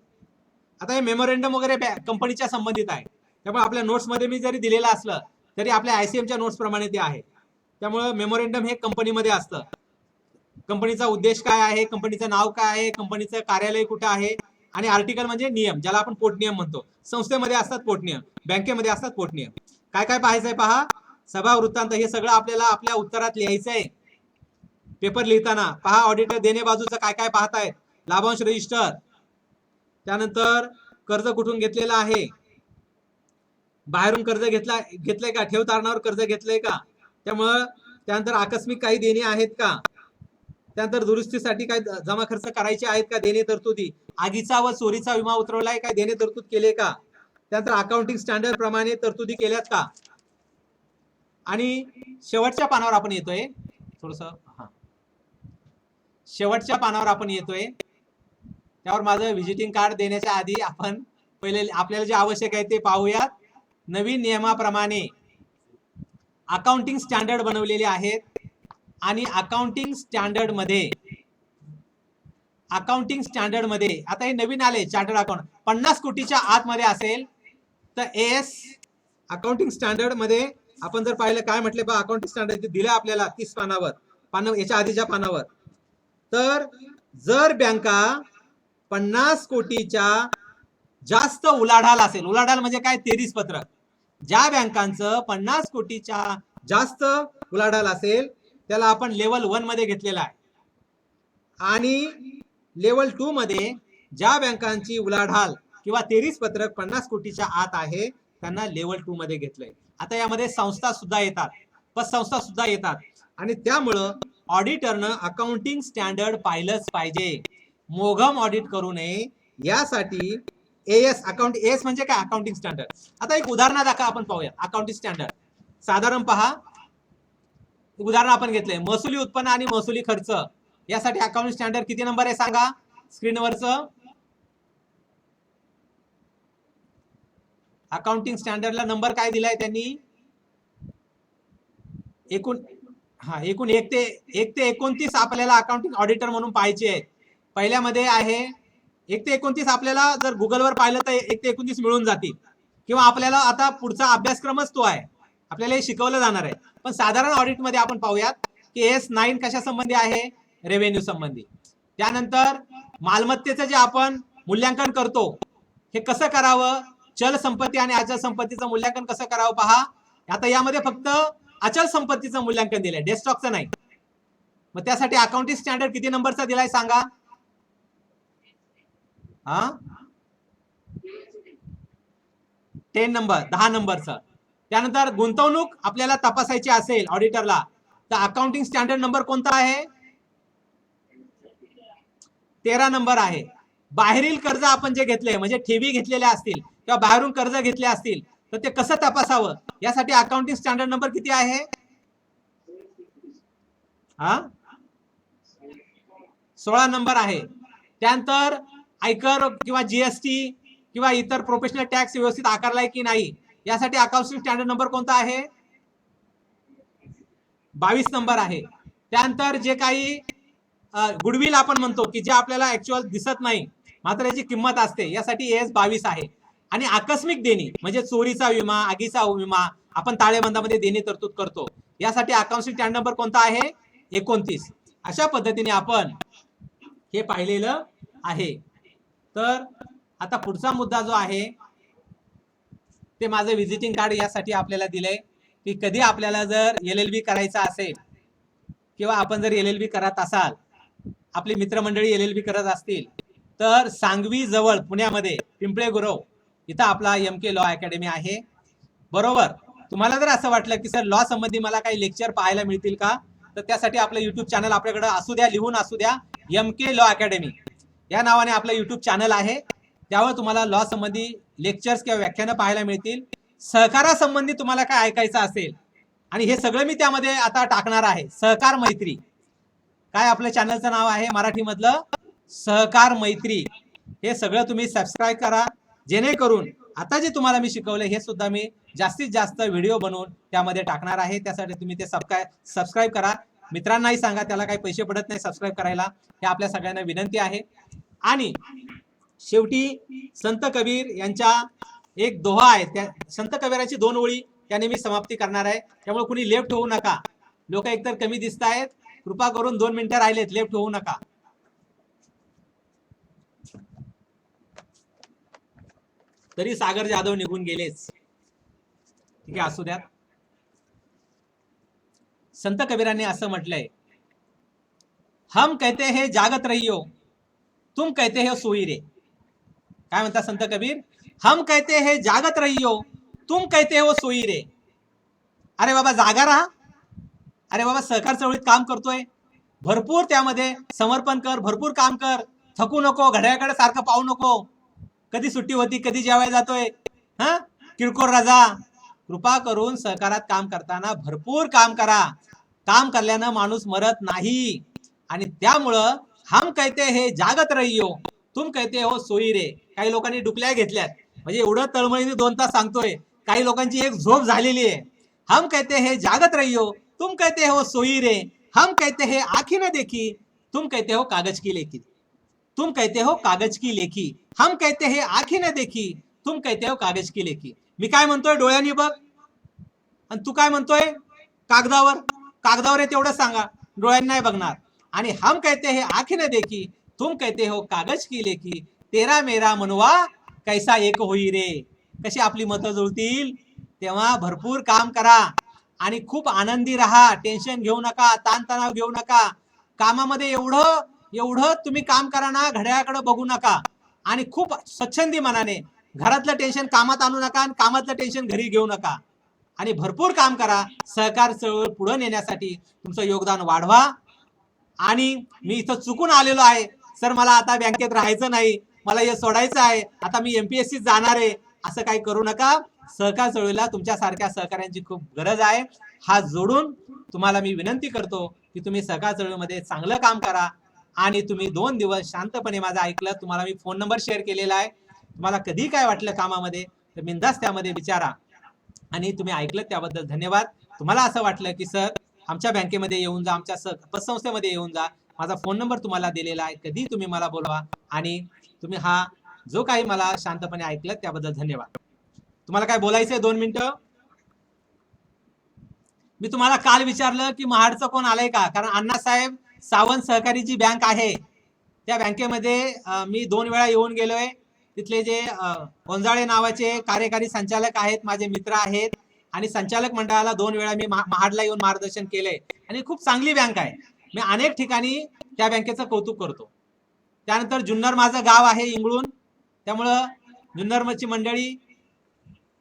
आता हे मेमोरेंडम वगैरे कंपनीच्या संबंधित आहे. त्यामुळे आपल्या नोट्स मध्ये मी जरी दिलेलं असलं तरी आपल्या आयसीएमच्या नोट्स प्रमाणे ते आहे. त्यामुळे मेमोरेंडम हे कंपनीमध्ये असतं. कंपनीचा उद्देश काय आहे, कंपनीचं नाव काय आहे, कंपनीचं कार्यालय कुठं आहे, आणि आर्टिकल म्हणजे नियम, ज्याला आपण पोटनियम म्हणतो. संस्थेमध्ये असतात पोटनियम, बँकेमध्ये असतात पोटनियम. काय काय पाहायचंय पहा. सभा वृत्तांत हे सगळं आपल्याला आपल्या उत्तरात लिहायचंय. पेपर लिहिताना पहा ऑडिटर देणे बाजूचं काय काय पाहतायत. लाभांश रजिस्टर, त्यानंतर कर्ज कुठून घेतलेलं आहे, बाहेरून कर्ज घेतलंय का, ठेव तारणावर कर्ज घेतलंय का, त्यानंतर आकस्मिक काही देणे आहेत का, त्यानंतर दुरुस्तीसाठी काय जमा खर्च करायचे आहेत का, देणे तरतुदी, आगीचा व चोरीचा विमा उतरवलाय काय, देणे तरतूद केले का, त्यानंतर अकाउंटिंग स्टँडर्ड प्रमाणे तरतुदी केल्यात का. आणि शेवटच्या पानावर आपण येतोय शेवटच्या पानावर आपण येतोय. त्यावर माझं व्हिजिटिंग कार्ड देण्याच्या आधी आपण पहिले आपल्याला जे आवश्यक आहे ते पाहूयात. नवीन नियमाप्रमाणे अकाउंटिंग स्टँडर्ड बनवलेले आहेत आणि अकाउंटिंग स्टँडर्ड मध्ये आता हे नवीन आले चार्टर्ड अकाउंट 50 कोटीच्या आतमध्ये असेल तर एस अकाउंटिंग स्टँडर्ड मध्ये आपण जर पाहिलं काय म्हटले बा अकाउंटिंग स्टँडर्ड दिलं आपल्याला 30 पानावर याच्या आधीच्या पानावर. तर जर बँका 50 कोटीच्या जास्त उलाढाल असेल, उलाढाल म्हणजे काय, 33 पत्रक, ज्या बँकांचं 50 कोटीच्या जास्त उलाढाल असेल त्याला आपण लेवल 1 मध्ये घेतलेला आहे. आणि लेवल 2 मध्ये ज्या बँकांची उलाढाल किंवा 33 पत्रक 50 कोटीच्या आत आहे त्यांना लेवल 2 मध्ये घेतलंय. आता यामध्ये संस्था सुद्धा येतात, पतसंस्था सुद्धा येतात. आणि त्यामुळं ऑडिटरनं अकाउंटिंग स्टँडर्ड पाहिलंच पाहिजे, मोघम ऑडिट करू नये यासाठी एएस अकाउंट एएस म्हणजे काय अकाउंटिंग स्टँडर्ड. आता एक उदाहरण दाखवा आपण पाहूया. अकाउंटिंग स्टँडर्ड साधारण पहा, उदाहरण आपण घेतलंय महसुली उत्पन्न आणि महसुली खर्च यासाठी अकाउंटिंग स्टँडर्ड किती नंबर आहे सांगा स्क्रीनवरचं. अकाउंटिंग स्टँडर्डला नंबर काय दिलाय त्यांनी, एकूण एकूण 1 ते 29 आपल्याला अकाउंटिंग ऑडिटर म्हणून पाहायचे आहेत. पहिल्यामध्ये आहे 1 ते 29. आपल्याला जर गुगलवर पाहिलं तर 1 ते 29 मिळून जातील, किंवा आपल्याला आता पुढचा अभ्यासक्रमच तो आहे, आपल्याला हे शिकवलं जाणार आहे. पण साधारण ऑडिट मध्ये आपण पाहूयात की S9 कशा संबंधी आहे, रेव्हेन्यू संबंधी. त्यानंतर मालमत्तेचं जे आपण मूल्यांकन करतो हे कसं करावं, चल संपत्ती आणि अचल संपत्तीचं मूल्यांकन कसं करावं पहा. आता यामध्ये फक्त अचल संपत्तीचं मूल्यांकन दिलंय, डेस्कटॉपचं नाही. मग त्यासाठी अकाउंटिंग स्टँडर्ड किती नंबरचा दिलाय सांगा. 10 नंबर, 10 नंबरचं. त्यानंतर गुंतवणूक आपल्याला तपासायची असेल ऑडिटरला तर अकाउंटिंग स्टँडर्ड नंबर कोणता आहे, 13 नंबर आहे. बाहेरील कर्ज आपण जे घेतले म्हणजे ठेवी घेतलेल्या असतील किंवा बाहेरून कर्ज घेतले असतील तर ते कसं तपासावं यासाठी अकाउंटिंग स्टँडर्ड नंबर किती आहे, 16 नंबर आहे. त्यानंतर आयकर किंवा जीएसटी किंवा इतर प्रोफेशनल टॅक्स व्यवस्थित आकारलाय की नाही यासाठी अकाउंटिंग स्टँडर्ड नंबर कोणता आहे, 22 नंबर आहे. त्यानंतर जे काही गुडविल आपण म्हणतो की जे आपल्याला ऍक्च्युअल दिसत नाही मात्र याची किंमत असते यासाठी एस 22 आहे. आणि आकस्मिक देणी म्हणजे चोरीचा विमा, आगीचा विमा, आपण ताळेबंदामध्ये देणी तरतूद करतो यासाठी अकाउंटिंग स्टँडर्ड नंबर कोणता आहे, 29. अशा पद्धतीने आपण हे पाहिलेलं आहे. तर आता पुढचा मुद्दा जो आहे ते माझं व्हिजिटिंग कार्ड यासाठी आपल्याला दिलंय की कधी आपल्याला जर LLB करायचं असेल किंवा आपण जर LLB करत असाल, आपली मित्रमंडळी LLB करत असतील तर सांगवी जवळ पुण्यामध्ये पिंपळे गुरव इथं आपला MK लॉ अकॅडमी आहे. बरोबर, तुम्हाला जर असं वाटलं की सर लॉ संबंधी मला काही लेक्चर पाहायला मिळतील का तर त्यासाठी आपलं YouTube चॅनल आपल्याकडे असू द्या, लिहून असू द्या, MK लॉ अकॅडमी या नावाने आपलं YouTube चॅनल आहे. त्यावर तुम्हाला लॉ संबंधी लेक्चर्स किंवा व्याख्यानं पाहायला मिळतील. सहकारासंबंधी तुम्हाला काय ऐकायचं असेल आणि हे सगळं मी त्यामध्ये आता टाकणार आहे. सहकार मैत्री काय आपलं चॅनलचं नाव आहे मराठीमधलं, सहकार मैत्री. हे सगळं तुम्ही सबस्क्राईब करा जेणेकरून आता जे तुम्हाला मी शिकवलं हे सुद्धा मी जास्तीत जास्त व्हिडिओ बनवून त्यामध्ये टाकणार आहे. त्यासाठी तुम्ही ते सबस्क्राईब करा. मित्रांनाही सांगा, त्याला काही पैसे पडत नाही सबस्क्राईब करायला, हे आपल्या सगळ्यांना विनंती आहे. आणि शेवटी संत कबीर यांच्या एक दोहा आहे, त्या संत कबीराची 2 ओळी त्याने मी समाप्ती करणार आहे. त्यामुळे कुणी लेफ्ट होऊ नका. लोक एकतर कमी दिसत आहेत, कृपा करून 2 मिनिटं राहिलेत, लेफ्ट होऊ नका. तरी सागर जाधव निघून गेलेच, ठीक आहे असू द्या. संत कबीरांनी असं म्हटलंय, हम कहते हैं जागत रहियो, तुम कहते हो सोई रे. काय म्हणता संत कबीर, हम कहते हैं जागत रहियो, तुम कहते हो सोई रे. अरे बाबा जागा राहा, अरे बाबा सहकार चळवळीत काम करतोय, भरपूर त्यामध्ये समर्पण कर, भरपूर काम कर, थकू नको, घड्याळाकडे सारखं पाहू नको, कधी सुट्टी होती कधी जेवायला जातोय, किरकोळ रजा. कृपा करून सहकारात काम करताना भरपूर काम करा. काम करल्यानं माणूस मरत नाही. आणि त्यामुळं हम कहते हे जागत रहियो, तुम कहते हो सोई रे. काही लोकांनी डुकल्या घेतल्यात, म्हणजे एवढं तळमळीने 2 तास सांगतोय, काही लोकांची एक झोप झालेली आहे. हम कहते हे जागत रहियो, तुम कहते हो सोई रे. हम कहते हे आँखी न देखी, तुम कहते हो कागज की लेखी. तुम कहते हो कागज की लेखी, हम कहते हैं आंखी न देखी, तुम कहते हो कागज की लेखी. मी काय म्हणतोय डोळ्यांनी बघ आणि तू काय म्हणतोय कागदावर. कागदावर आहे तेवढं सांगा, डोळ्यांनी नाही बघणार. आणि हम कहते हैं आंखी न देखी, तुम कहते हो कागज की लेखी, तेरा मेरा मनवा कैसा एक होई रे. कशी आपली मतं जुळतील. तेव्हा भरपूर काम करा आणि खूप आनंदी राहा. टेन्शन घेऊ नका, ताणतणाव घेऊ नका. कामामध्ये एवढं तुम्ही काम करा ना, घड्याळाकडे बघू नका आणि खूप स्वच्छंदी मनाने घरातलं टेन्शन कामात आणू नका आणि कामातलं टेन्शन घरी घेऊ नका आणि भरपूर काम करा. सहकार चळवळ पुढे नेण्यासाठी तुमचं योगदान वाढवा. आणि मी इथं चुकून आलेलो आहे सर, मला आता बँकेत राहायचं नाही, मला हे सोडायचं आहे, आता मी MPSC जाणार आहे, असं काही करू नका. सहकार चळवळीला तुमच्यासारख्या सहकार्यांची खूप गरज आहे. हात जोडून तुम्हाला मी विनंती करतो की तुम्ही सहकार चळवळीमध्ये चांगलं काम करा. आणि तुम्ही 2 दिवस शांतपणे माझं ऐकलं. तुम्हाला मी फोन नंबर शेअर केलेला आहे. तुम्हाला कधी काय वाटलं कामामध्ये तर बिनधास्त त्यामध्ये विचारा. आणि तुम्ही ऐकलं त्याबद्दल धन्यवाद. तुम्हाला असं वाटलं की सर आमच्या बँकेमध्ये येऊन जा, आमच्या पतसंस्थेमध्ये येऊन जा, माझा फोन नंबर तुम्हाला दिलेला आहे, कधी तुम्ही मला बोलवा. आणि तुम्ही हा जो काही मला शांतपणे ऐकलं त्याबद्दल धन्यवाद. तुम्हाला काय बोलायचंय 2 मिनिटं? मी तुम्हाला काल विचारलं की महाडचं कोण आलंय का, कारण अण्णासाहेब सावंत सहकारी जी बँक आहे त्या बँकेमध्ये मी 2 वेळा येऊन गेलोय. तिथले जे गोंजाळे नावाचे कार्यकारी संचालक आहेत, माझे मित्र आहेत, आणि संचालक मंडळाला 2 वेळा मी महाडला येऊन मार्गदर्शन केलंय. आणि खूप चांगली बँक आहे. मी अनेक ठिकाणी त्या बँकेचं कौतुक करतो. त्यानंतर जुन्नर माझं गाव आहे इंगळून, त्यामुळं जुन्नरची मंडळी,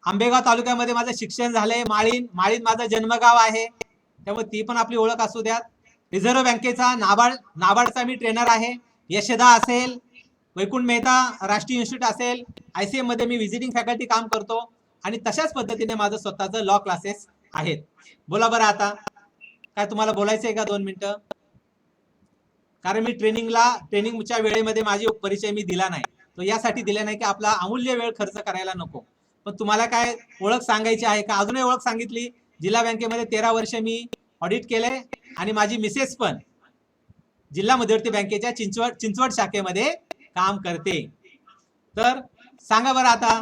आंबेगाव तालुक्यामध्ये माझं शिक्षण झालंय, माळीन माझं जन्मगाव आहे, त्यामुळे ती पण आपली ओळख असू द्यात. रिझर्व्ह बँकेचा नाबार्डचा मी ट्रेनर आहे. यशदा असेल, वैकुंठ मेहता राष्ट्रीय इन्स्टिट्यूट असेल, ICM मध्ये मी व्हिजिटिंग फॅकल्टी काम करतो. आणि तशाच पद्धतीने माझं स्वतःचं लॉ क्लासेस आहेत. बोला बरं, आता काय तुम्हाला बोलायचंय का 2 मिनिटं? कारण मी ट्रेनिंगच्या वेळेमध्ये माझी परिचय मी दिला नाही, तो यासाठी दिला नाही की आपला अमूल्य वेळ खर्च करायला नको. पण तुम्हाला काय ओळख सांगायची आहे का? अजूनही ओळख सांगितली. जिल्हा बँकेमध्ये 13 वर्ष मी ऑडिट केलंय आणि माझी मिसेस पण जिल्हा मध्यवर्ती बँकेच्या चिंचवड शाखेमध्ये काम करते. तर सांगा बरं आता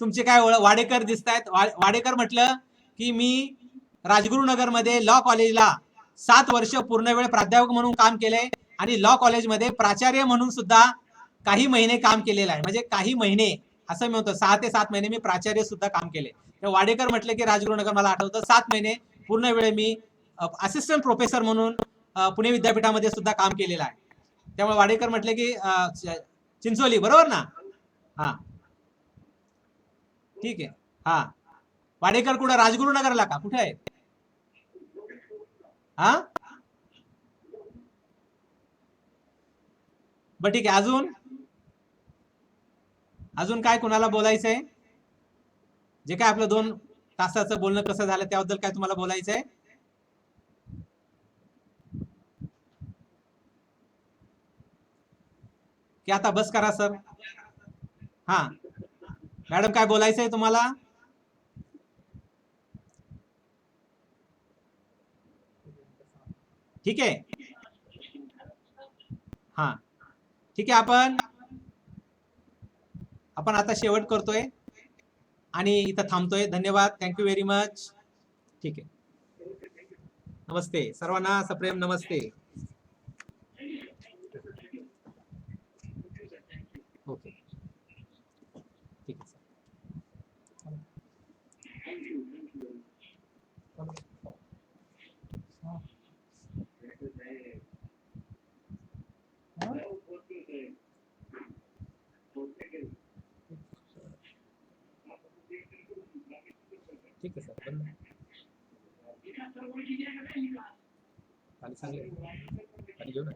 तुमचे काय वाडेकर दिसत आहेत. वाडेकर म्हटलं की मी राजगुरुनगरमध्ये लॉ कॉलेजला 7 वर्ष पूर्ण वेळ प्राध्यापक म्हणून काम केलंय आणि लॉ कॉलेजमध्ये प्राचार्य म्हणून सुद्धा काही महिने काम केलेलं आहे. म्हणजे काही महिने असं मी म्हणतो, 6 ते 7 महिने मी प्राचार्य सुद्धा काम केले. तर वाडेकर म्हटलं की राजगुरुनगर, मला आठवतं 7 महिने पूर्ण वेळ मी असिस्टंट प्रोफेसर म्हणून पुणे विद्यापीठामध्ये सुद्धा काम केलेलं आहे. त्यामुळे वाडेकर म्हटले की चिंचोली, बरोबर ना? हा, ठीक आहे. हा, वाडेकर कुठं, राजगुरुनगरला का कुठे आहे? हा, बरं ठीक आहे. अजून काय कुणाला बोलायचंय? जे काय आपलं 2 तासाचं बोलणं कसं झालं त्याबद्दल काय तुम्हाला बोलायचंय? की आता बस करा सर? हा मॅडम, काय बोलायचंय तुम्हाला? ठीक आहे. हा, ठीक आहे. आपण आता शेवट करतोय आणि इथं थांबतोय. धन्यवाद. Thank you very much. ठीक आहे. नमस्ते सर्वांना, सप्रेम नमस्ते. ओके, ठीक आहे सर. ठीक आहे सर. खाली सांगले, खाली घेऊ ना.